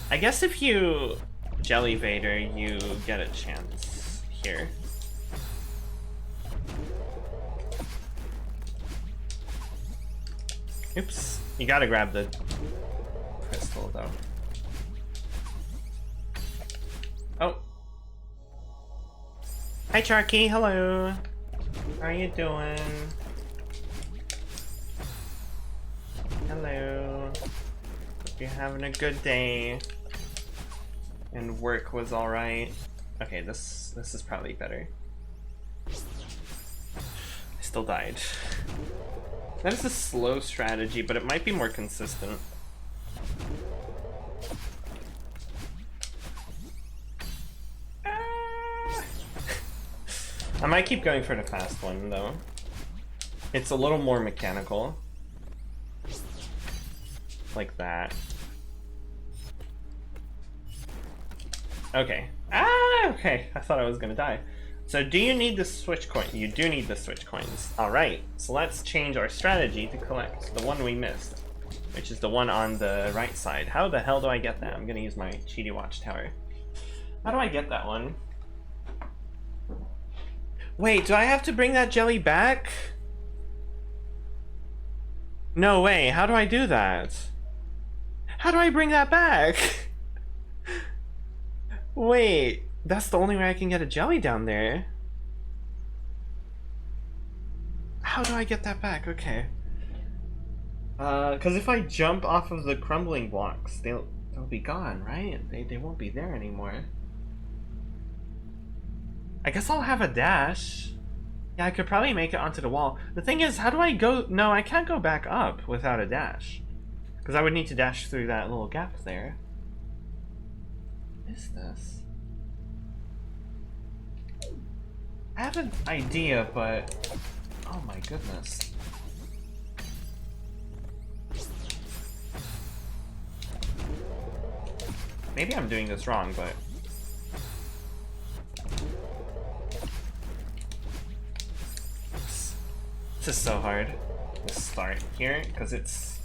I guess if you Jelly Vader, you get a chance here. Oops, you gotta grab the crystal though. Oh. Hi Charky, hello. How are you doing? Hello. Hope you're having a good day. And work was alright. Okay, this is probably better. I still died. That is a slow strategy, but it might be more consistent. I might keep going for the fast one though. It's a little more mechanical. Like that. Okay. Ah, okay. I thought I was gonna die. So do you need the switch coin? You do need the switch coins. Alright, so let's change our strategy to collect the one we missed, which is the one on the right side. How the hell do I get that? I'm gonna use my cheaty watchtower. How do I get that one? Wait, do I have to bring that jelly back? No way, how do I do that? How do I bring that back? Wait, that's the only way I can get a jelly down there. How do I get that back? Okay. Cause if I jump off of the crumbling blocks, they'll be gone, right? They won't be there anymore. I guess I'll have a dash. Yeah, I could probably make it onto the wall. The thing is, how do I go? No, I can't go back up without a dash. Because I would need to dash through that little gap there. What is this? I have an idea, but oh my goodness. Maybe I'm doing this wrong, but this is so hard. Let's start here because it's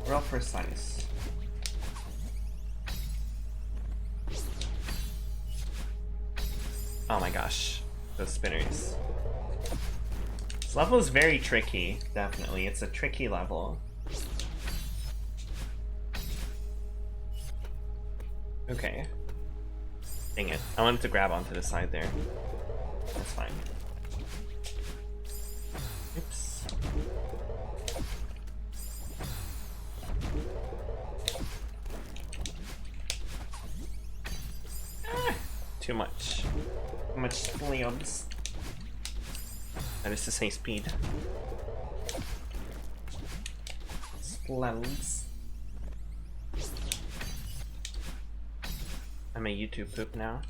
real precise. Oh my gosh, those spinners. This level is very tricky, definitely. It's a tricky level. Okay. Dang it. I wanted to grab onto the side there. That's fine. Oops. Ah, too much. Too much splioms. That is to say speed. Splends. I'm a YouTube poop now.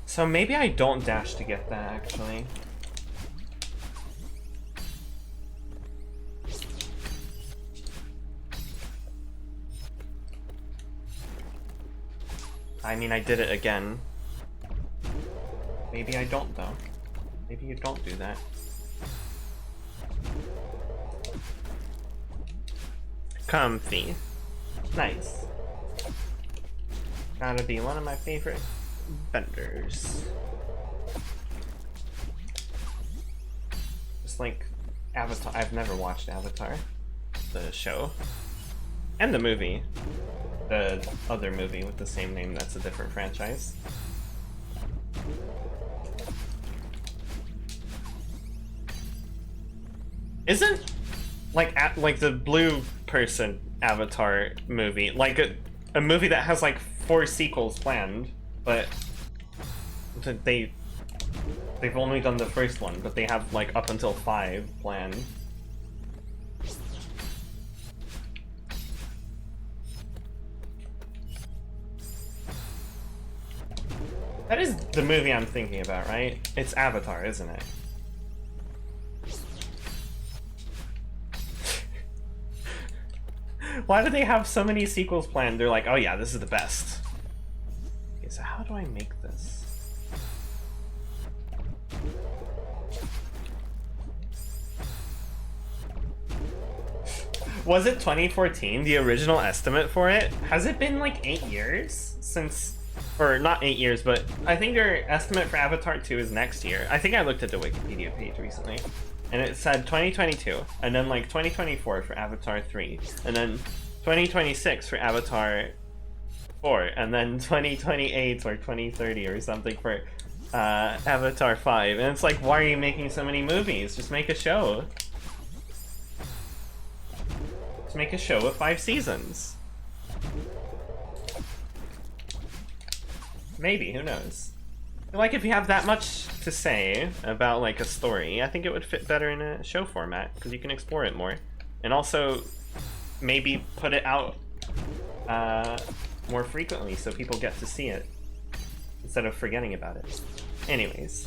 So maybe I don't dash to get that, actually. I mean, I did it again. Maybe I don't, though. Maybe you don't do that. Comfy. Nice. Gotta be one of my favorite vendors. Just like Avatar. I've never watched Avatar, the show, and the movie. The other movie with the same name that's a different franchise. Isn't like the blue person Avatar movie like a movie that has like 4 sequels planned, but they've only done the first one, but they have like up until 5 planned. That is the movie I'm thinking about, right? It's Avatar, isn't it? Why do they have so many sequels planned? They're like, oh yeah, this is the best. Okay, so how do I make this? Was it 2014, the original estimate for it? Has it been like 8 years since, or not 8 years, but I think their estimate for Avatar 2 is next year. I think I looked at the Wikipedia page recently. And it said 2022, and then like 2024 for Avatar 3, and then 2026 for Avatar 4, and then 2028 or 2030 or something for Avatar 5. And it's like, why are you making so many movies? Just make a show. Just make a show with 5 seasons. Maybe, who knows? Like, if you have that much to say about like a story, I think it would fit better in a show format because you can explore it more, and also maybe put it out more frequently so people get to see it instead of forgetting about it. Anyways,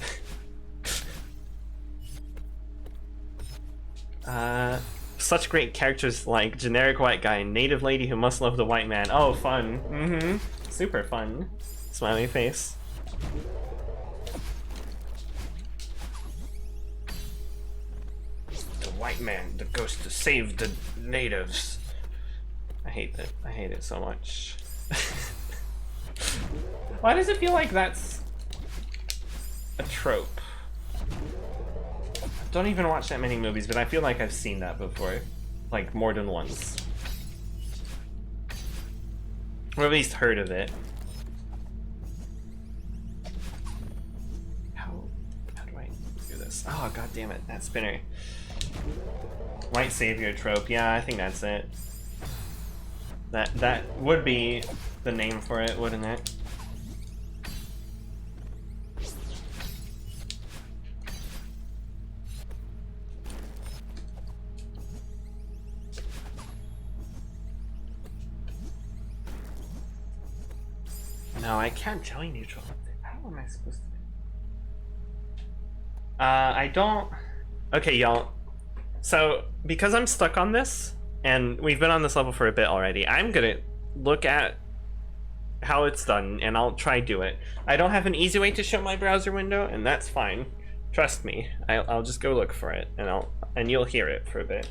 such great characters like generic white guy, native lady who must love the white man. Oh, fun. Super fun. Smiley face. White man, the ghost to save the natives. I hate that. I hate it so much. Why does it feel like that's a trope? I don't even watch that many movies, but I feel like I've seen that before. Like, more than once. Or at least heard of it. How do I do this? Oh, god damn it, that spinner. White savior trope, yeah, I think that's it. That would be the name for it, wouldn't it? I can't jelly neutral. How am I supposed to do? I don't... Okay, y'all. So, because I'm stuck on this, and we've been on this level for a bit already, I'm gonna look at how it's done, and I'll try do it. I don't have an easy way to show my browser window, and that's fine. Trust me. I'll just go look for it, and you'll hear it for a bit.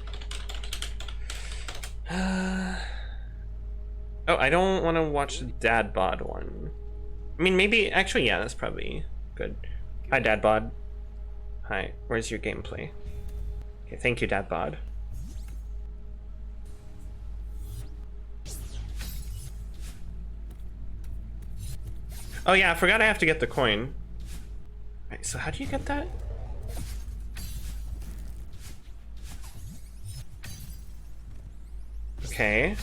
Oh, I don't want to watch the dad bod one. I mean, maybe, actually, yeah, that's probably good. Hi, dad bod. Hi, where's your gameplay? Okay, thank you, dad bod. Oh yeah, I forgot I have to get the coin. Right, so how do you get that? Okay.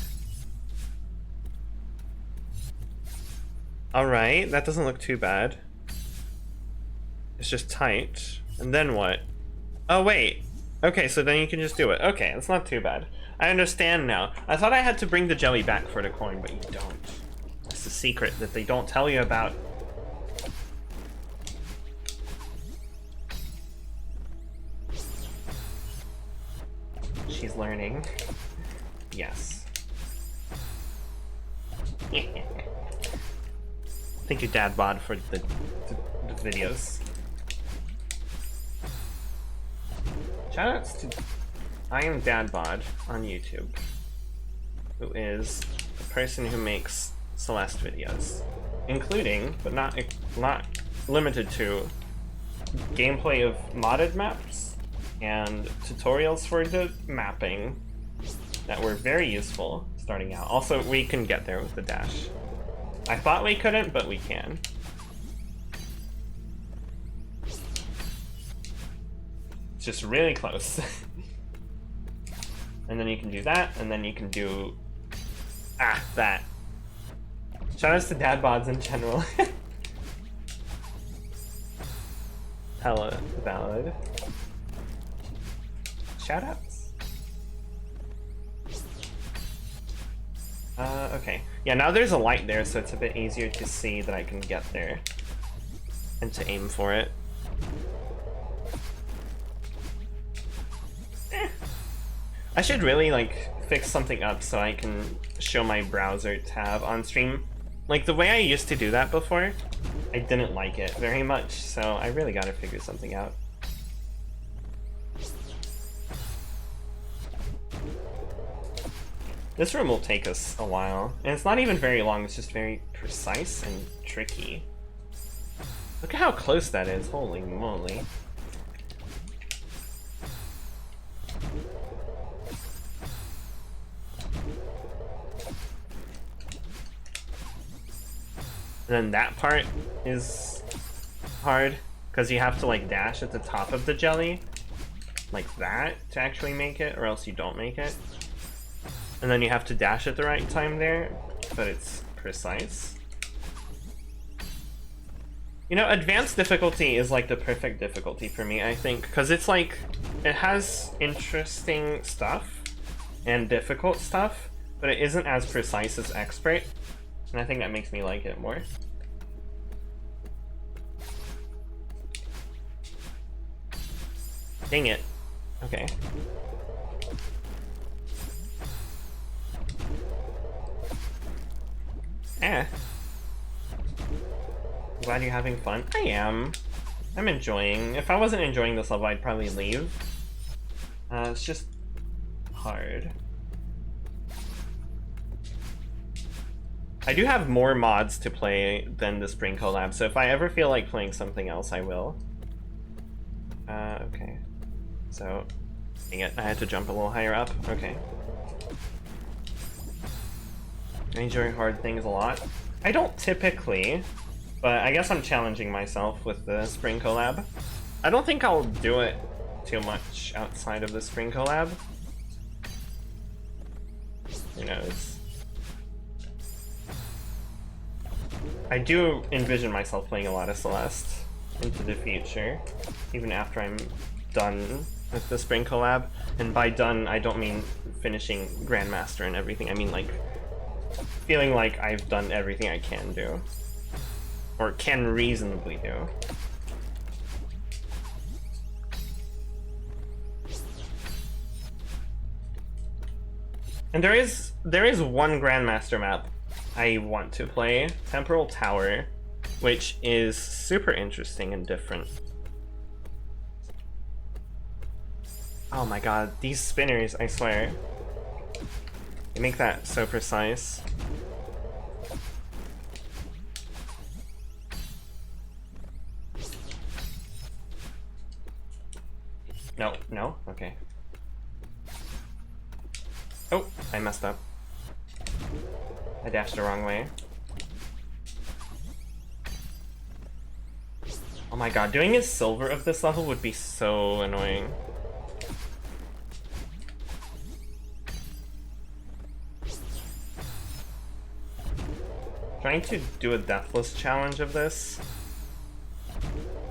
Alright, that doesn't look too bad. It's just tight. And then what? Oh wait. Okay, so then you can just do it. Okay, that's not too bad. I understand now. I thought I had to bring the jelly back for the coin, but you don't. That's the secret that they don't tell you about. She's learning. Yes. Thank you, Dad Bod, for the videos. Shoutouts to I am Dad Bod on YouTube, who is a person who makes Celeste videos, including, but not limited to, gameplay of modded maps and tutorials for the mapping that were very useful starting out. Also, we can get there with the dash. I thought we couldn't, but we can. It's just really close. And then you can do that, and then you can do... that. Shoutouts to dad bods in general. Hella valid. Shoutouts? Okay. Yeah, now there's a light there, so it's a bit easier to see that I can get there. And to aim for it. I should really, like, fix something up so I can show my browser tab on stream. Like, the way I used to do that before, I didn't like it very much, so I really gotta figure something out. This room will take us a while, and it's not even very long, it's just very precise and tricky. Look at how close that is, holy moly. And then that part is hard, because you have to like dash at the top of the jelly, like that, to actually make it, or else you don't make it. And then you have to dash at the right time there, but it's precise. You know, advanced difficulty is like the perfect difficulty for me, I think, because it's like, it has interesting stuff and difficult stuff, but it isn't as precise as expert. And I think that makes me like it more. Dang it. Okay. Glad you're having fun. I am. I'm enjoying. If I wasn't enjoying this level, I'd probably leave. It's just hard. I do have more mods to play than the Spring Collab, so if I ever feel like playing something else, I will. Okay. So, dang it, I had to jump a little higher up. Okay. I enjoy hard things a lot. I don't typically, but I guess I'm challenging myself with the Spring Collab. I don't think I'll do it too much outside of the Spring Collab. Who knows? I do envision myself playing a lot of Celeste into the future, even after I'm done with the Spring Collab. And by done, I don't mean finishing Grandmaster and everything. I mean like feeling like I've done everything I can do. or can reasonably do. And there is one Grandmaster map I want to play, Temporal Tower, which is super interesting and different. Oh my god, these spinners, I swear. They make that so precise. No, no? Okay. Oh, I messed up. I dashed the wrong way. Oh my god, doing a silver of this level would be so annoying. Trying to do a deathless challenge of this.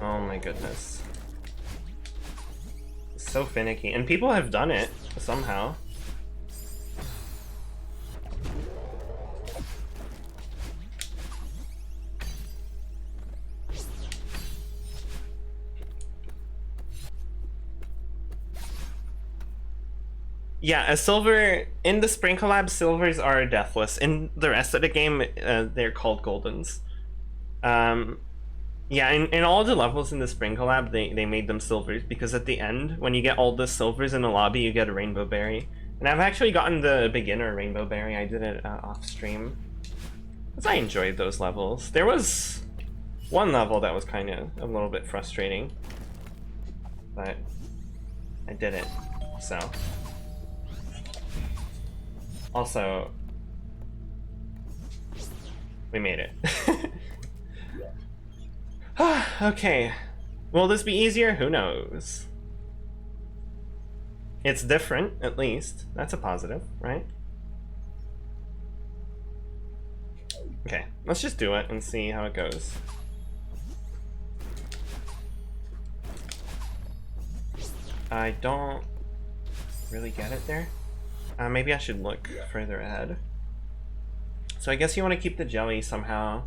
Oh my goodness. It's so finicky. And people have done it somehow. Yeah, a silver in the Spring Collab, silvers are deathless. In the rest of the game, they're called goldens. Yeah, in all the levels in the Spring Collab, they made them silvers because at the end, when you get all the silvers in the lobby, you get a rainbow berry. And I've actually gotten the beginner rainbow berry. I did it off stream because I enjoyed those levels. There was one level that was kind of a little bit frustrating, but I did it. So. Also, we made it. Okay. Will this be easier? Who knows? It's different, at least. That's a positive, right? Okay, let's just do it and see how it goes. I don't really get it there. Maybe I should look further ahead. So I guess you want to keep the jelly somehow.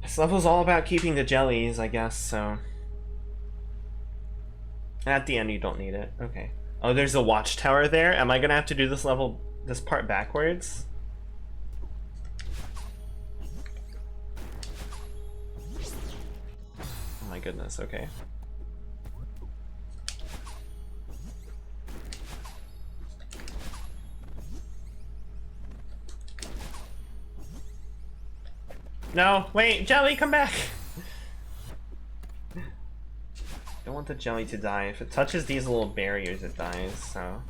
This level's all about keeping the jellies, I guess, so... At the end you don't need it. Okay. Oh, there's a watchtower there? Am I gonna have to do this level, this part backwards? Oh my goodness, okay. No, wait, jelly, come back! Don't want the jelly to die. If it touches these little barriers, it dies, so...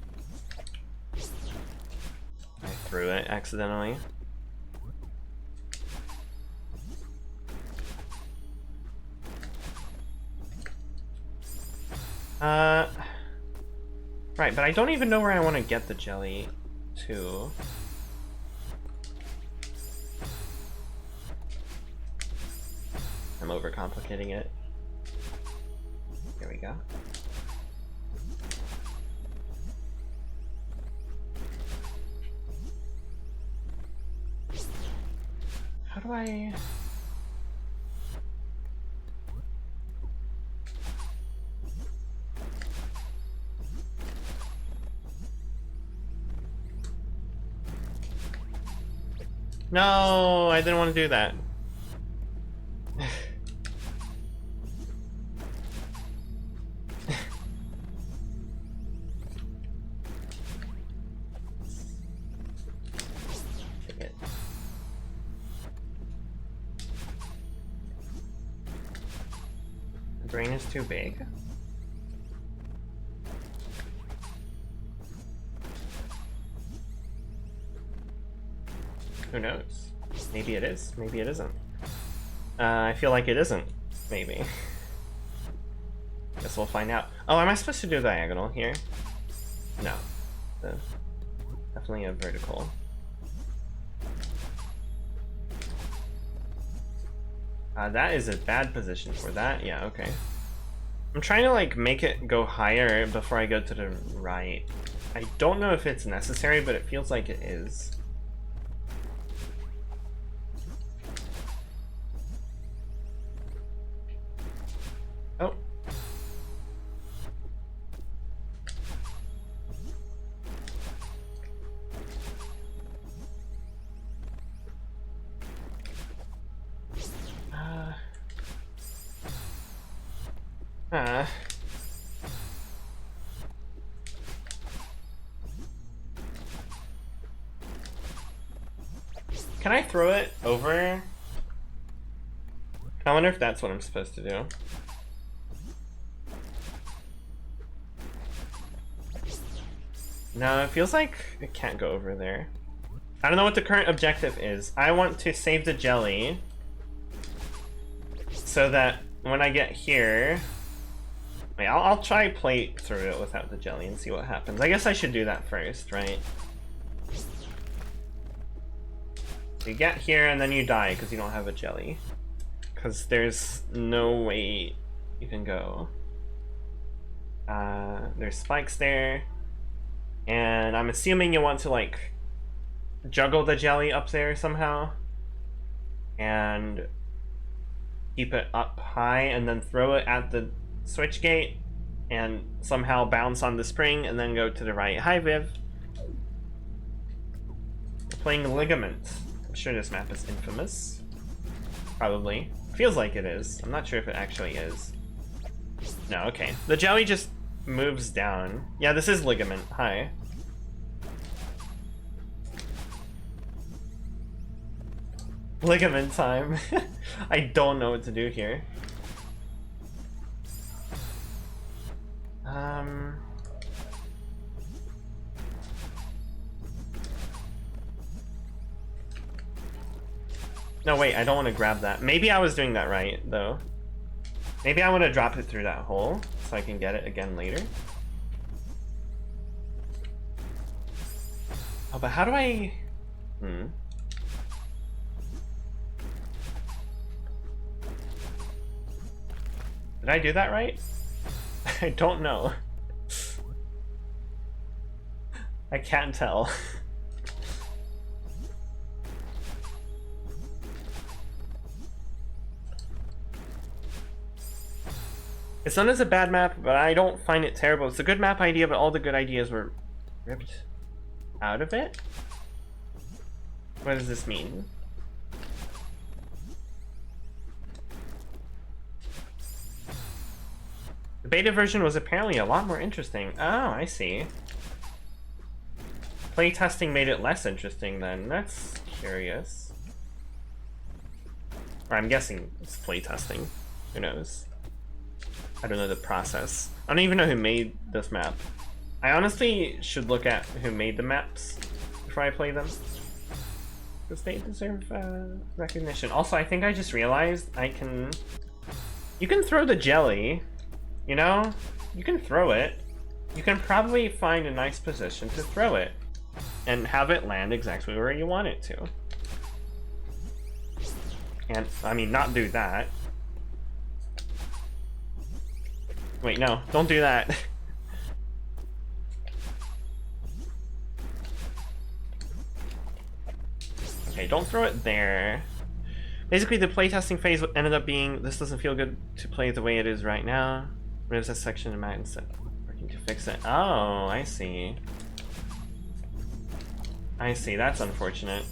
I threw it accidentally. Right, but I don't even know where I want to get the jelly to. I'm overcomplicating it. There we go. How do I... No, I didn't want to do that. Brain is too big. Who knows? Maybe it is. Maybe it isn't. I feel like it isn't. Maybe. Guess we'll find out. Oh, am I supposed to do a diagonal here? No. Definitely a vertical. That is a bad position for that. Yeah, okay. I'm trying to like make it go higher before I go to the right. I don't know if it's necessary, but it feels like it is. Uh. Can I throw it over? I wonder if that's what I'm supposed to do. No, it feels like it can't go over there. I don't know what the current objective is. I want to save the jelly so that when I get here... Wait, I'll try play through it without the jelly and see what happens. I guess I should do that first, right? You get here and then you die because you don't have a jelly. Because there's no way you can go. There's spikes there. And I'm assuming you want to like juggle the jelly up there somehow. And keep it up high and then throw it at the switch gate. And somehow bounce on the spring and then go to the right. Hi Viv. We're playing Ligament. I'm sure this map is infamous. Probably. Feels like it is. I'm not sure if it actually is. No, okay. The jelly just moves down. Yeah, this is Ligament. Hi. Ligament time. I don't know what to do here. No, wait, I don't want to grab that. Maybe I was doing that right, though. Maybe I want to drop it through that hole so I can get it again later. Oh, but how do I... Did I do that right? I don't know. I can't tell. It's known as a bad map, but I don't find it terrible. It's a good map idea, but all the good ideas were ripped out of it? What does this mean? The beta version was apparently a lot more interesting. Oh, I see. Playtesting made it less interesting then. That's curious. Or I'm guessing it's playtesting. Who knows? I don't know the process. I don't even know who made this map. I honestly should look at who made the maps before I play them. Because they deserve recognition. Also, I think I just realized I can... You can throw the jelly, you know? You can throw it. You can probably find a nice position to throw it. And have it land exactly where you want it to. And, I mean, not do that. Wait, no, don't do that. Okay, don't throw it there. Basically, the playtesting phase ended up being, this doesn't feel good to play the way it is right now. Removes that section of map instead working to fix it. Oh, I see. I see, that's unfortunate.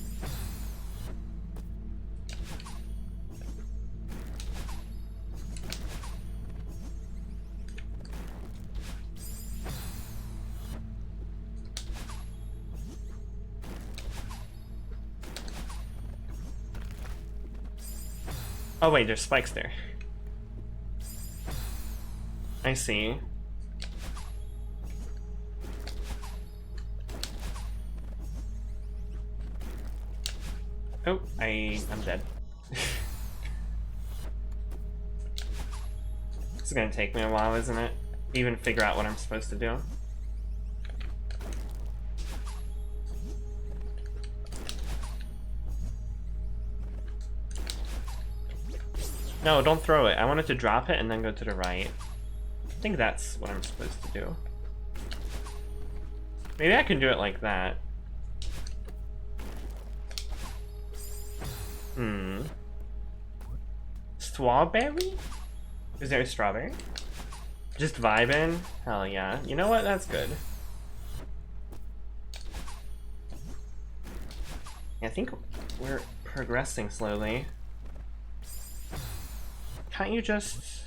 Oh wait, there's spikes there. I see. Oh, I'm dead. This is gonna take me a while, isn't it? Even figure out what I'm supposed to do. No, don't throw it. I wanted to drop it and then go to the right. I think that's what I'm supposed to do. Maybe I can do it like that. Strawberry? Is there a strawberry? Just vibing? Hell yeah. You know what? That's good. I think we're progressing slowly. Can't you just...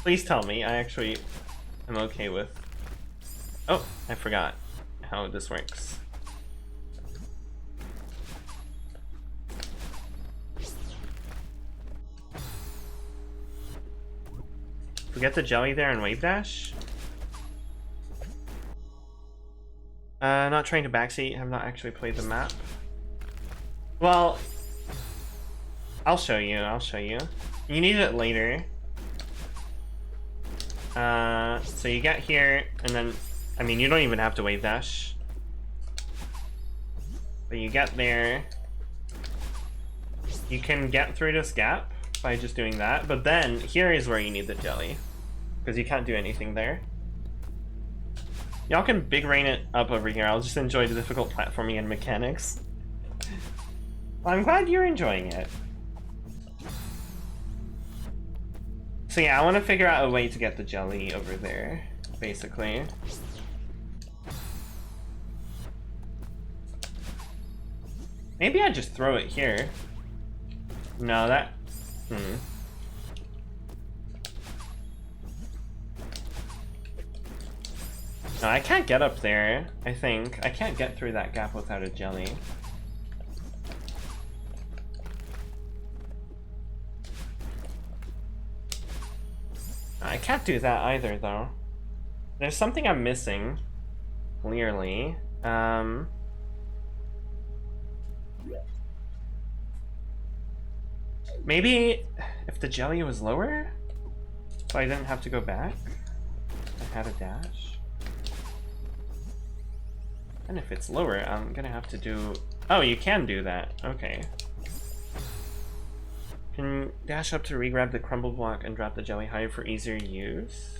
Please tell me. I actually am okay with... Oh, I forgot how this works. Forget the jelly there and wave dash? Not trying to backseat, have not actually played the map. Well, I'll show you. You need it later. So you get here, and then, I mean, you don't even have to wave dash. But you get there. You can get through this gap by just doing that, but then here is where you need the jelly, because you can't do anything there. Y'all can big rain it up over here. I'll just enjoy the difficult platforming and mechanics. Well, I'm glad you're enjoying it. So yeah, I want to figure out a way to get the jelly over there, basically. Maybe I just throw it here. No, that... No, I can't get up there, I think. I can't get through that gap without a jelly. I can't do that either, though. There's something I'm missing, clearly. Maybe if the jelly was lower, so I didn't have to go back. I had a dash. And if it's lower, I'm gonna have to do... Oh, you can do that. Okay. Can dash up to re-grab the crumble block and drop the jelly higher for easier use.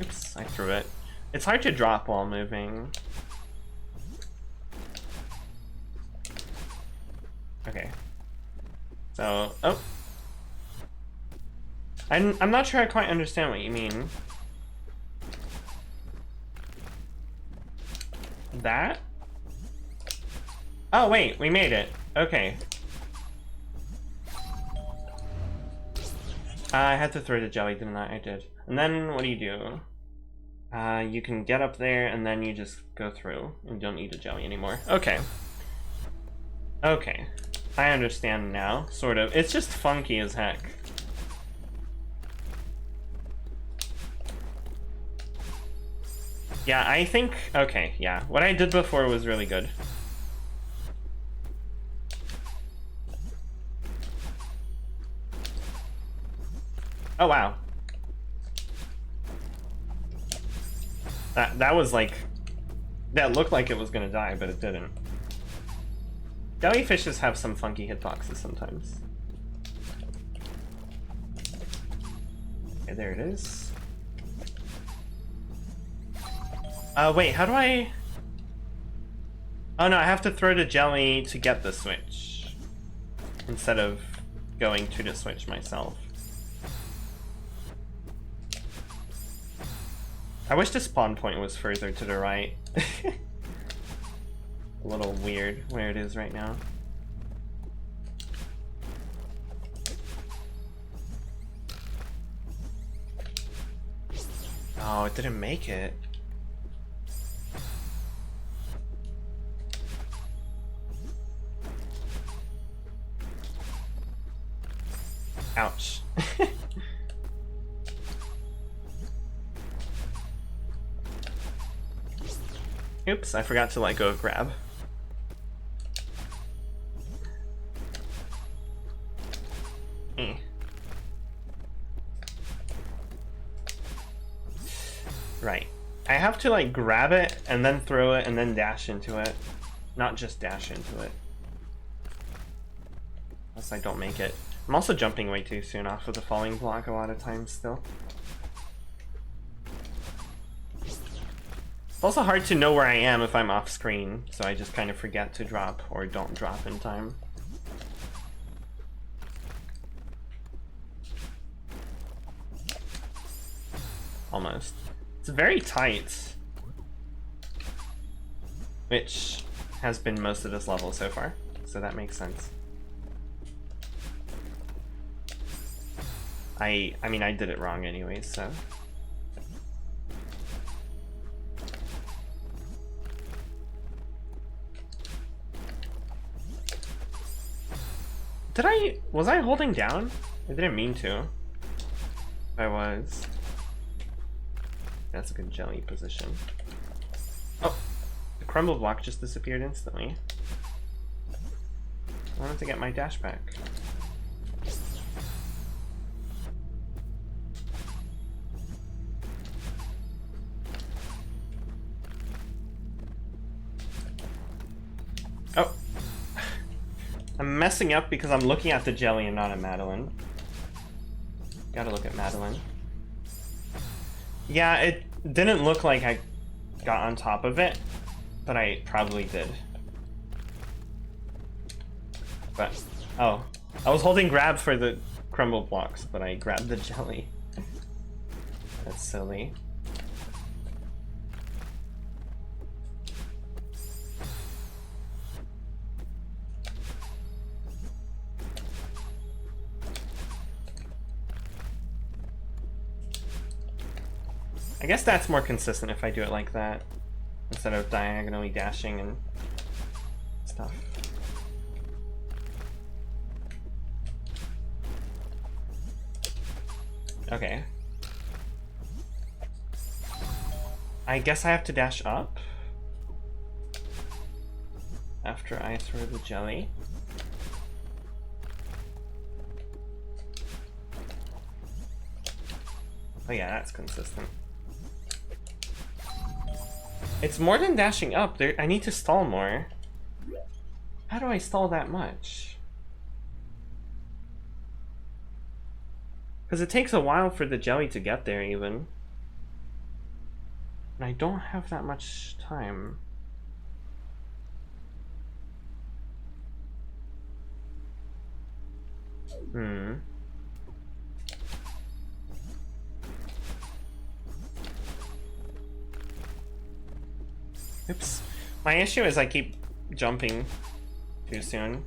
Oops, I threw it. It's hard to drop while moving. Okay. So, oh. I'm not sure I quite understand what you mean. That? Oh wait, we made it. Okay. I had to throw the jelly, didn't I? I did. And then what do? You can get up there and then you just go through and you don't need a jelly anymore. Okay. Okay. I understand now, sort of. It's just funky as heck. Yeah, I think... Okay, yeah. What I did before was really good. Oh, wow. That was like... That looked like it was gonna die, but it didn't. Jellyfishes have some funky hitboxes sometimes. Okay, there it is. Wait, how do I... Oh no, I have to throw the jelly to get the switch, instead of going to the switch myself. I wish the spawn point was further to the right. A little weird where it is right now. Oh, it didn't make it. Ouch. Oops, I forgot to let go of grab. Right. I have to like grab it and then throw it and then dash into it. Not just dash into it. Unless I don't make it. I'm also jumping way too soon off of the falling block a lot of times still. It's also hard to know where I am if I'm off screen, so I just kind of forget to drop or don't drop in time. Almost. It's very tight. Which has been most of this level so far, so that makes sense. I mean, I did it wrong anyways, so. Was I holding down? I didn't mean to. I was. That's a good jelly position. Oh, the crumble block just disappeared instantly. I wanted to get my dash back. Oh. I'm messing up because I'm looking at the jelly and not at Madeline. Gotta look at Madeline. Yeah, it didn't look like I got on top of it, but I probably did. But, oh. I was holding grab for the crumble blocks, but I grabbed the jelly. That's silly. I guess that's more consistent if I do it like that, instead of diagonally dashing and stuff. Okay. I guess I have to dash up after I throw the jelly. Oh yeah, that's consistent. It's more than dashing up. I need to stall more. How do I stall that much? Because it takes a while for the jelly to get there, even. And I don't have that much time. Oops. My issue is I keep jumping too soon.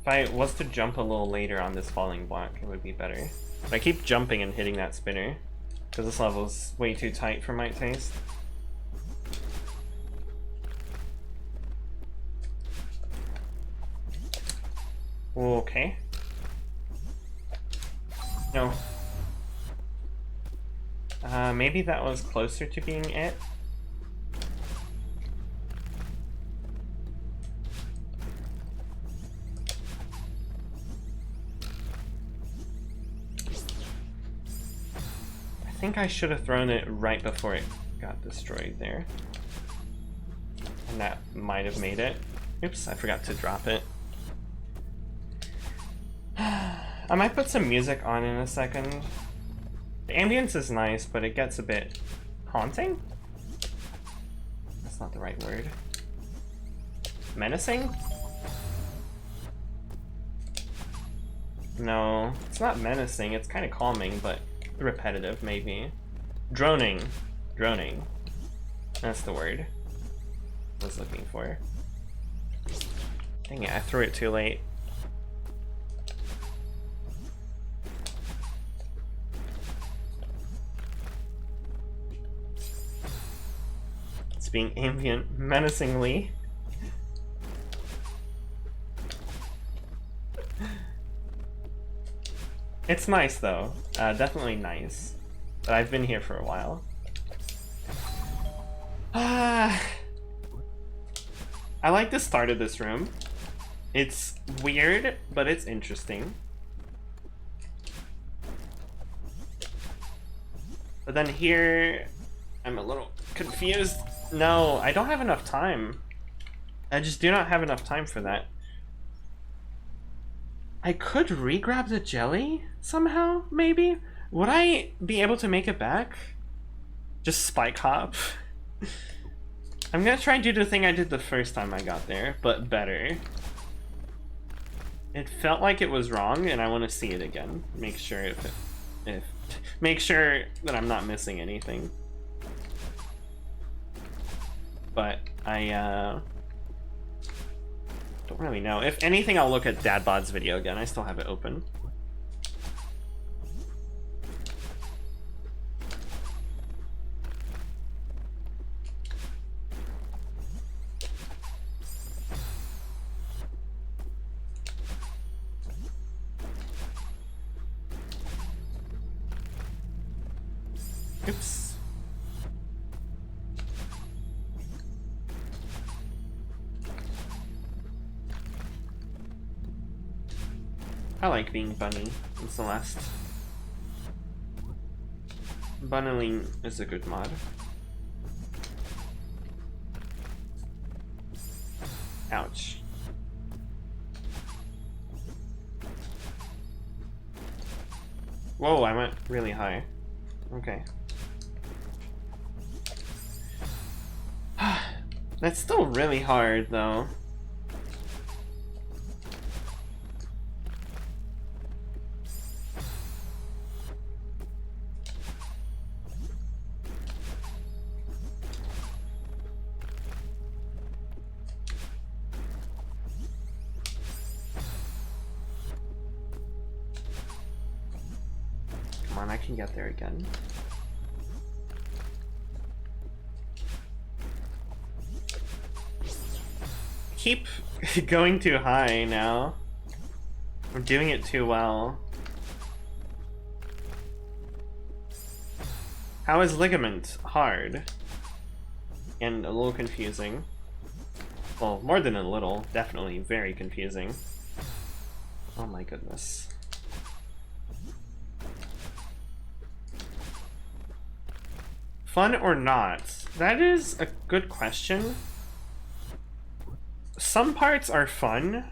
If I was to jump a little later on this falling block, it would be better. But I keep jumping and hitting that spinner, because this level's way too tight for my taste. Okay. No. Maybe that was closer to being it. I think I should have thrown it right before it got destroyed there. And that might have made it. Oops, I forgot to drop it. I might put some music on in a second. The ambience is nice, but it gets a bit haunting? That's not the right word. Menacing? No, it's not menacing, it's kind of calming, but repetitive, maybe. Droning. Droning. That's the word I was looking for. Dang it, I threw it too late. It's being ambient menacingly. It's nice though, definitely nice. But I've been here for a while. I like the start of this room. It's weird, but it's interesting. But then here, I'm a little confused. No, I don't have enough time. I just do not have enough time for that. I could re-grab the jelly somehow, maybe? Would I be able to make it back? Just spike hop? I'm gonna try and do the thing I did the first time I got there, but better. It felt like it was wrong, and I want to see it again. Make sure make sure that I'm not missing anything. But I don't really know. If anything, I'll look at Dadbod's video again. I still have it open. Oops. I like being Bunny in Celeste. Bunnyling is a good mod. Ouch. Whoa, I went really high. Okay. That's still really hard, though. Come on, I can get there again. Keep going too high now. I'm doing it too well. How is ligament hard? And a little confusing. Well, more than a little, definitely very confusing. Oh my goodness. Fun or not? That is a good question. Some parts are fun,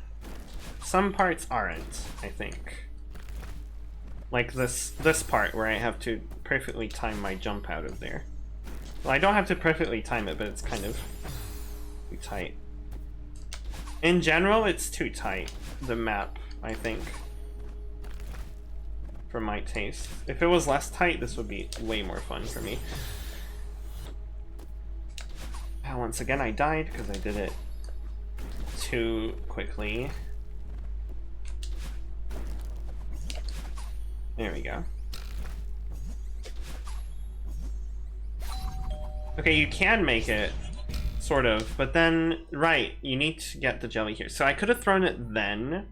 some parts aren't, I think. Like this part where I have to perfectly time my jump out of there. Well, I don't have to perfectly time it, but it's kind of too tight. In general, it's too tight, the map, I think. For my taste. If it was less tight, this would be way more fun for me. Once again, I died because I did it too quickly. There we go. Okay, you can make it, sort of, but then, right, you need to get the jelly here. So I could have thrown it then.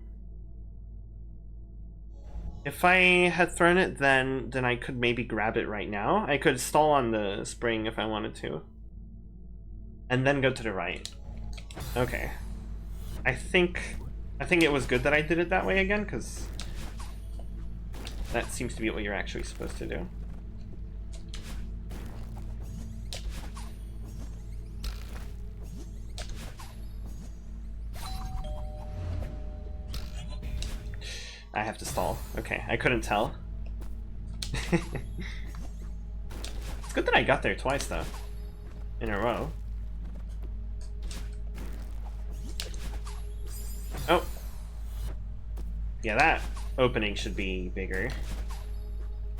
If I had thrown it then I could maybe grab it right now. I could stall on the spring if I wanted to. And then go to the right. Okay. I think it was good that I did it that way again, because that seems to be what you're actually supposed to do. I have to stall. Okay, I couldn't tell. It's good that I got there twice, though. In a row. Oh. Yeah, that opening should be bigger.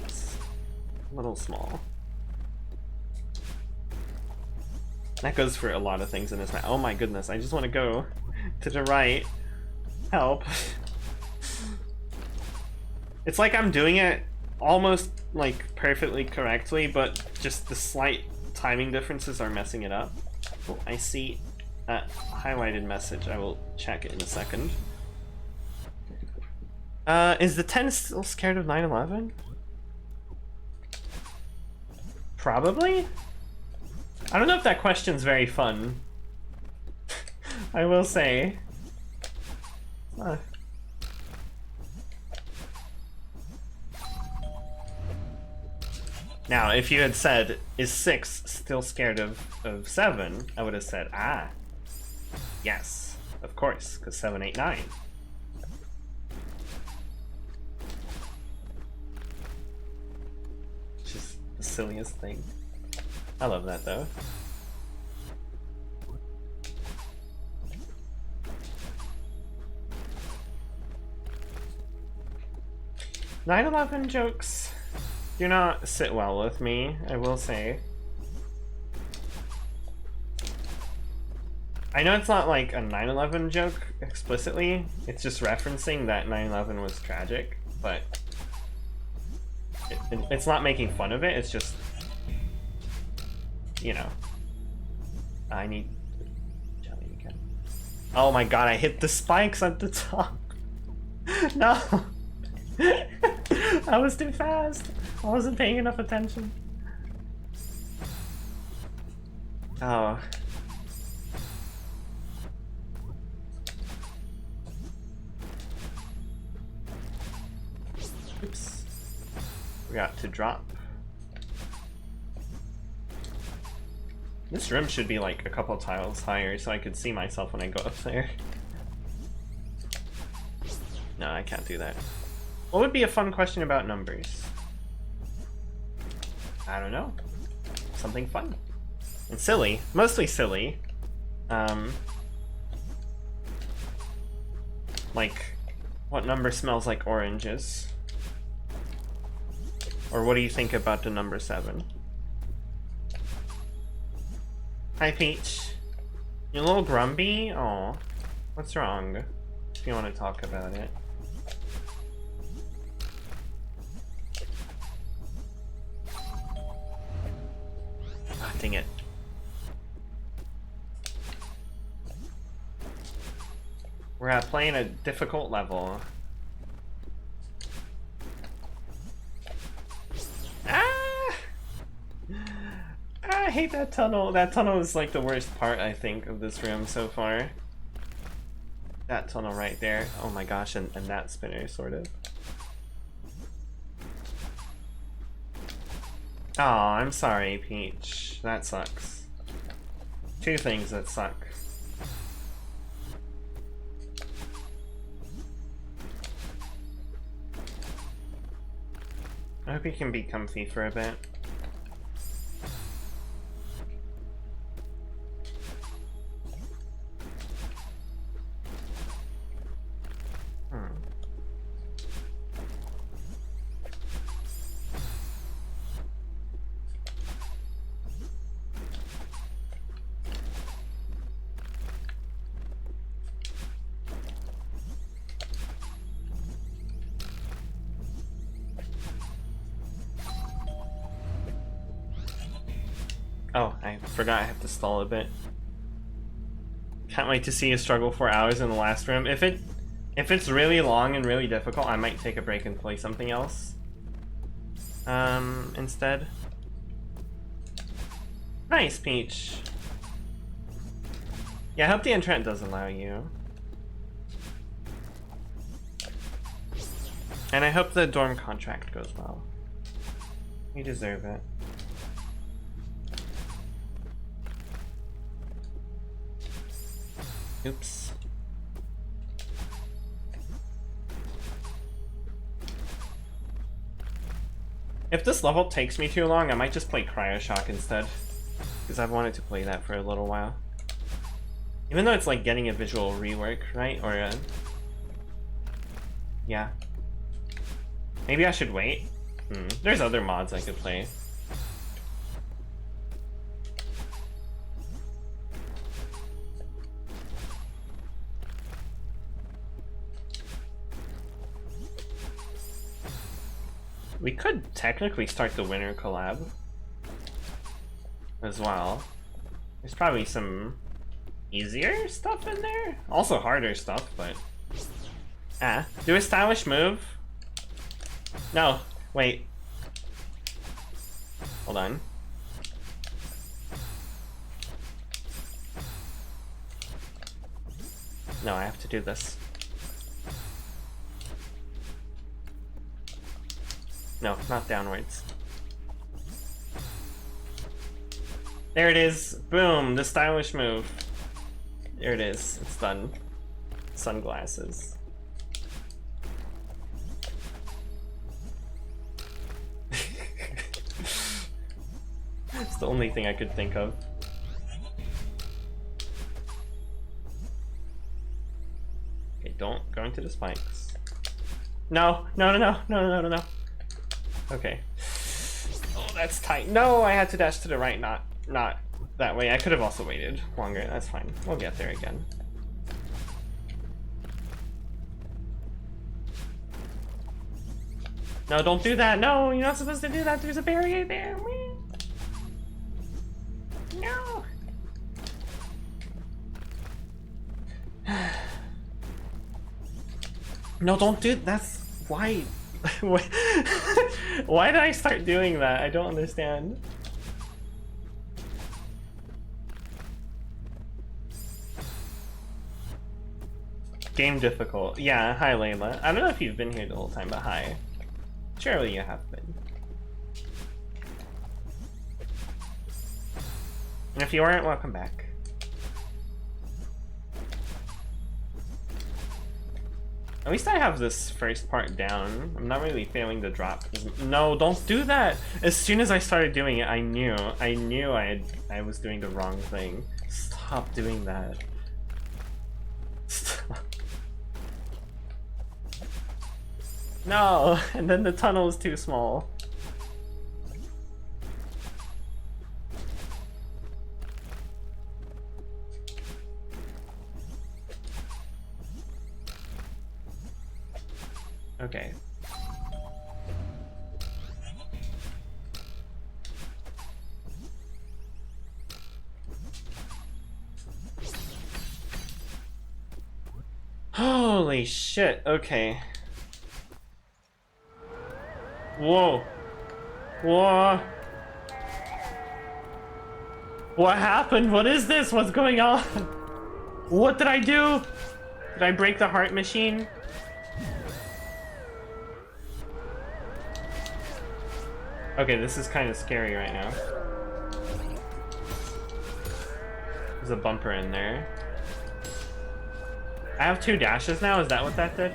It's a little small. That goes for a lot of things in this map. Oh my goodness, I just want to go to the right. Help. It's like I'm doing it almost like perfectly correctly, but just the slight timing differences are messing it up. Oh, I see that highlighted message. I will check it in a second. Is the 10 still scared of 9/11? Probably? I don't know if that question's very fun. I will say. Now, if you had said, is 6 still scared of 7, I would have said, ah, yes, of course, because 7, 8, 9. Just the silliest thing. I love that, though. "9/11 jokes do not sit well with me, I will say. I know it's not like a 9/11 joke explicitly, it's just referencing that 9/11 was tragic, but it's not making fun of it, it's just, you know, I need jelly again. Oh my god, I hit the spikes at the top. No! I was too fast. I wasn't paying enough attention. Oh. Oops. Forgot to drop. This room should be like a couple tiles higher so I could see myself when I go up there. No, I can't do that. What would be a fun question about numbers? I don't know. Something fun. And silly. Mostly silly. Like, what number smells like oranges? Or what do you think about the number 7? Hi, Peach. You a little grumpy? Aw. What's wrong? If you want to talk about it. Ah, dang it. We're playing a difficult level. Ah! I hate that tunnel. That tunnel is like the worst part, I think, of this room so far. That tunnel right there. Oh my gosh, and that spinner, sort of. Oh, I'm sorry, Peach. That sucks. Two things that suck. I hope you can be comfy for a bit. Oh, I forgot I have to stall a bit. Can't wait to see you struggle for hours in the last room. If it's really long and really difficult, I might take a break and play something else. Instead. Nice, Peach. Yeah, I hope the internet does allow you. And I hope the dorm contract goes well. You deserve it. Oops. If this level takes me too long, I might just play Cryoshock instead. Because I've wanted to play that for a little while. Even though it's like getting a visual rework, right? Or yeah. Maybe I should wait. There's other mods I could play. We could technically start the winter collab as well. There's probably some easier stuff in there. Also harder stuff, but... do a stylish move. No, wait. Hold on. No, I have to do this. No, not downwards. There it is. Boom, the stylish move. There it is. It's done. Sunglasses. It's the only thing I could think of. Okay, don't go into the spikes. No, no, no, no, no, no, no, no. Okay. Oh, that's tight. No, I had to dash to the right, not that way. I could have also waited longer. That's fine. We'll get there again. No, don't do that. No, you're not supposed to do that. There's a barrier there. No. No, don't do. That's why. Why did I start doing that? I don't understand. Game difficult. Yeah, hi Layla. I don't know if you've been here the whole time, but hi. Surely you have been. And if you aren't, welcome back. At least I have this first part down. I'm not really failing to drop. No, don't do that! As soon as I started doing it, I knew I was doing the wrong thing. Stop doing that. Stop. No, and then the tunnel is too small. Okay. Holy shit, okay. Whoa. Whoa. What happened? What is this? What's going on? What did I do? Did I break the heart machine? Okay, this is kind of scary right now. There's a bumper in there. I have 2 dashes now? Is that what that did?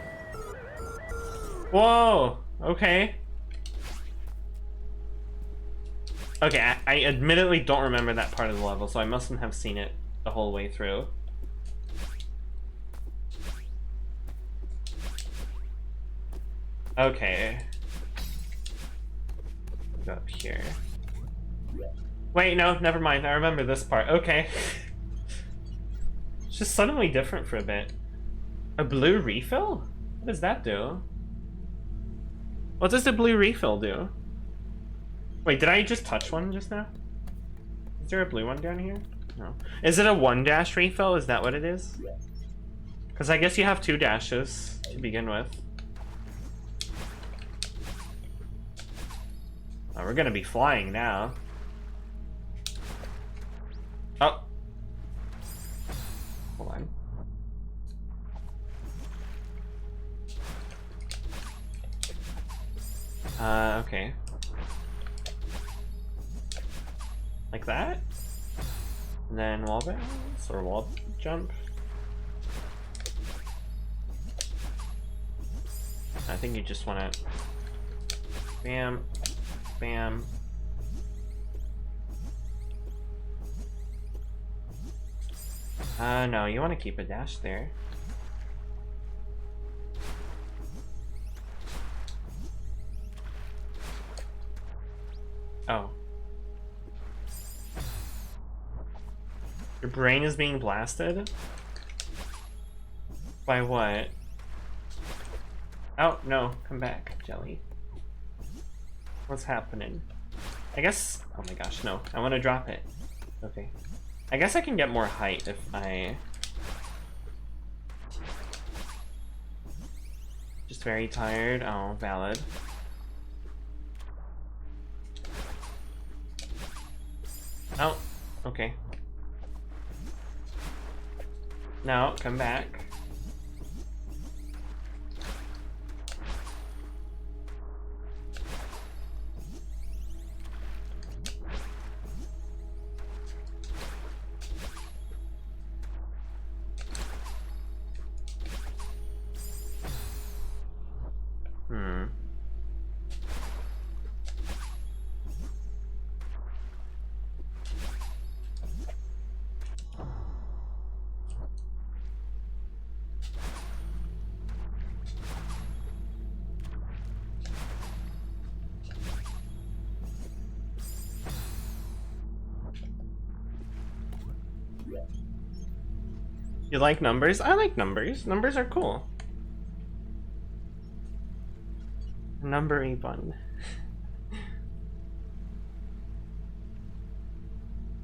Whoa! Okay. Okay, I admittedly don't remember that part of the level, so I mustn't have seen it the whole way through. Okay. Go up here. Wait, no, never mind. I remember this part. Okay. It's just suddenly different for a bit. A blue refill? What does that do? What does the blue refill do? Wait, did I just touch one just now? Is there a blue one down here? No. Is it a 1-dash refill? Is that what it is? Because I guess you have 2 dashes to begin with. Oh, we're gonna be flying now. Oh. Hold on. Okay. Like that? And then wall bounce or wall jump? I think you just wanna bam, bam. No, you wanna keep a dash there. Oh. Your brain is being blasted? By what? Oh, no. Come back, Jelly. What's happening? I guess... Oh my gosh, no. I want to drop it. Okay. I guess I can get more height if I... Just very tired. Oh, valid. Oh, okay. No, come back. You like numbers? I like numbers. Numbers are cool. Numbery bun.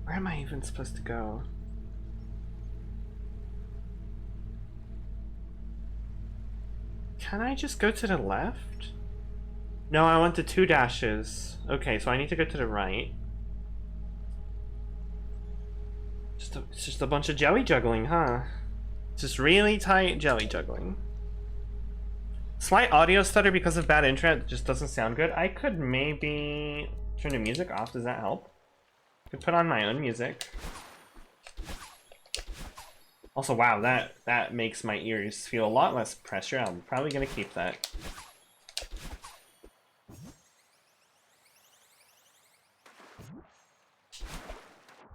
Where am I even supposed to go? Can I just go to the left? No, I want the 2 dashes. Okay, so I need to go to the right. It's just a bunch of jelly juggling, huh? Just really tight jelly juggling. Slight audio stutter because of bad internet. It just doesn't sound good. I could maybe turn the music off. Does that help? I could put on my own music. Also, wow, that makes my ears feel a lot less pressure. I'm probably gonna keep that.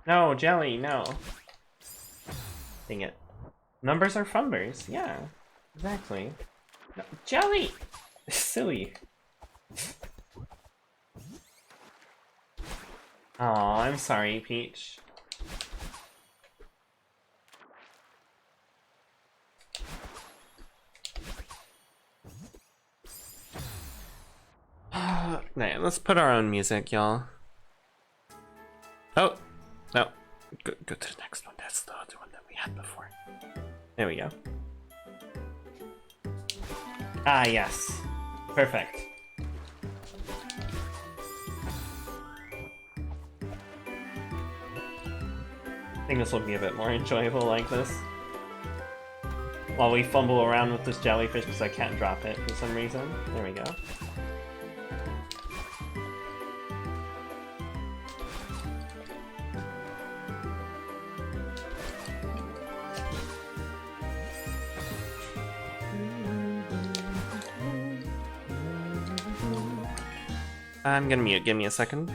No, jelly, no. Dang it. Numbers are fumbers. Yeah, exactly. No, jelly! Silly. Aw, I'm sorry, Peach. Nah, let's put our own music, y'all. Oh, no. Go to the next one. That's the other one that we had before. There we go. Ah, yes. Perfect. I think this will be a bit more enjoyable like this. While we fumble around with this jellyfish because I can't drop it for some reason. There we go. I'm gonna mute, give me a second.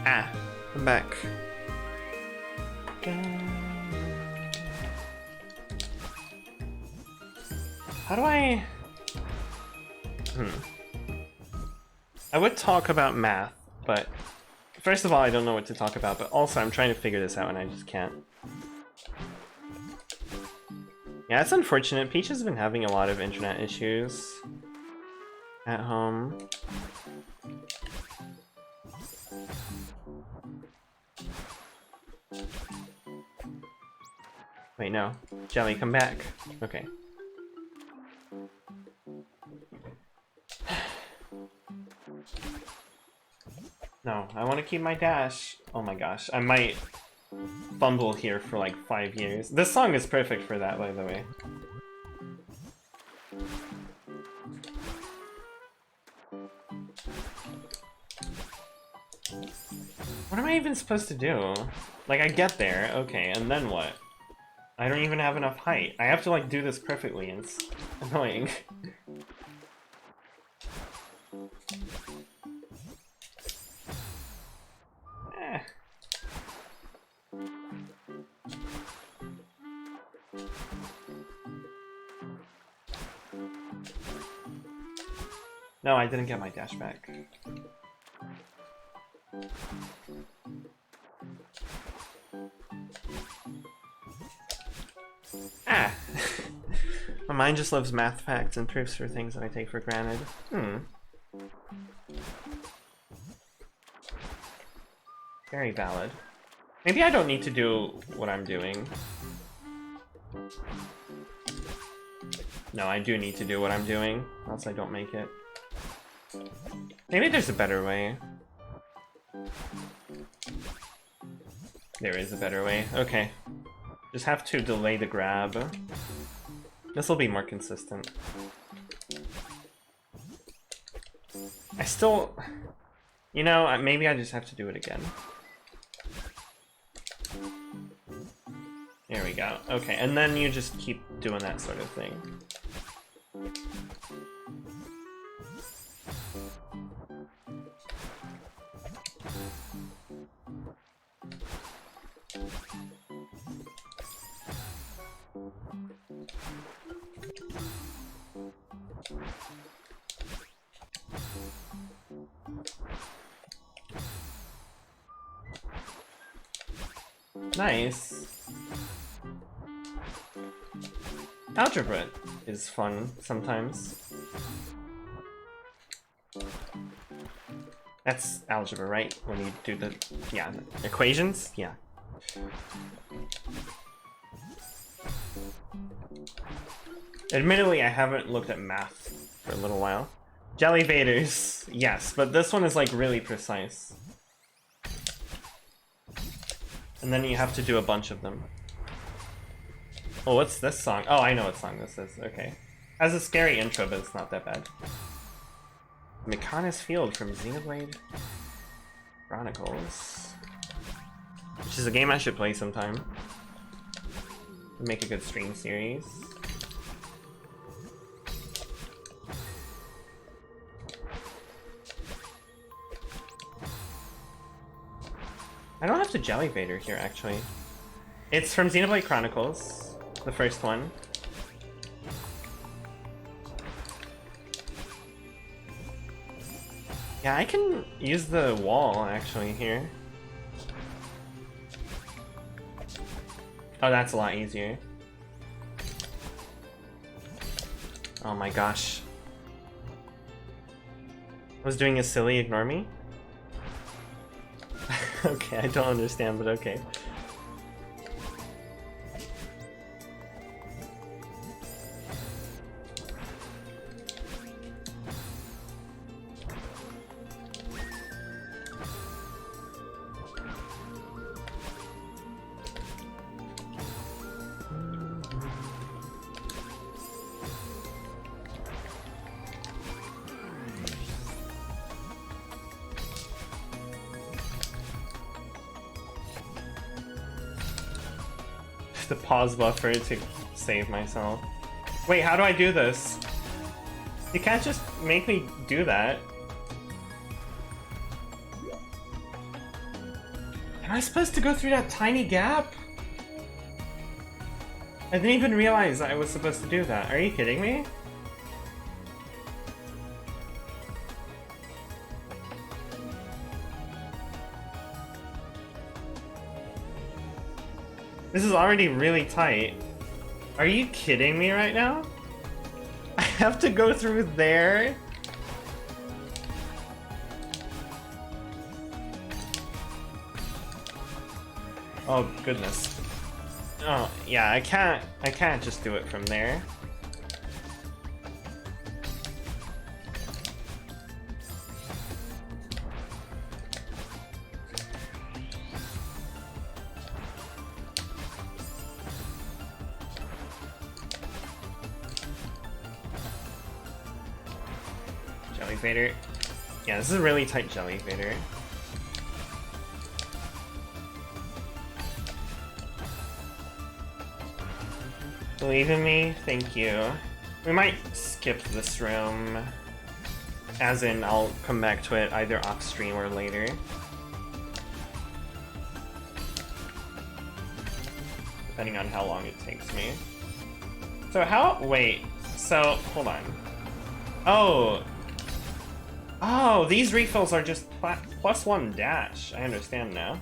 Ah, I'm back. How do I... I would talk about math, but first of all, I don't know what to talk about, but also I'm trying to figure this out and I just can't. Yeah, it's unfortunate. Peach has been having a lot of internet issues at home. Wait, no. Jelly, come back. Okay. No, I want to keep my dash. Oh my gosh, I might fumble here for like 5 years. This song is perfect for that, by the way. What am I even supposed to do? Like, I get there, okay, and then what? I don't even have enough height. I have to like do this perfectly, and it's annoying. No, I didn't get my dash back. Ah! My mind just loves math facts and proofs for things that I take for granted. Very valid. Maybe I don't need to do what I'm doing. No, I do need to do what I'm doing, else I don't make it. Maybe there's a better way. There is a better way. Okay. Just have to delay the grab. This will be more consistent. I still... You know, maybe I just have to do it again. There we go. Okay, and then you just keep doing that sort of thing. Nice. Algebra is fun sometimes. That's algebra, right? When you do the, yeah, equations? Yeah. Admittedly, I haven't looked at math for a little while. Jelly Vaders, yes, but this one is like really precise. And then you have to do a bunch of them. Oh, what's this song? Oh, I know what song this is. Okay. Has a scary intro, but it's not that bad. Mikanis Field from Xenoblade Chronicles. Which is a game I should play sometime. Make a good stream series. I don't have the Jelly Vader here, actually. It's from Xenoblade Chronicles, the first one. Yeah, I can use the wall, actually, here. Oh, that's a lot easier. Oh my gosh. I was doing a silly ignore me? Okay, I don't understand, but okay. The pause buffer to save myself. Wait, how do I do this? You can't just make me do that. Am I supposed to go through that tiny gap? I didn't even realize I was supposed to do that. Are you kidding me? This is already really tight. Are you kidding me right now? I have to go through there? Oh goodness. Oh yeah, I can't just do it from there. Jelly Vader. Yeah, this is a really tight Jelly Vader. Believe in me? Thank you. We might skip this room. As in, I'll come back to it either off stream or later. Depending on how long it takes me. So how... wait. So, hold on. Oh! Oh, these refills are just +1 dash. I understand now.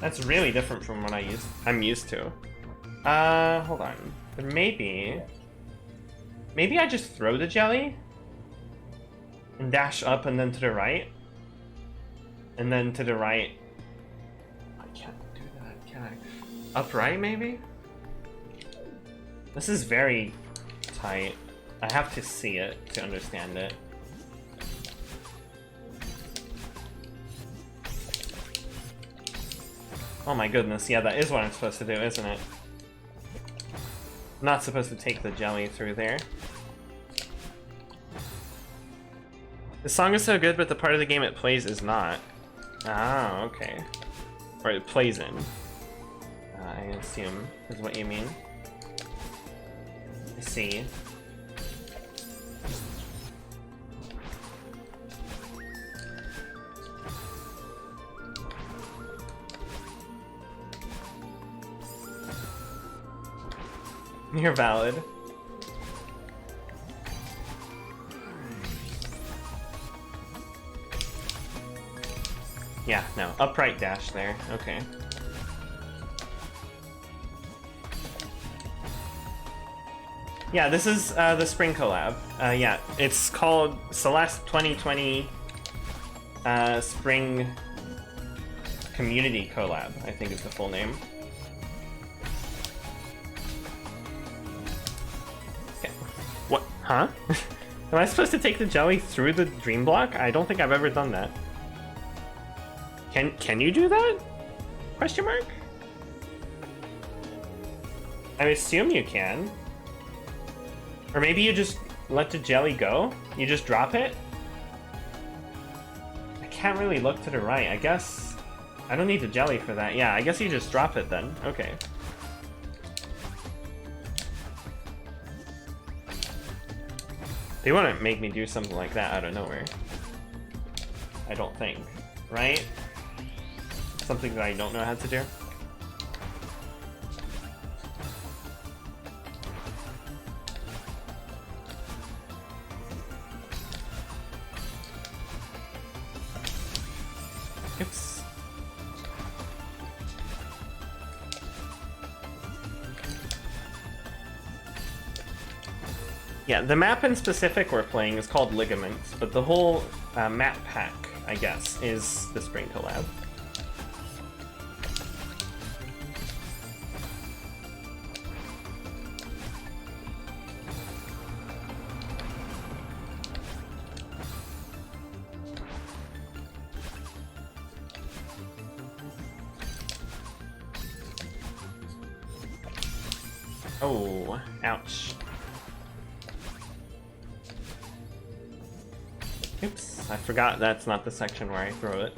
That's really different from what I'm used to. Hold on. But maybe I just throw the jelly and dash up and then to the right. And then to the right. I can't do that, can I? Upright, maybe? This is very tight. I have to see it to understand it. Oh my goodness, yeah, that is what I'm supposed to do, isn't it? I'm not supposed to take the jelly through there. The song is so good, but the part of the game it plays is not. Ah, okay. Or it plays in. I assume is what you mean. I see. You're valid. Yeah, No, upright dash there. Okay. Yeah, this is the spring collab. Yeah, it's called Celeste 2020 Spring Community Collab, I think is the full name. Okay. What? Huh? Am I supposed to take the jelly through the dream block? I don't think I've ever done that. Can you do that? Question mark? I assume you can. Or maybe you just let the jelly go? You just drop it? I can't really look to the right. I guess I don't need the jelly for that. Yeah, I guess you just drop it then. Okay. They wouldn't make me do something like that out of nowhere. I don't think. Right? Something that I don't know how to do. Oops. Yeah, the map in specific we're playing is called Ligaments, but the whole map pack, I guess, is the Spring Collab. Oh, ouch. Oops, I forgot that's not the section where I throw it.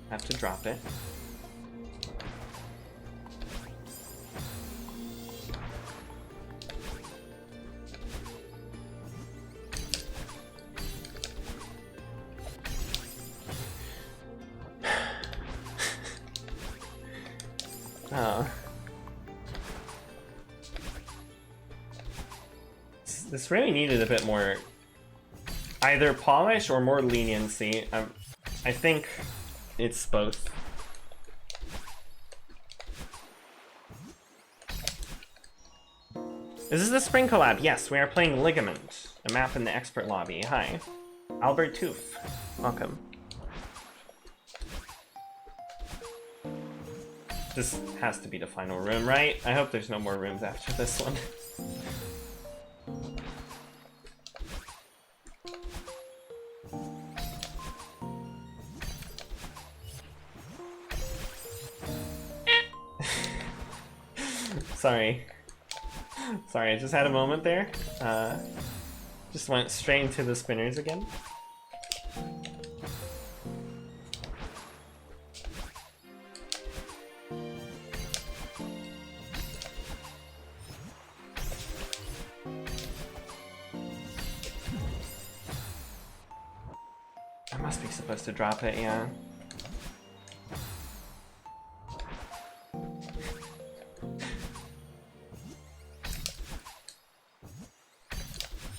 I have to drop it. Oh. This really needed a bit more either polish or more leniency. I think it's both. This is the spring collab. Yes, we are playing Ligament, a map in the expert lobby. Hi. Albert Toof. Welcome. This has to be the final room, right? I hope there's no more rooms after this one. Sorry. Sorry, I just had a moment there. Just went straight into the spinners again. I must be supposed to drop it, yeah.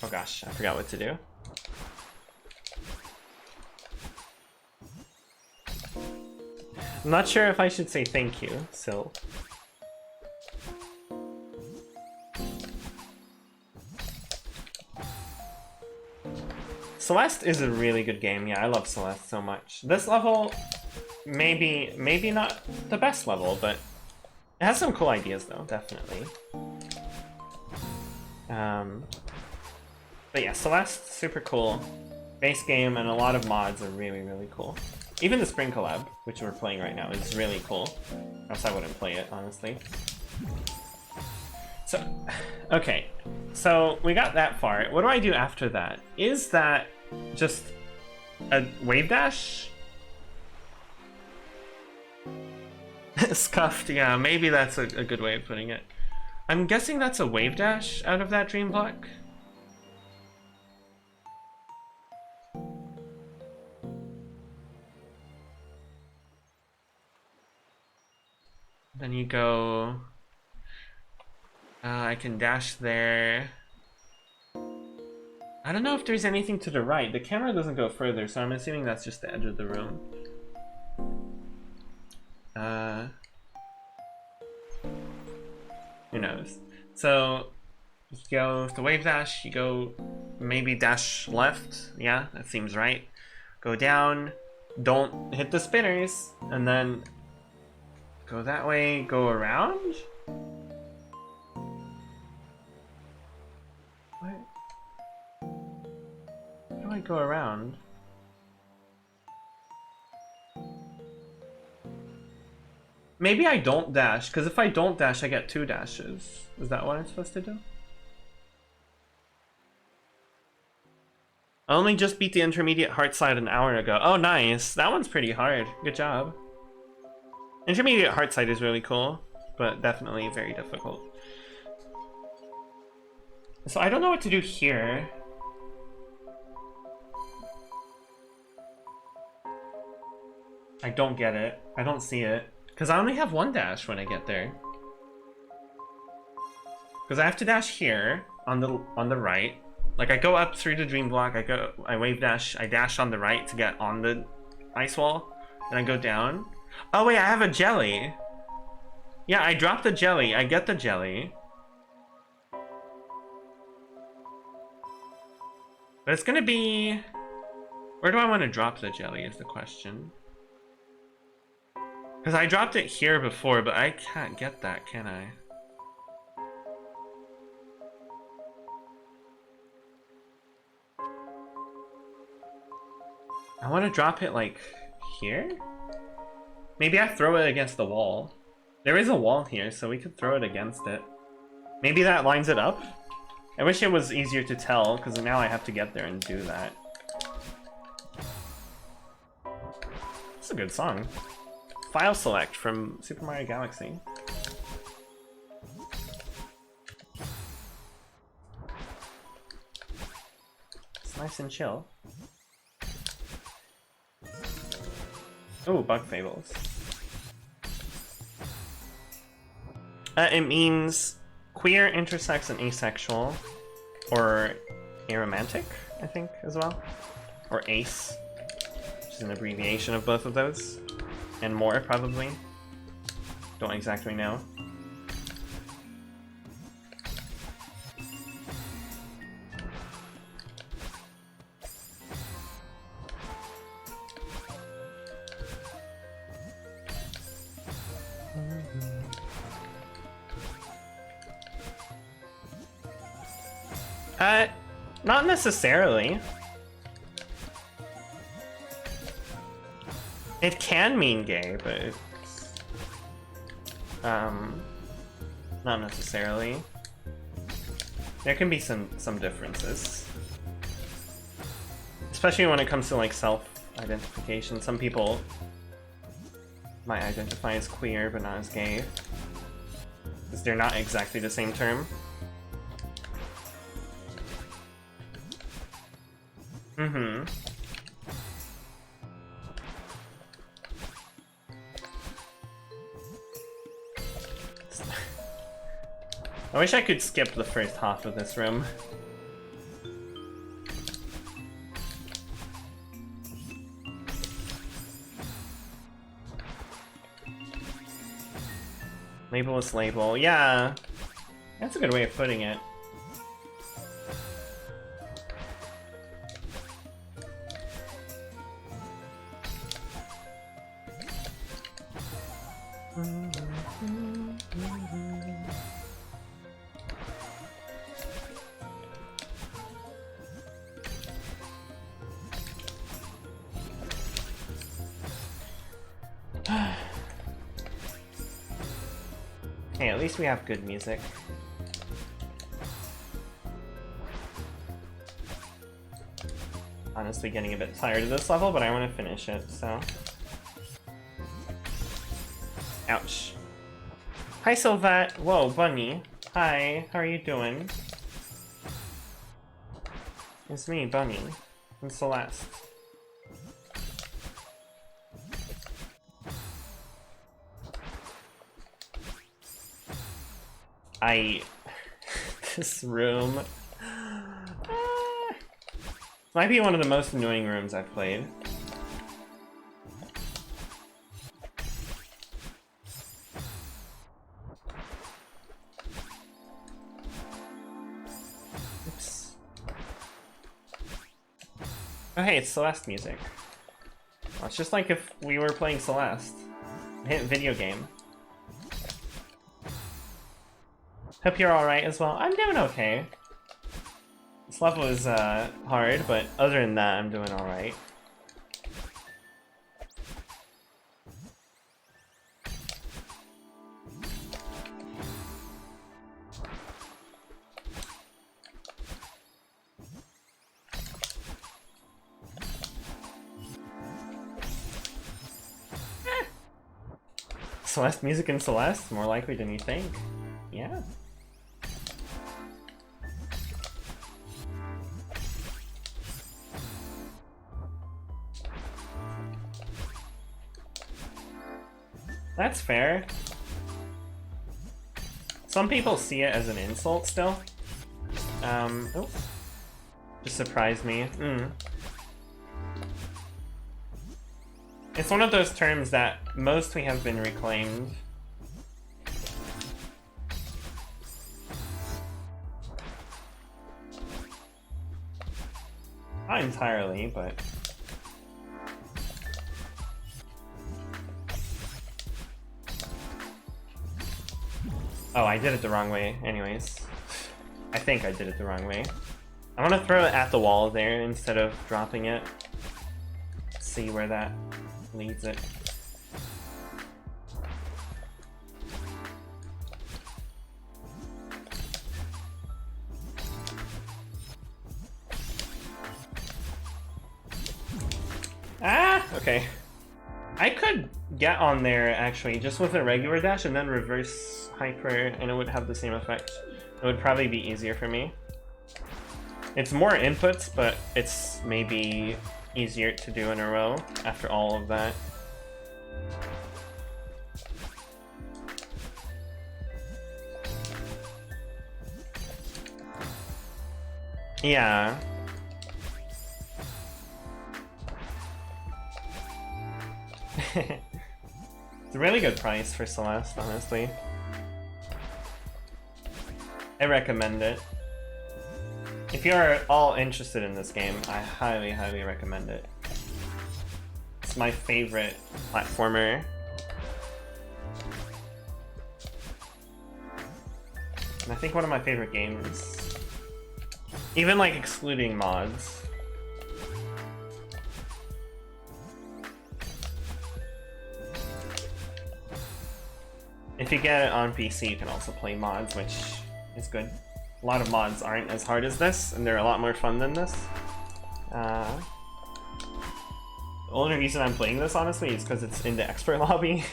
Oh gosh, I forgot what to do. I'm not sure if I should say thank you, so. Celeste is a really good game. Yeah, I love Celeste so much. This level, maybe not the best level, but it has some cool ideas though, definitely. But yeah, Celeste, super cool. Base game and a lot of mods are really, really cool. Even the Spring Collab, which we're playing right now, is really cool. Else I wouldn't play it, honestly. So, okay. So, we got that far. What do I do after that? Is that just a wave dash? Scuffed, yeah, maybe that's a good way of putting it. I'm guessing that's a wave dash out of that dream block. Then you go... I can dash there. I don't know if there's anything to the right. The camera doesn't go further, so I'm assuming that's just the edge of the room. Who knows? So you go to wave dash, you go maybe dash left. Yeah, that seems right. Go down, don't hit the spinners, and then go that way, go around? What? How do I go around? Maybe I don't dash, because if I don't dash, I get 2 dashes. Is that what I'm supposed to do? I only just beat the intermediate hard side an hour ago. Oh, nice. That one's pretty hard. Good job. Intermediate hard side is really cool, but definitely very difficult. So I don't know what to do here. I don't get it. I don't see it. Because I only have 1 dash when I get there. Because I have to dash here on the right. Like I go up through the dream block, I wave dash, I dash on the right to get on the ice wall, and I go down. Oh wait, I have a jelly. Yeah, I dropped the jelly. I get the jelly. But it's gonna be... Where do I want to drop the jelly is the question. Because I dropped it here before, but I can't get that, can I? I want to drop it like here? Maybe I throw it against the wall. There is a wall here, so we could throw it against it. Maybe that lines it up? I wish it was easier to tell, because now I have to get there and do that. It's a good song. File select from Super Mario Galaxy. It's nice and chill. Oh, bug fables. It means queer, intersex, and asexual. Or aromantic, I think, as well. Or ace, which is an abbreviation of both of those. And more, probably. Don't exactly know. Not necessarily. It can mean gay, but it's... not necessarily. There can be some differences. Especially when it comes to, like, self-identification. Some people might identify as queer, but not as gay. Because they're not exactly the same term. Mm-hmm. I wish I could skip the first half of this room. Labelless label, yeah. That's a good way of putting it. Hey, at least we have good music. Honestly getting a bit tired of this level, but I want to finish it, so... Ouch. Hi, Sylvette. Whoa, Bunny. Hi, how are you doing? It's me, Bunny. And Celeste. This room... might be one of the most annoying rooms I've played. Oh hey, it's Celeste music. Well, it's just like if we were playing Celeste. Hit video game. Hope you're alright as well. I'm doing okay. This level is hard, but other than that, I'm doing alright. Celeste music in Celeste? More likely than you think. Yeah. That's fair. Some people see it as an insult still. Oh. Just surprised me. It's one of those terms that mostly have been reclaimed. Not entirely, but... Oh, I did it the wrong way, anyways. I think I did it the wrong way. I want to throw it at the wall there instead of dropping it. See where that leads it. Ah! Okay. I could get on there actually just with a regular dash and then reverse hyper and it would have the same effect. It would probably be easier for me. It's more inputs, but it's maybe easier to do in a row after all of that. Yeah. It's a really good price for Celeste, honestly. I recommend it. If you're all interested in this game, I highly, highly recommend it. It's my favorite platformer. And I think one of my favorite games. Even like excluding mods. If you get it on PC, you can also play mods, which is good. A lot of mods aren't as hard as this, and they're a lot more fun than this. The only reason I'm playing this, honestly, is because it's in the expert lobby.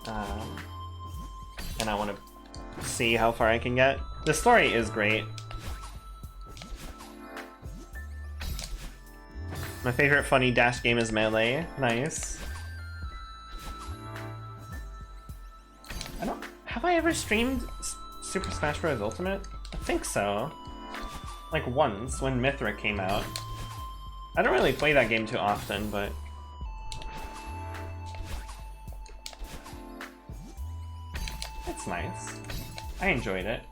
And I want to see how far I can get. The story is great. My favorite funny dash game is Melee. Nice. Have I ever streamed Super Smash Bros. Ultimate? I think so. Like once, when Mythra came out. I don't really play that game too often, but... it's nice. I enjoyed it.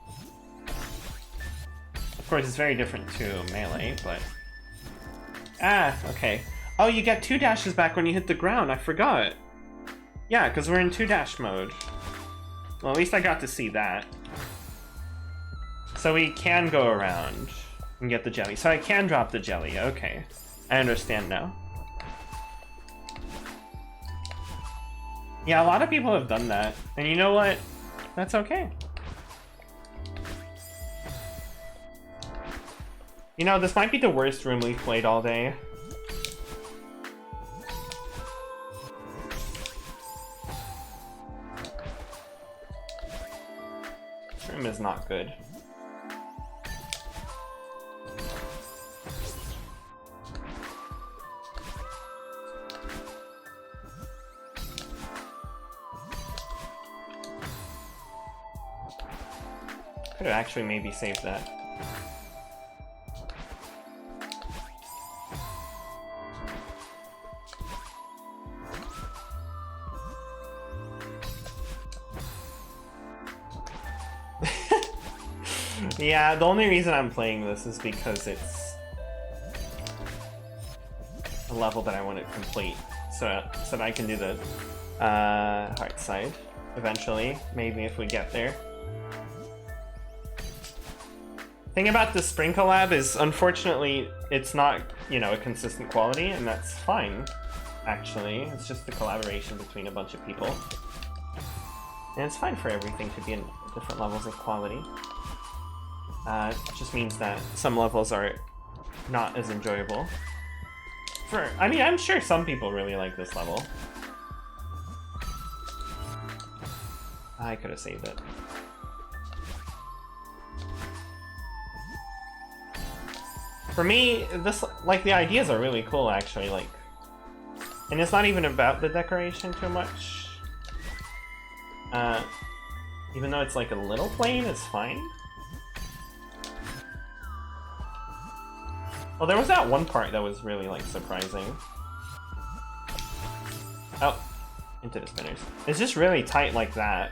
Of course, it's very different to Melee, but... Ah, okay. Oh, you get 2 dashes back when you hit the ground, I forgot. Yeah, because we're in 2 dash mode. Well, at least I got to see that. So we can go around and get the jelly. So I can drop the jelly, okay. I understand now. Yeah, a lot of people have done that. And you know what? That's okay. You know, this might be the worst room we've played all day. This room is not good. Could have actually maybe saved that. Yeah, the only reason I'm playing this is because it's the level that I want to complete, so that I can do the heart side eventually, maybe if we get there. Thing about the spring collab is, unfortunately, it's not, you know, a consistent quality, and that's fine, actually. It's just the collaboration between a bunch of people. And it's fine for everything to be in different levels of quality. It just means that some levels are not as enjoyable. I mean, I'm sure some people really like this level. I could have saved it. For me, this, like, the ideas are really cool, actually, like, and it's not even about the decoration too much. Even though it's like a little plain, it's fine. Well, there was that one part that was really, like, surprising. Oh, into the spinners. It's just really tight like that.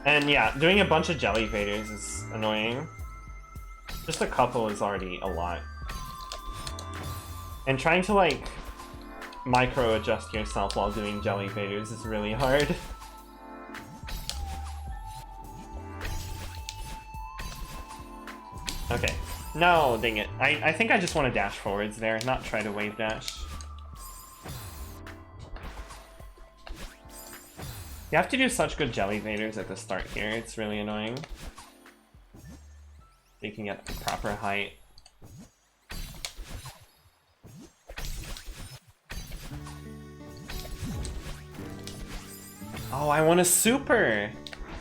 And yeah, doing a bunch of jelly faders is annoying. Just a couple is already a lot. And trying to, like, micro adjust yourself while doing jelly faders is really hard. Okay. No, dang it. I think I just want to dash forwards there, not try to wave dash. You have to do such good jelly faders at the start here, it's really annoying. You can get the proper height. Oh, I want a super!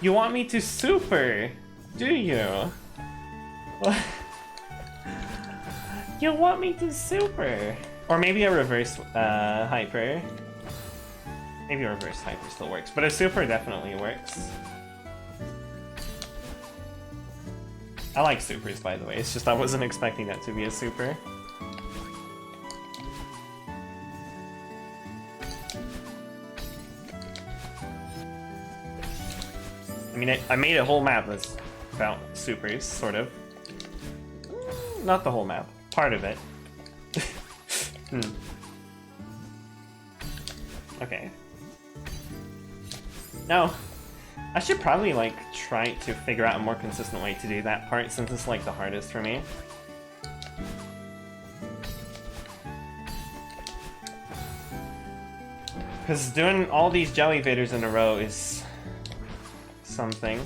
You want me to super! Do you? You want me to super! Or maybe a reverse hyper. Maybe a reverse hyper still works, but a super definitely works. I like supers, by the way, it's just I wasn't expecting that to be a super. I mean, I made a whole map that's about supers, sort of. Not the whole map, part of it. Okay. No. I should probably, like, try to figure out a more consistent way to do that part, since it's, like, the hardest for me. Because doing all these jelly faders in a row is something.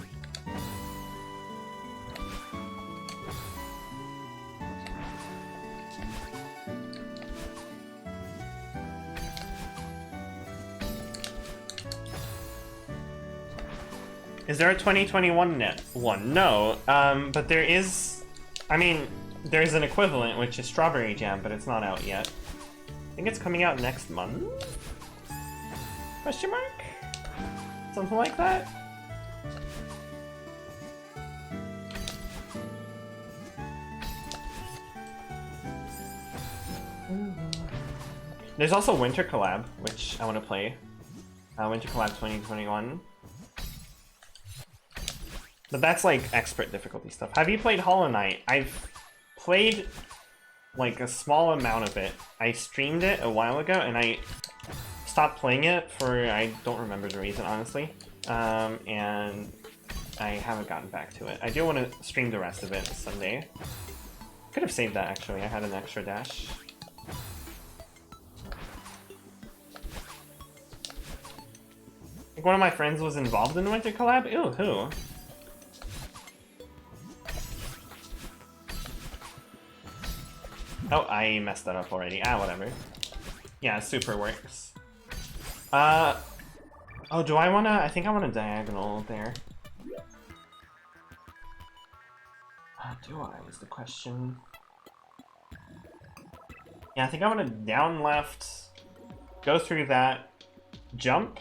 Is there a 2021 one? No, but there is, I mean, there's an equivalent, which is Strawberry Jam, but it's not out yet. I think it's coming out next month? Question mark? Something like that? There's also Winter Collab, which I want to play. Winter Collab 2021. But that's like expert difficulty stuff. Have you played Hollow Knight? I've played like a small amount of it. I streamed it a while ago and I stopped playing it for, I don't remember the reason, honestly. And I haven't gotten back to it. I do want to stream the rest of it someday. Could have saved that actually, I had an extra dash. I think one of my friends was involved in the Winter Collab? Ew, who? Oh, I messed that up already. Ah, whatever. Yeah, super works. Oh, do I wanna... I think I want a diagonal there. Do I, is the question. Yeah, I think I want to down left, go through that, jump.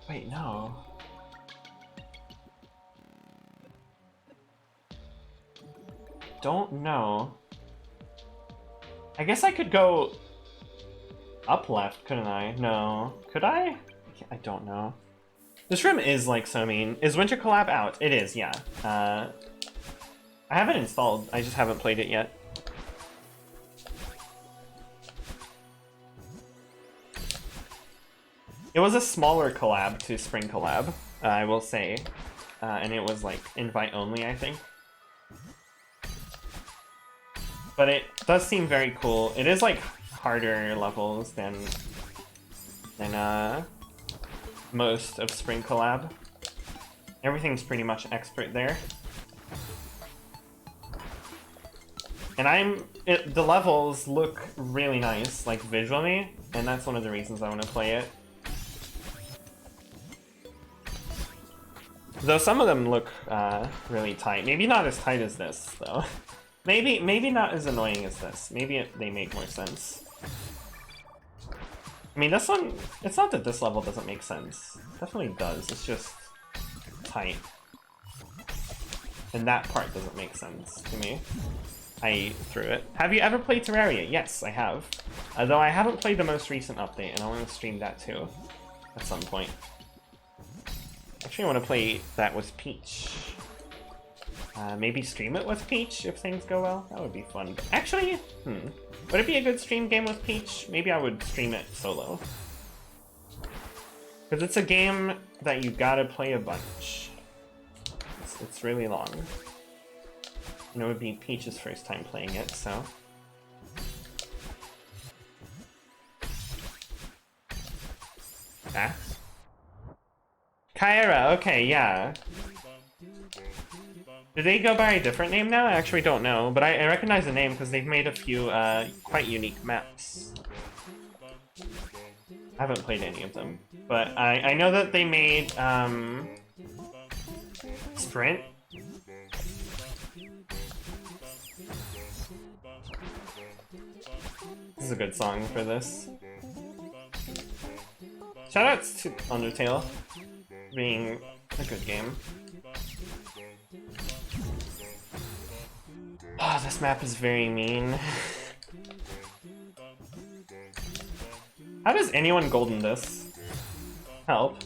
Wait, no. Don't know. I guess I could go up left, couldn't I? No. Could I? I don't know. This room is like so mean. Is Winter Collab out? It is, yeah. I have it installed, I just haven't played it yet. It was a smaller collab to Spring Collab, I will say. And it was like invite only, I think. But it does seem very cool. It is like harder levels than most of Spring Collab. Everything's pretty much expert there. And the levels look really nice, like visually, and that's one of the reasons I want to play it. Though some of them look really tight. Maybe not as tight as this, though. Maybe not as annoying as this. Maybe they make more sense. I mean, this one, it's not that this level doesn't make sense. It definitely does, it's just tight. And that part doesn't make sense to me. I threw it. Have you ever played Terraria? Yes, I have. Though I haven't played the most recent update, and I want to stream that too at some point. Actually, I want to play that with Peach. Maybe stream it with Peach if things go well. That would be fun. But actually, would it be a good stream game with Peach? Maybe I would stream it solo. Because it's a game that you gotta play a bunch. It's really long. And it would be Peach's first time playing it, so... Ah. Kyra, okay, yeah. Do they go by a different name now? I actually don't know, but I recognize the name because they've made a few quite unique maps. I haven't played any of them, but I know that they made Sprint. This is a good song for this. Shoutouts to Undertale being a good game. Oh, this map is very mean. How does anyone golden this? Help.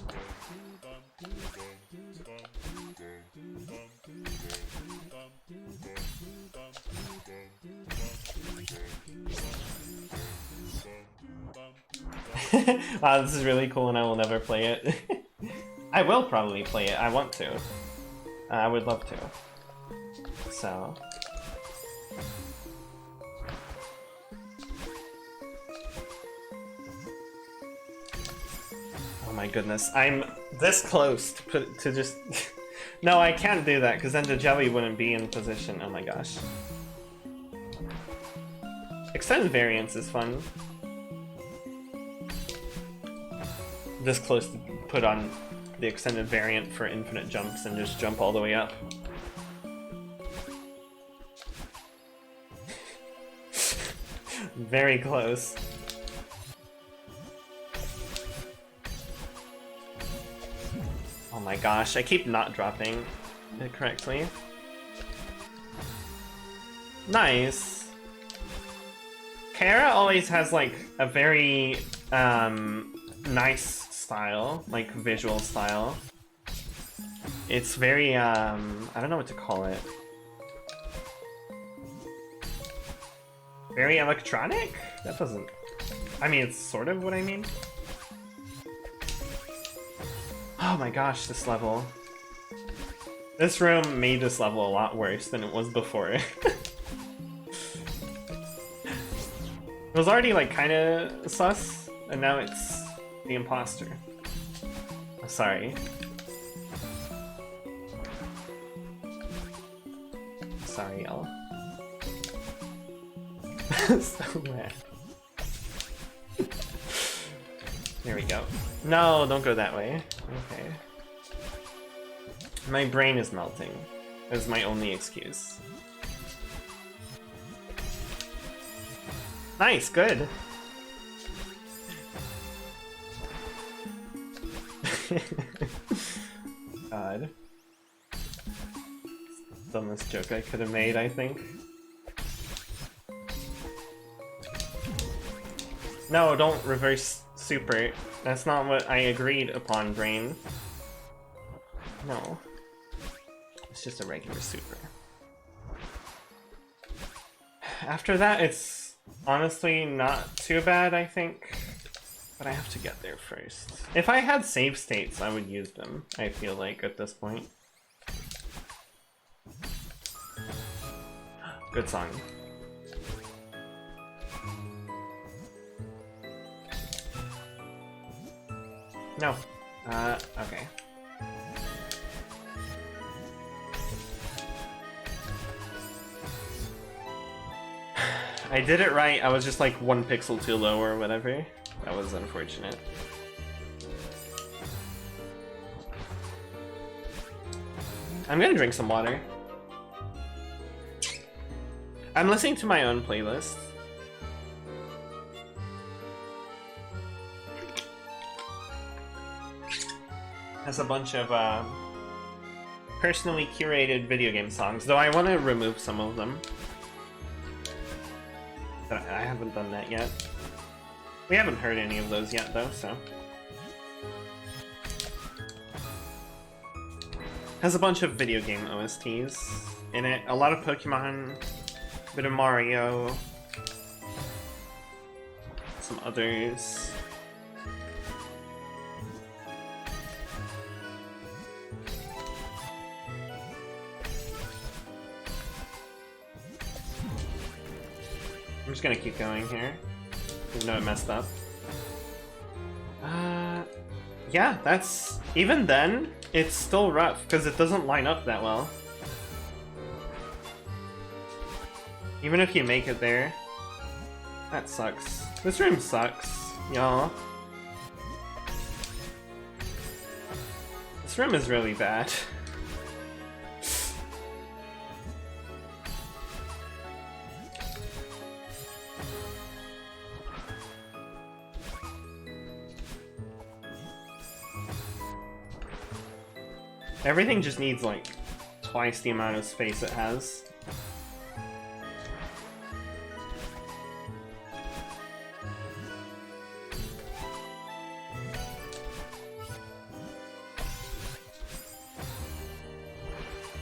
Wow, this is really cool and I will never play it. I will probably play it, I want to. I would love to. So... Oh my goodness, I'm this close to just... No, I can't do that, because then the jelly wouldn't be in position. Oh my gosh. Extended variance is fun. This close to put on the extended variant for infinite jumps and just jump all the way up. Very close. Oh my gosh, I keep not dropping it correctly. Nice. Kara always has like a very nice style, like visual style. It's very I don't know what to call it. Very electronic? That doesn't... I mean, it's sort of what I mean. Oh my gosh, this level. This room made this level a lot worse than it was before. It was already like kinda sus, and now it's the imposter. Oh, sorry. Sorry, y'all. So mad. There we go. No, don't go that way. Okay. My brain is melting. That's my only excuse. Nice, good. God. Dumbest joke I could have made, I think. No, don't reverse super. That's not what I agreed upon, brain. No. It's just a regular super. After that, it's honestly not too bad, I think. But I have to get there first. If I had save states, I would use them, I feel like, at this point. Good song. No. Okay. I did it right, I was just like 1 pixel too low or whatever. That was unfortunate. I'm gonna drink some water. I'm listening to my own playlist. Has a bunch of personally curated video game songs, though I want to remove some of them. But I haven't done that yet. We haven't heard any of those yet, though, so. Has a bunch of video game OSTs in it. A lot of Pokemon, a bit of Mario, some others. I'm just gonna keep going here, even though it messed up. Yeah, that's... Even then, it's still rough, because it doesn't line up that well. Even if you make it there, that sucks. This room sucks, y'all. This room is really bad. Everything just needs like twice the amount of space it has.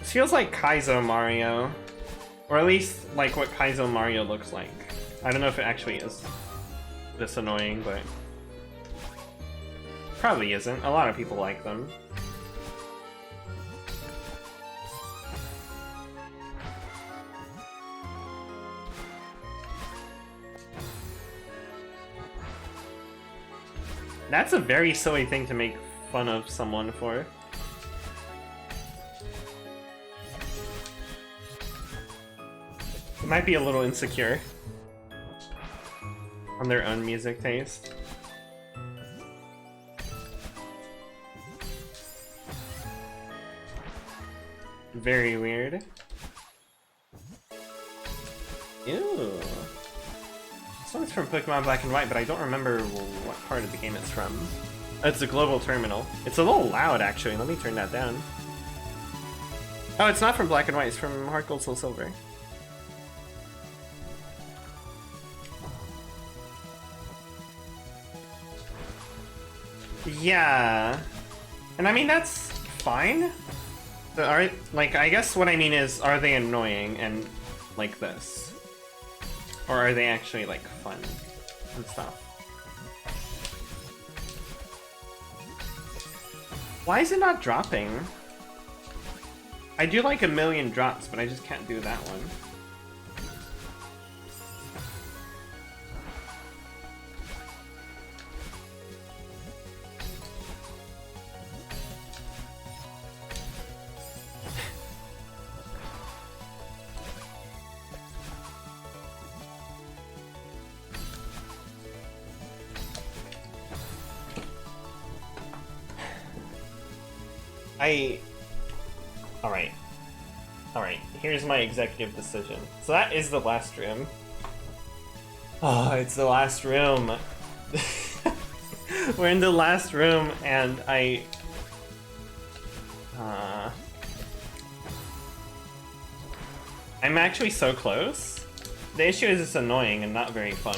This feels like Kaizo Mario, or at least like what Kaizo Mario looks like. I don't know if it actually is this annoying, but probably isn't. A lot of people like them. That's a very silly thing to make fun of someone for. It might be a little insecure on their own music taste. Very weird. Ew. This one's from Pokemon Black and White, but I don't remember what part of the game it's from. Oh, it's the global terminal. It's a little loud, actually. Let me turn that down. Oh, it's not from Black and White. It's from Heart Gold Soul Silver. Yeah. And I mean, that's fine. Like, I guess what I mean is, are they annoying and like this? Or are they actually, like, fun and stuff? Why is it not dropping? I do like 1,000,000 drops, but I just can't do that one. Alright, here's my executive decision. So that is the last room. Oh, it's the last room. We're in the last room, and I'm actually so close. The issue is it's annoying and not very fun.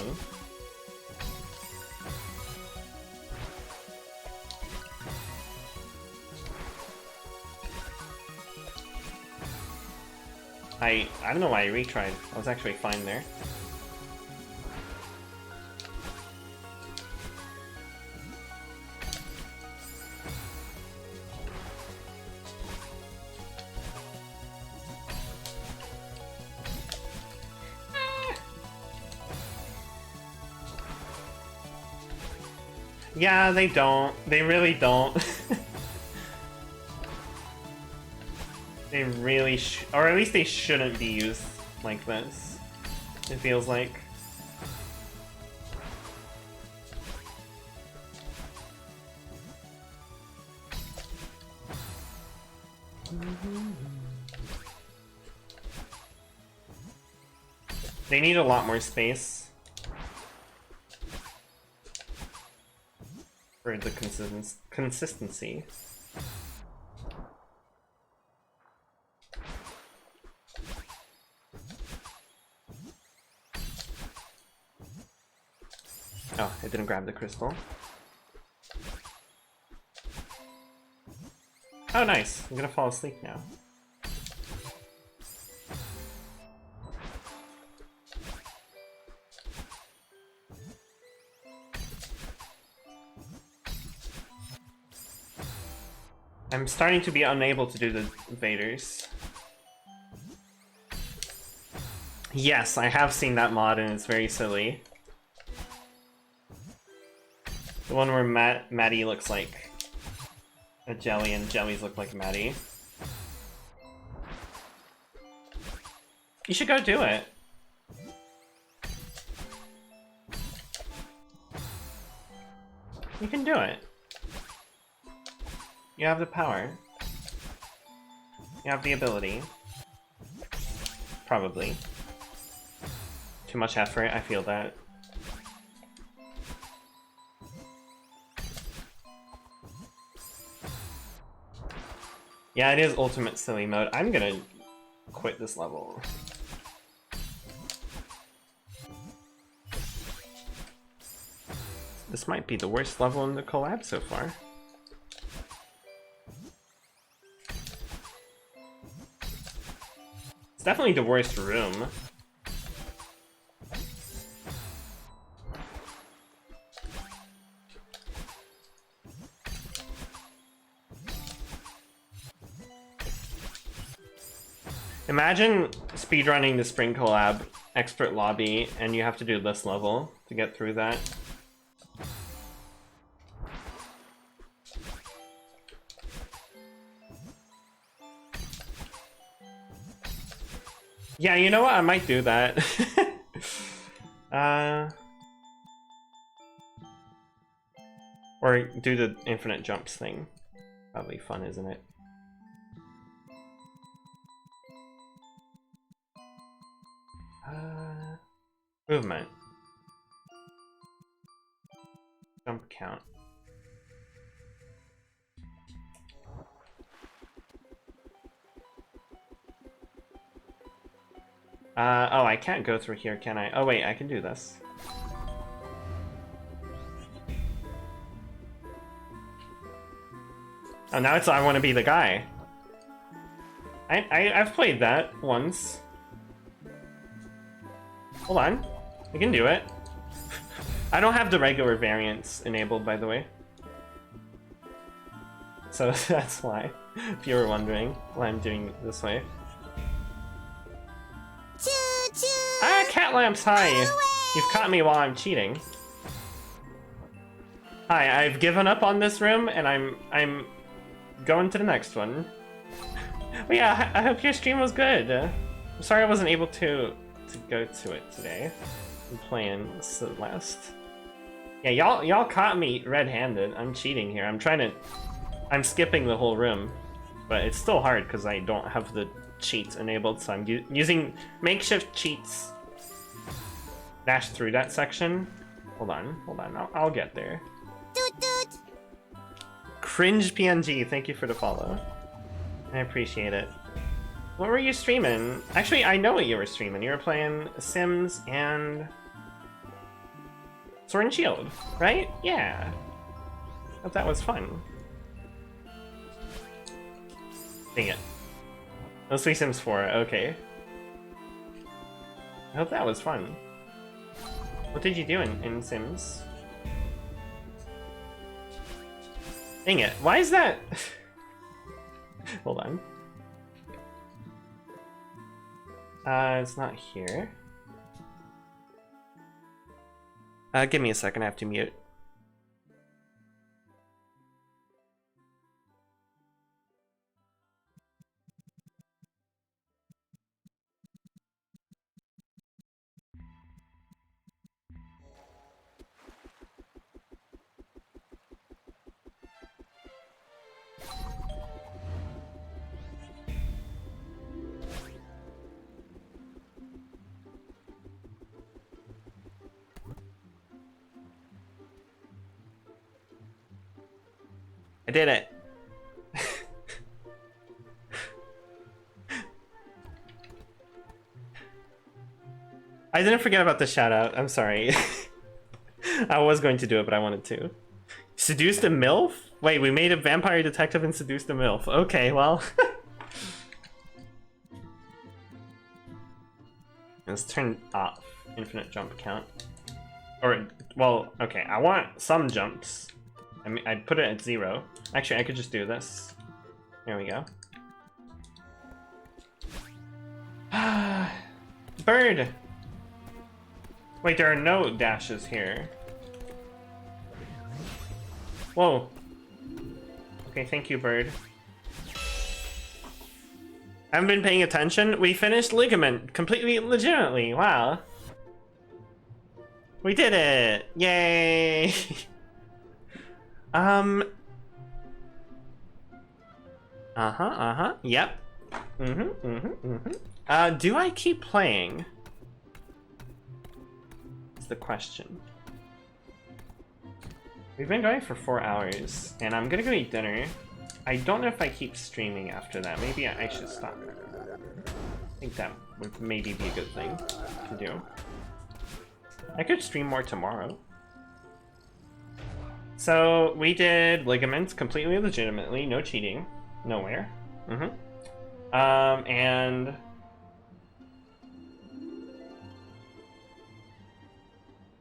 I don't know why I retried. I was actually fine there. Yeah, they don't. They really don't. They really or at least they shouldn't be used like this. It feels like. They need a lot more space for the consistency. Oh, it didn't grab the crystal. Oh, nice. I'm gonna fall asleep now. I'm starting to be unable to do the invaders. Yes, I have seen that mod and it's very silly. The one where Maddie looks like a jelly and jellies look like Maddie. You should go do it. You can do it. You have the power. You have the ability. Probably. Too much effort, I feel that. Yeah, it is ultimate silly mode. I'm gonna quit this level. This might be the worst level in the collab so far. It's definitely the worst room. Imagine speedrunning the Spring Collab Expert Lobby and you have to do this level to get through that. Yeah, you know what? I might do that. Or do the infinite jumps thing. Probably fun, isn't it? Movement. Jump count. Oh, I can't go through here, can I? Oh wait, I can do this. Oh, now it's I want to be the guy. I've played that once. Hold on. I can do it. I don't have the regular variants enabled, by the way. So that's why, if you were wondering why I'm doing it this way. Ah, cat lamps, hi! You've caught me while I'm cheating. Hi, I've given up on this room and I'm going to the next one. But yeah, I hope your stream was good. I'm sorry I wasn't able to go to it today. I'm playing Celeste. Yeah, y'all caught me red-handed. I'm cheating here. I'm skipping the whole room, but it's still hard because I don't have the cheats enabled, so I'm using makeshift cheats. Dash through that section. Hold on. I'll get there. Cringe PNG, thank you for the follow. I appreciate it. What were you streaming? Actually, I know what you were streaming. You were playing Sims and Sword and Shield, right? Yeah. Hope that was fun. Dang it. Mostly Sims 4, okay. I hope that was fun. What did you do in Sims? Dang it, why is that? Hold on. It's not here. Give me a second, I have to mute. I did it. I didn't forget about the shout out. I'm sorry. I was going to do it, but I wanted to. Seduced a MILF? Wait, we made a vampire detective and seduced a MILF. Okay, well. Let's turn off infinite jump count. Or, well, okay, I want some jumps. I mean, I'd put it at 0. Actually, I could just do this. There we go. Bird! Wait, there are no dashes here. Whoa. Okay, thank you, bird. I haven't been paying attention. We finished Ligament completely legitimately. Wow. We did it! Yay! Yep. Do I keep playing? Is the question. We've been going for 4 hours, and I'm gonna go eat dinner. I don't know if I keep streaming after that. Maybe I should stop. I think that would maybe be a good thing to do. I could stream more tomorrow. So we did Ligaments completely legitimately, no cheating, nowhere. And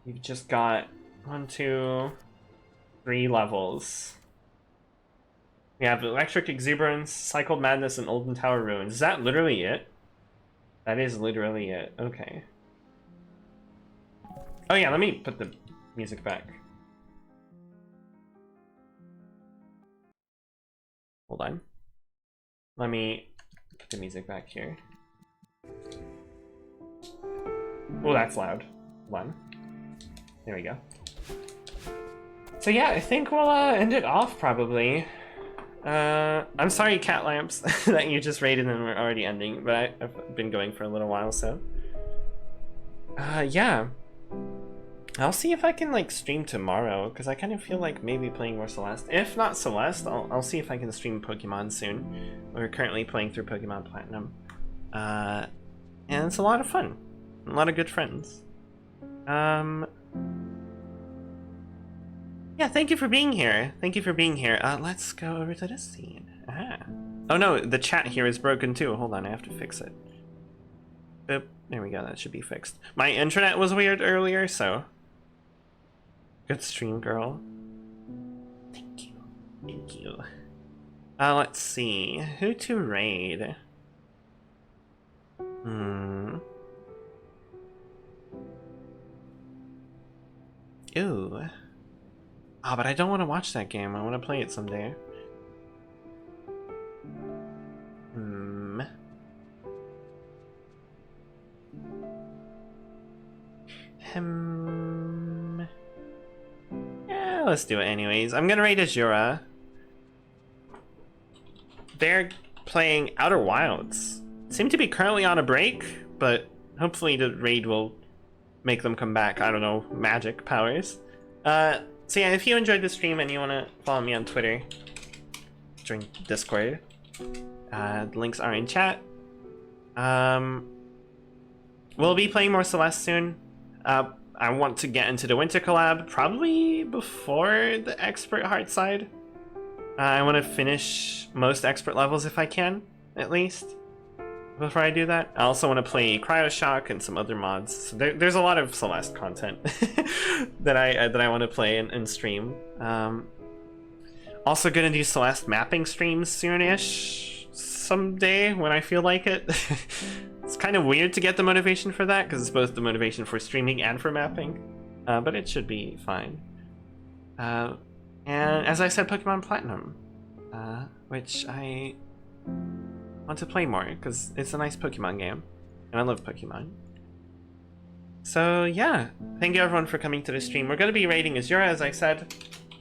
we've just got 1, 2, 3 levels. We have Electric Exuberance, Cycled Madness, and Olden Tower Ruins. Is that literally it? That is literally it. Okay. Oh yeah, let me put the music back. Hold on. Let me put the music back here. Oh, that's loud. Hold on. There we go. So yeah, I think we'll end it off probably. I'm sorry, Cat Lamps, that you just raided and we're already ending, but I've been going for a little while, so. Yeah. I'll see if I can, like, stream tomorrow, because I kind of feel like maybe playing more Celeste. If not Celeste, I'll see if I can stream Pokemon soon. We're currently playing through Pokemon Platinum. And it's a lot of fun. A lot of good friends. Yeah, thank you for being here. Thank you for being here. Let's go over to this scene. Ah. Oh no, the chat here is broken too. Hold on, I have to fix it. Boop. There we go, that should be fixed. My internet was weird earlier, so... Good stream, girl. Thank you. Thank you. Let's see. Who to raid? Ooh. Ah, but I don't want to watch that game. I want to play it someday. Yeah, let's do it anyways. I'm gonna raid Azura. They're playing Outer Wilds. Seem to be currently on a break, but hopefully the raid will make them come back. I don't know, magic powers. So yeah, if you enjoyed the stream and you want to follow me on Twitter, join Discord. The links are in chat. We'll be playing more Celeste soon. I want to get into the Winter Collab probably before the Expert Heart side. I want to finish most Expert levels if I can, at least, before I do that. I also want to play Cryoshock and some other mods. So there's a lot of Celeste content that I want to play and stream. Also gonna do Celeste mapping streams soonish, someday when I feel like it. It's kind of weird to get the motivation for that because it's both the motivation for streaming and for mapping, but it should be fine. And as I said, Pokemon Platinum, which I want to play more because it's a nice Pokemon game, and I love Pokemon. So yeah, thank you everyone for coming to the stream. We're going to be raiding Azura, as I said.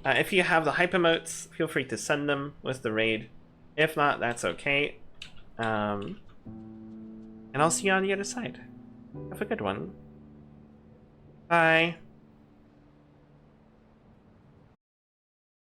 If you have the hype emotes, feel free to send them with the raid. If not, that's okay. And I'll see you on the other side. Have a good one. Bye.